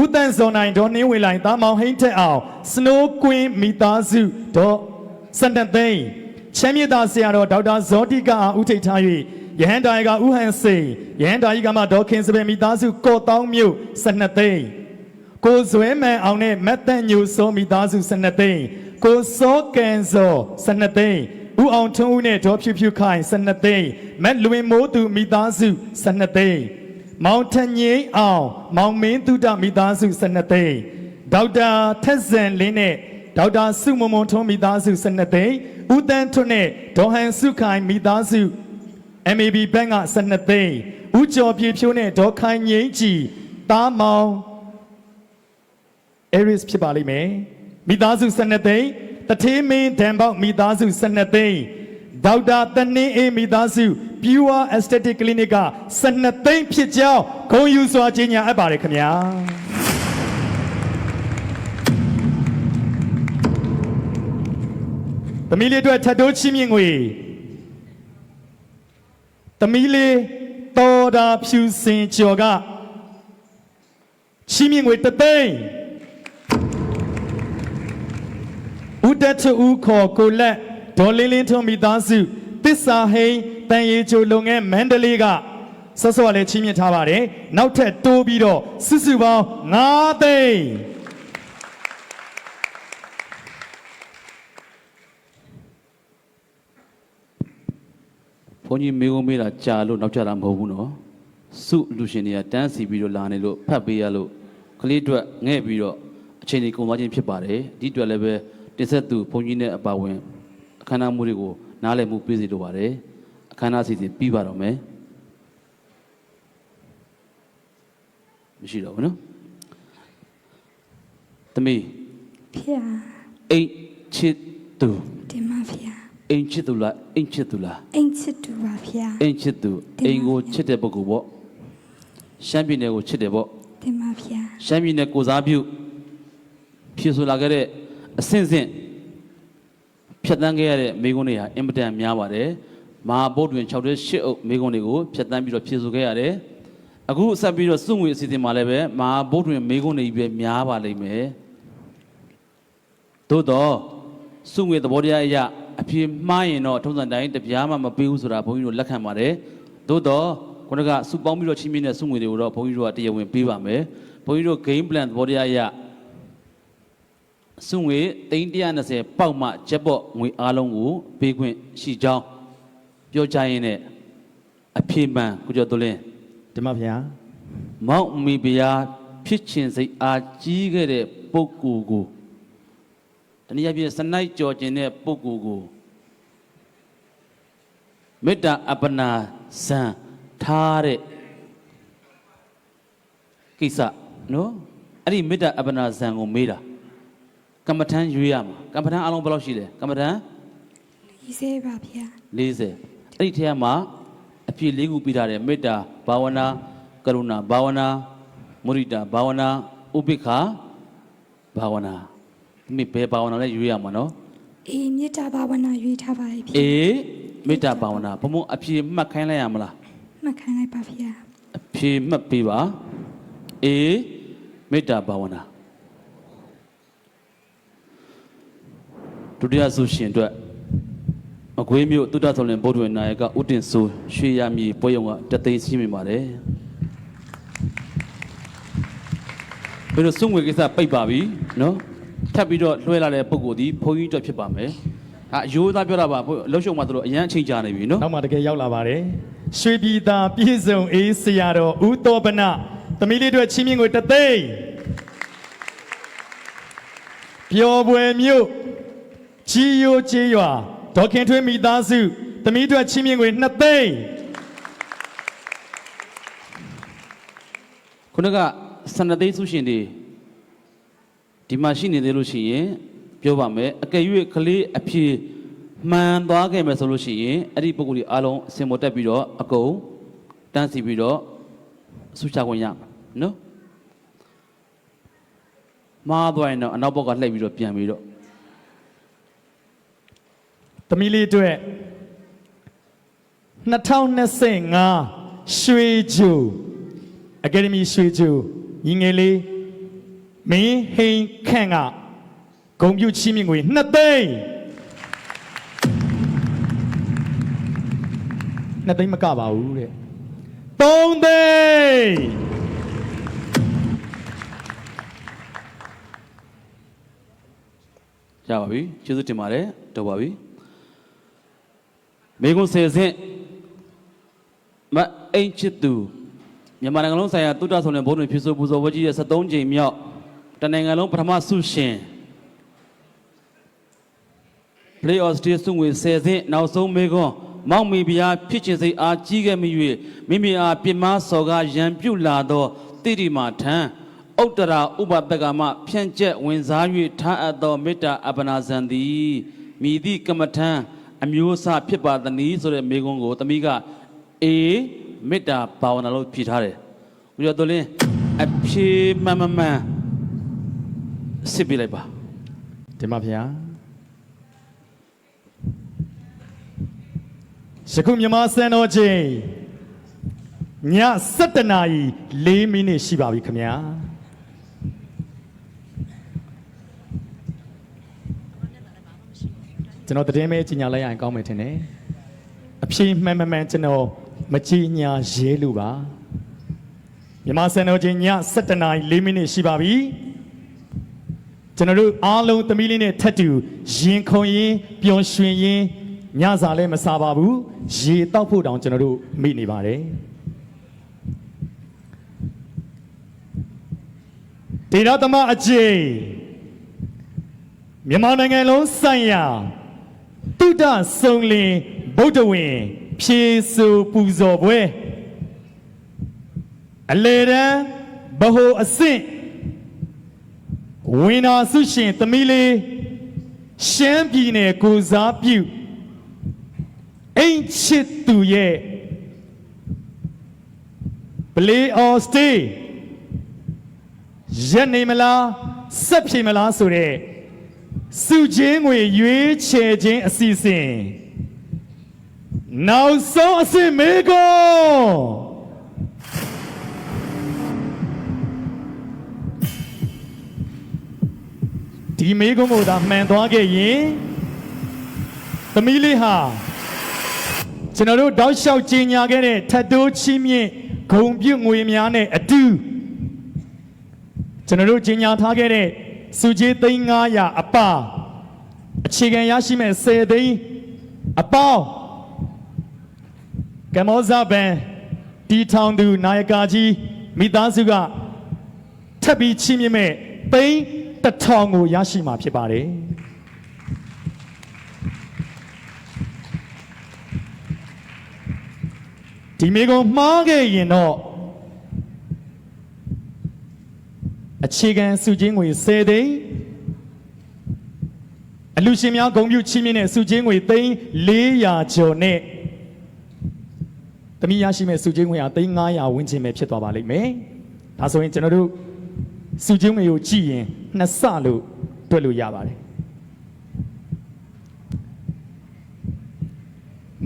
ဦးတန်စောနိုင်ဒေါ်နှင်းဝေလိုင်တာမောင်ဟိန်းထက်အောင် Snow Queen မိသားစုဒေါ်12သိန်းချမ်းမြေသာဆရာတော်ဒေါက်တာဇောတိကအားဦးထိပ်ထား၍ယဟန်တာယကဥဟန်စိန်ယဟန်တာယကမှဒေါခင်စပယ်မိသားစုကော့တောင်းမြို့12သိန်းကိုဇွဲမန်အောင်နဲ့မတ်တန်ညိုစောမိသားစု12သိန်းကိုစောကန်စော12သိန်းဦးအောင်ထွန်းဦးနဲ့ဒေါ်ဖြူဖြူခိုင်12သိန်းမတ်လွင်မိုးသူမိသားစု12သိန်းမောင်ထငိမ့်အောင်မောင်မင်းတုဒ္ဒမိသားစု12သိန်းဒေါက်တာထက်စံလင်းနဲ့ဒေါက်တာစုမမွန်ထွန်းမိသားစု12သိန်းဦးတန်းထွန်းနဲ့ဒေါ်ဟန်စုခိုင်မိသားစုMAB Bank က12သိန်းဦးကျော်ပြေဖြိုးနဲ့ဒေါ်ခိုင်ငိမ့်ကြည်တားမောင် Aris ဖြစ်ပါလိမ့်မယ်မိသားစု12သိန်းတထေးမင်းဒံပေါက်မိသားစု12သိန်းဒေါက်တာတနှင်းအေးမိသားစု Pure Aesthetic Clinic က12သိန်းဖြစ်ကြောင်းဂုဏ်ယူစွာကြေညာအပ်ပါတယ်ခင်ဗျာသမီးလေးအတွက်ထပ်တိုးချီးမြှင့်ငွေသမီးလေးတော်တာဖြူစင်ကျော်ကချီးမြှင့်ငွေ1သိန်းဦးတက်ချူဦးခေါ်ကိုလက်ဒေါ်လင်းလင်းထွန်းမိသားစုသစ္စာဟိန်းတန်ရီချိုလုပ်ငန်းမန္တလေးကဆော့ဆော့လည်းချီးမြှင့်ထားပါတယ်နောက်ထပ်တိုးပြီးတော့စုစုပေါင်း9သိန်းဘုန်းကြီးမေးခွန်းမေးတာကြာလို့နောက်ကျတာမဟုတ်ဘူးနော်စုလူရှင်တွေကတန်းစီပြီးတော့လာနေလို့ဖတ်ပေးရလို့ကလေးအတွက်ငဲ့ပြီးတော့အချိန်ကြီးကုန်သွားခြင်းဖြစ်ပါတယ်ဒီအတွက်လည်းပဲတင်ဆက်သူဘုန်းကြီးနဲ့အပါဝင်အခမ်းအနားမှုတွေကိုနားလည်မှုပေးစီလိုပါတယ်အခမ်းအနားစီစဉ်ပြီးပါတော့မယ်မရှိတော့ဘူးနော်သမီးဖေအိမ်ချစ်သူ တင်ပါဖေအိမ်ချစ်သူလားအိမ်ချစ်သူလားအိမ်ချစ်သူပါဖေအိမ်ချစ်သူအိမ်ကိုချစ်တဲ့ပုဂ္ဂိုလ်ပေါ့ရှမ်းပြည်နယ်ကိုချစ်တယ်ပေါ့တင်ပါဖေရှမ်းပြည်နယ်ကိုစားပြုဖြည့်ဆိုလာခဲ့တဲ့အဆင့်ဆင့်ဖြတ်တန်းခဲ့ရတဲ့မိကုန်းတွေဟာအင်မတန်များပါတယ်မဟာဗုဒ္ဓဝင်6တဲ့8အုပ်မိကုန်းတွေကိုဖြတ်တန်းပြီးတော့ဖြည့်ဆိုခဲ့ရတယ်အခုဆက်ပြီးတော့စုငွေအစီအစဉ်မှာလည်းပဲမဟာဗုဒ္ဓဝင်မိကုန်းတွေပဲများပါလိမ့်မယ်သို့တော့စုငွေသဘောတရားအရအဖြစ်မှားရင်တော့ထုံးစံတိုင်းတပြားမှမပေးဘူးဆိုတာဘုန်းကြီးတို့လက်ခံပါတယ်သို့တော့ခုနကစုပေါင်းပြီးတော့ချင်းမြင့်တဲ့စုငွေတွေကိုတော့ဘုန်းကြီးတို့ကတရားဝင်ပေးပါမယ်ဘုန်းကြီးတို့ game plan သဘောတရားအရ စုငွေ320ပေါက်မှချက်ပေါ့ငွေအားလုံးကိုပေးခွင့်ရှိကြောင်းပြောကြရင်းနဲ့အဖြေမှန်ကိုကျော်သူလင်း ဒီမှာဗျာ မောက်မီဘုရားဖြစ်ခြင်းစိတ်အားကြီးခဲ့တဲ့ပုဂ္ဂိုလ်ကိုတနည်းအားဖြင့်စနိုက်ကြော်ခြင်းတဲ့ပုဂ္ဂိုလ်ကိုမေတ္တာအပနာဇံထားတဲ့ကိစ္စနော်အဲ့ဒီမေတ္တာအပနာဇံကိုမေးတာကမ္မထမ်းရွေးရမှာကမ္မထမ်းအလုံးဘယ်လောက်ရှိလဲကမ္မထမ်း 40ပါဗျာ 40အဲ့ဒီထဲမှာအပြည့်၄ခုပြီးထားတယ်မေတ္တာဘာဝနာကရုဏာဘာဝနာမုရိဒာဘာဝနာဥပိ္ပခာဘာဝနာမိဘယ်ဘာဝနာလဲရွေးရမှာနော် အေးမေတ္တာဘာဝနာရွေးထားပါပြီ အေးမေတ္တာဘာဝနာဘုံဘုံအပြည့်မှတ်ခိုင်းလိုက်ရမလား မှတ်ခိုင်းလိုက်ပါဗျာ အပြည့်မှတ်ပေးပါအေးမေတ္တာဘာဝနာဒုတိယဆုရှင်အတွက်မကွေးမြို့သုဒ္ဓဆောင်လင်ဗုဒ္ဓဝေနာယကဥတင်ဆိုရွှေရမည်ပွဲရုံကတသိန်းစီးမိပါတယ်ဘယ်လိုစုငွေကိစ္စပိတ်ပါပြီနော်ထပ်ပြီးတော့လွှဲလာတဲ့ပုံကိုယ်ဒီဘုန်းကြီးအတွက်ဖြစ်ပါမယ်အယိုးသားပြောတာပါလှုပ်ရှုံမှတို့အရန်အချိန်ကြာနေပြီနော် နောက်မှတကယ်ရောက်လာပါတယ်ရွှေပြည်သာပြည်စုံအေးဆရာတော်ဦးတော်ပနသမီးလေးတို့ချင်းမြင့်ကိုတသိန်းပျော်ပွဲမြို့ကြီးရိုးကျေးရွာဒေါခင်ထွေးမိသားစုသမီးတို့ချင်းမြင့်ကို2သိန်း ခုနက12သိန်းစုရှင်တွေဒီမှာရှိနေသေးလို့ရှိရင်ပြောပါမယ်အကယ်၍ကလေးအဖြေမှန်သွားခဲ့မယ်ဆိုလို့ရှိရင်အဲ့ဒီပုဂ္ဂိုလ်တွေအားလုံးအစင်မတက်ပြီးတော့အကုန်တန်းစီပြီးတော့ဆုချခွင့်ရမှာနော်မှားသွားရင်တော့အနောက်ဘက်ကလှည့်ပြီးတော့ပြန်ပြီးတော့ သမီးလေးတို့2025ရွှေဂျူအကယ်ဒမီရွှေဂျူညီငယ်လေးမင်းဟိန်ခန့်ကဂုံပြုချီးမြှင့်ငွေ2သိန်း2သိန်းမကပါဘူးတဲ့3သိန်းရပါပြီကျေးဇူးတင်ပါတယ်တော်ပါပြီမေကွန်ဆယ်ဆင့်မအိမ်ချစ်သူမြန်မာနိုင်ငံလုံးဆိုင်ရာသုတ္တဆောင်တဲ့ဘုန်းတော်ဖြစ်ဆိုပူဇော်ဝတ်ကြီးရဲ့73ကြိမ်မြောက်တနိုင်ငံလုံးပထမဆုရှင် Play of State ဆုငွေ10ဆင့်နောက်ဆုံးမေကွန်မောက်မီဘုရားဖြစ်ခြင်းစိတ်အားကြီးခဲ့မိ၍မိမိအားပြမစော်ကားရန်ပြုလာသောတိတိမာထံဥတ္တရာဥပပကမဖြန့်ကျက်ဝင်စား၍ထားအပ်သောမေတ္တာအပနာဇံသည်မိသည့်ကမ္မထံအမျိုးအစားဖြစ်ပါသနည်းဆိုတဲ့မေကွန်ကိုသမီးကအေးမေတ္တာဘာဝနာလို့ဖြေထားတယ်။ဦးရတော်လင်းအဖြေမှန်မှန်စစ်ပြလိုက်ပါ ဒီမှာဗျာယခုမြန်မာစံတော်ချိန်ည7:04မိနစ်ရှိပါပြီခင်ဗျာကျွန်တော်တည်င်းမဲကြီးညာလိုက်ရရင်ကောင်းမယ်ထင်တယ်အဖြေမှန်မှန်ကျွန်တော်မကြီးညာရေးလို့ပါမြန်မာစံတော်ချိန်ည7:04မိနစ်ရှိပါပြီကျွန်တော်တို့အားလုံးသမီးလေးနဲ့ထပ်တူရင်ခုန်ရင်ပျော်ရွှင်ရင်ညစာလည်းမစားပါဘူးရေတောက်ဖို့တောင်ကျွန်တော်တို့မိနေပါတယ်တေရသမအကျိမြန်မာနိုင်ငံလုံးဆိုင်ရာတုဒ္ဒဆုံလင်ဗုဒ္ဓဝင်ဖြေဆိုပူဇော်ပွဲအလေတန်းဗဟိုအဆင့်ဝင်းနာဆုရှင်သမီးလေးရှမ်းပြည်နယ်ကိုစားပြုအိမ်ချစ်သူရဲ့ Play of Stay ရက်နေမလားဆက်ဖြေမလားဆိုတဲ့စုချင်းငွေရွေးချယ်ခြင်းအစီအစဉ်နောက်ဆုံးအဆင့်မေကွန်ဒီမေကွန်ကိုသာမှန်သွားခဲ့ရင်သမီးလေးဟာကျွန်တော်တို့တောက်လျှောက်ကြီးညာခဲ့တဲ့ထတ်တိုးချီးမြင့်ဂုံပြုငွေများနဲ့အတူကျွန်တော်တို့ကြီးညာထားခဲ့တဲ့ စုကြေးသိန်း900အပါအခြေခံရရှိမဲ့10သိန်းအပေါင်းကမောဇဘန်တီထောင်သူနာယကာကြီးမိသားစုကထပ်ပြီးချီးမြှင့်မဲ့သိန်း1000ကိုရရှိမှာဖြစ်ပါတယ်ဒီမိကုံမှားခဲ့ရင်တော့အခြေခံစုချင်းငွေ10သိန်းအလူရှင်များဂုဏ်ပြုချီးမြှင့်တဲ့စုချင်းငွေသိန်း400ကျော်နဲ့သမီးရရှိမဲ့စုချင်းငွေဟာသိန်း900ဝန်းကျင်ပဲဖြစ်သွားပါလိမ့်မယ်ဒါဆိုရင်ကျွန်တော်တို့စုချင်းငွေကိုကြည့်ရင်နှစ်ဆလို့တွက်လို့ရပါတယ်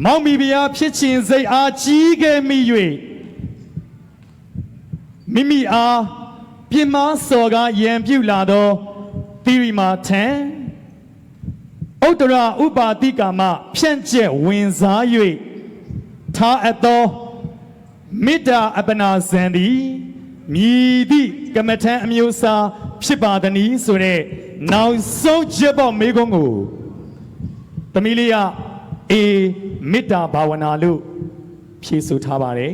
မောင်မီဗျာဖြစ်ခြင်းစိတ်အားကြီးခဲ့မိ၍မိမိအားပြင်းမစော်ကားရန်ပြုလာသောသီရိမာထံဥတ္တရဥပါတိကာမဖြန့်ကျက်ဝင်စား၍ထားအပ်သောမေတ္တာအပနာဇံသည်မြည်သည့်ကမ္မထံအမျိုးအစားဖြစ်ပါသည်နည်းဆိုတဲ့နောက်ဆုံးချက်ပေါက်မေကုန်းကိုသမီးလေးကအေမေတ္တာဘာဝနာလို့ဖြေဆိုထားပါတယ်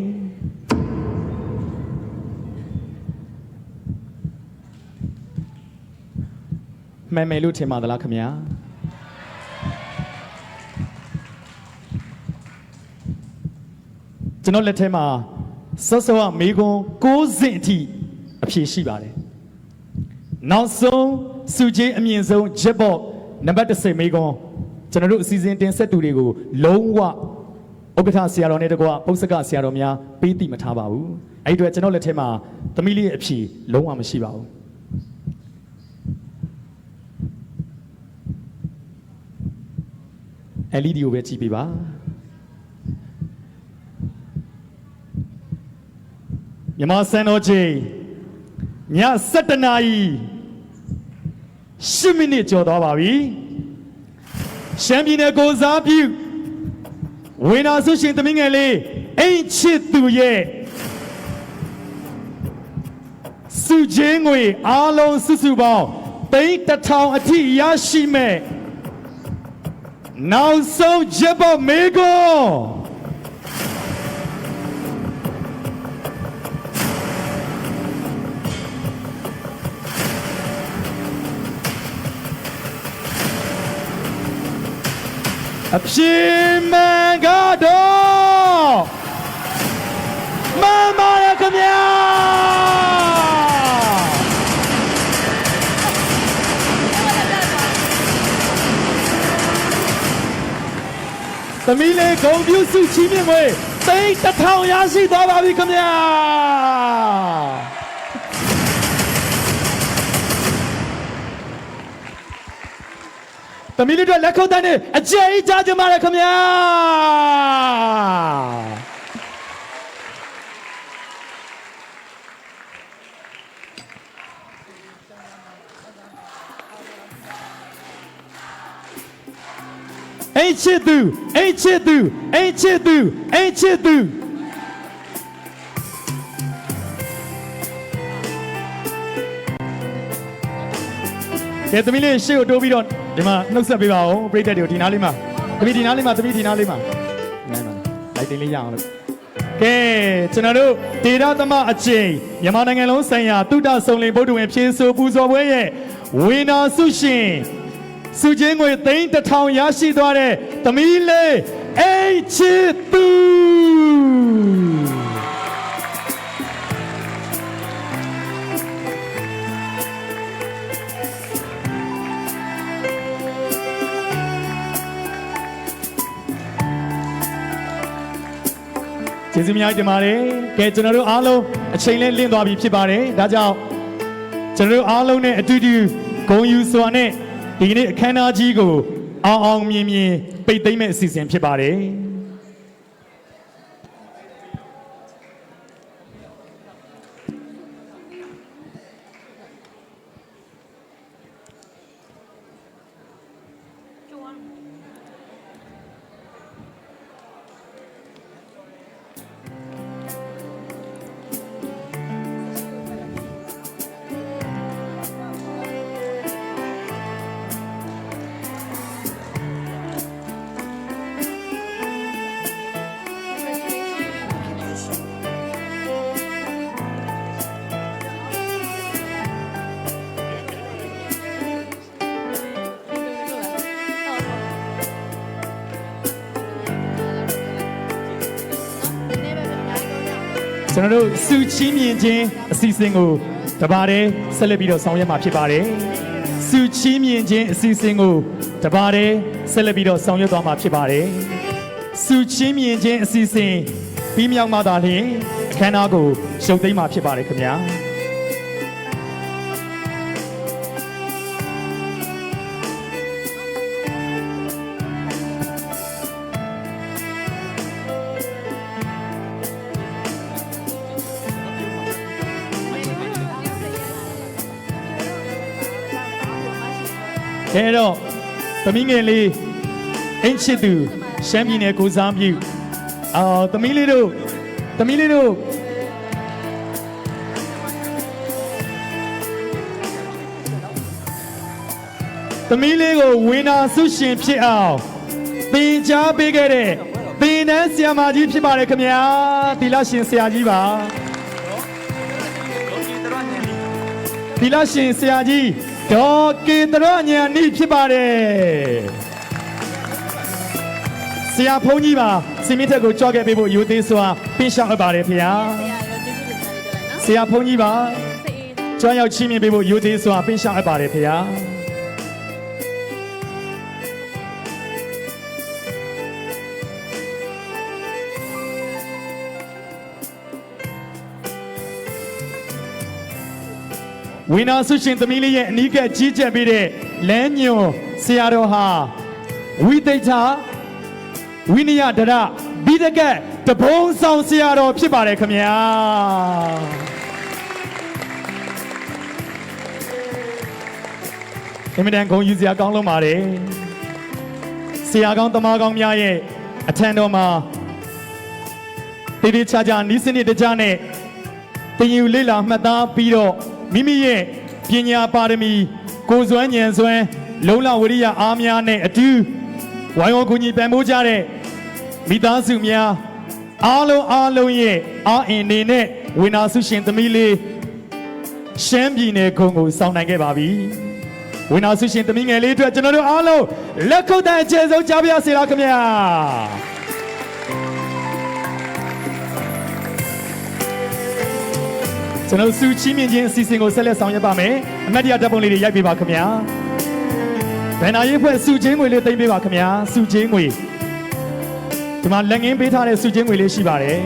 မှန်မယ်လို့ထင်ပါသလားခင်ဗျာကျွန်တော်လက်ထဲမှာစောစောကမေကွန်6စင်အထိအဖြေရှိပါတယ်နောက်ဆုံးစုကြီးအမြင့်ဆုံးဂျက်ဘော့နံပါတ်10မေကွန်ကျွန်တော်တို့အစီအစဉ်တင်ဆက်သူတွေကိုလုံးဝဥက္ကဋ္ဌဆရာတော်နဲ့တကွပုစကဆရာတော်များပေးသိမထားပါဘူးအဲ့ဒီအတွက်ကျွန်တော်လက်ထဲမှာသမီးလေးရဲ့အဖြေလုံးဝမရှိပါဘူးLED ကိုပဲကြည့်ပေးပါမြန်မာစံတော်ချိန်ည7:00 နာရီ10မိနစ်ကျော်သွားပါပြီရှမ်းပြည်နယ်ကိုစားပြုဝေနာဆုရှင်သမီးငယ်လေးအိမ်ချစ်သူရဲ့စုချင်းငွေအားလုံးစုစုပေါင်းသိန်း1000အထိရရှိမဲ့နောက်ဆုံးချက်ပေါက်မေကွန်အပြင်းမှန်ကတော့မမရခင်ဗျာသမီးလေးဂုဏ်ပြုစုချီးမြှင့်ငွေသိန်း1000ရရှိသွားပါပြီခင်ဗျာသမီးလေးတို့လက်ခုပ်တန်းနဲ့အကျယ်ကြီးကြားကြပါရခင်ဗျာအိမ်ချစ်သူအိမ်ချစ်သူအိမ်ချစ်သူအိမ်ချစ်သူကဲသမီးလေးရှေ့ကိုတိုးပြီးတော့ဒီမှာနှုတ်ဆက်ပေးပါဦးပရိသတ်တွေကိုဒီနားလေးမှာသမီးဒီနားလေးမှာသမီးဒီနားလေးမှာလိုက်တင်လေးရအောင်လို့ကဲကျွန်တော်တို့ဒေတာသမအချိန်မြန်မာနိုင်ငံလုံးဆိုင်ရာတုဒ္ဒဆုံလင်ဗုဒ္ဓဝင်ဖြည့်ဆိုပူဇော်ပွဲရဲ့ဝေနာဆုရှင်စုချင်းငွေသိန်း1000ရရှိသွားတဲ့သမီးလေးအိမ်ချစ်သူကျေးဇူးများတင်ပါတယ်ကဲကျွန်တော်တို့အားလုံးအချိန်လေးလင့်သွားပြီဖြစ်ပါတယ်ဒါကြောင့်ကျွန်တော်တို့အားလုံးနဲ့အတူတူဂုဏ်ယူစွာနဲ့ဒီကနေ့အခမ်းအနားကြီးကိုအောင်အောင်မြင်မြင်ပိတ်သိမ်းမဲ့အစီအစဉ်ဖြစ်ပါတယ် ကျွန်တော်တို့စုချင်းမြင်ချင်းအစီအစဉ်ကိုတပါးတည်းဆက်လက်ပြီးတော့ဆောင်ရွက်မှာဖြစ်ပါတယ်စုချင်းမြင်ချင်းအစီအစဉ်ကိုတပါးတည်းဆက်လက်ပြီးတော့ဆောင်ရွက်သွားမှာဖြစ်ပါတယ်စုချင်းမြင်ချင်းအစီအစဉ်ပြီးမြောက်မှသာလျှင်အခမ်းအနားကိုရှုပ်သိမ်းမှာဖြစ်ပါတယ်ခင်ဗျာအဲ့တော့သမီးငယ်လေးအင်းချစ်သူရှမ်းပြည်နယ်ကိုစားပြုသမီးလေးတို့သမီးလေးတို့သမီးလေးကိုဝင်းနာဆုရှင်ဖြစ်အောင်သင်ကြားပေးခဲ့တဲ့သင်တန်းဆရာမကြီးဖြစ်ပါတယ်ခင်ဗျာသီလရှင်ဆရာကြီးပါသီလရှင်ဆရာကြီးဒေါ်ကေတရညံနိဖြစ်ပါတယ်ဆရာဖုန်းကြီးပါစင်မြင့်ထက်ကိုကြွခဲ့ပေးဖို့ယူသေးစွာပင်းရှောက်အပ်ပါတယ်ဖေဟာဆရာဖုန်းကြီးပါကြွရောက်ချင်းမြင်ပေးဖို့ယူသေးစွာပင်းရှောက်အပ်ပါတယ်ဖေဟာဝိနာဆုရှင်သမီးလေးရဲ့အနီးကပ်ကြီးကြပ်ပေးတဲ့လမ်းညွန်ဆရာတော်ဟာဝိသိတာဝိနည်းဒရဘိဒကတ်တဘုံဆောင်ဆရာတော်ဖြစ်ပါတယ်ခင်ဗျာအင်မတန်ဂုဏ်ယူစရာကောင်းလုံးပါတယ်ဆရာကောင်းတမကောင်းများရဲ့အထံတော်မှာတည်တည်ချာချာနီးစနစ်တကျနဲ့တင်ယူလေ့လာမှတ်သားပြီးတော့မိမိရဲ့ပညာပါရမီကိုယ်စွမ်းဉာဏ်စွမ်းလုံလဝိရိယအားများနဲ့အတူဝိုင်းဝန်းကူညီပံ့ပိုးကြတဲ့မိသားစုများအားလုံးရဲ့အားအင်နေနဲ့ဝိနာဆုရှင်သမီးလေးရှမ်းပြည်နယ်ခုံကိုစောင့်နိုင်ခဲ့ပါပြီဝိနာဆုရှင်သမီးငယ်လေးအတွက်ကျွန်တော်တို့အားလုံးလက်ခုပ်တန်းအခြေဆုံးကြားပြရစေလားခင်ဗျာကျွန်တော်စုချင်းမြင့်ချင်းအစီအစဉ်ကိုဆက်လက်ဆောင်ရွက်ပါမယ်အမတ်တရားဓာတ်ပုံလေးတွေရိုက်ပေးပါခင်ဗျာဘန်နာရေးဖွဲ့စုချင်းငွေလေးသိမ်းပေးပါခင်ဗျာစုချင်းငွေဒီမှာလက်ငင်းပေးထားတဲ့စုချင်းငွေလေးရှိပါတယ်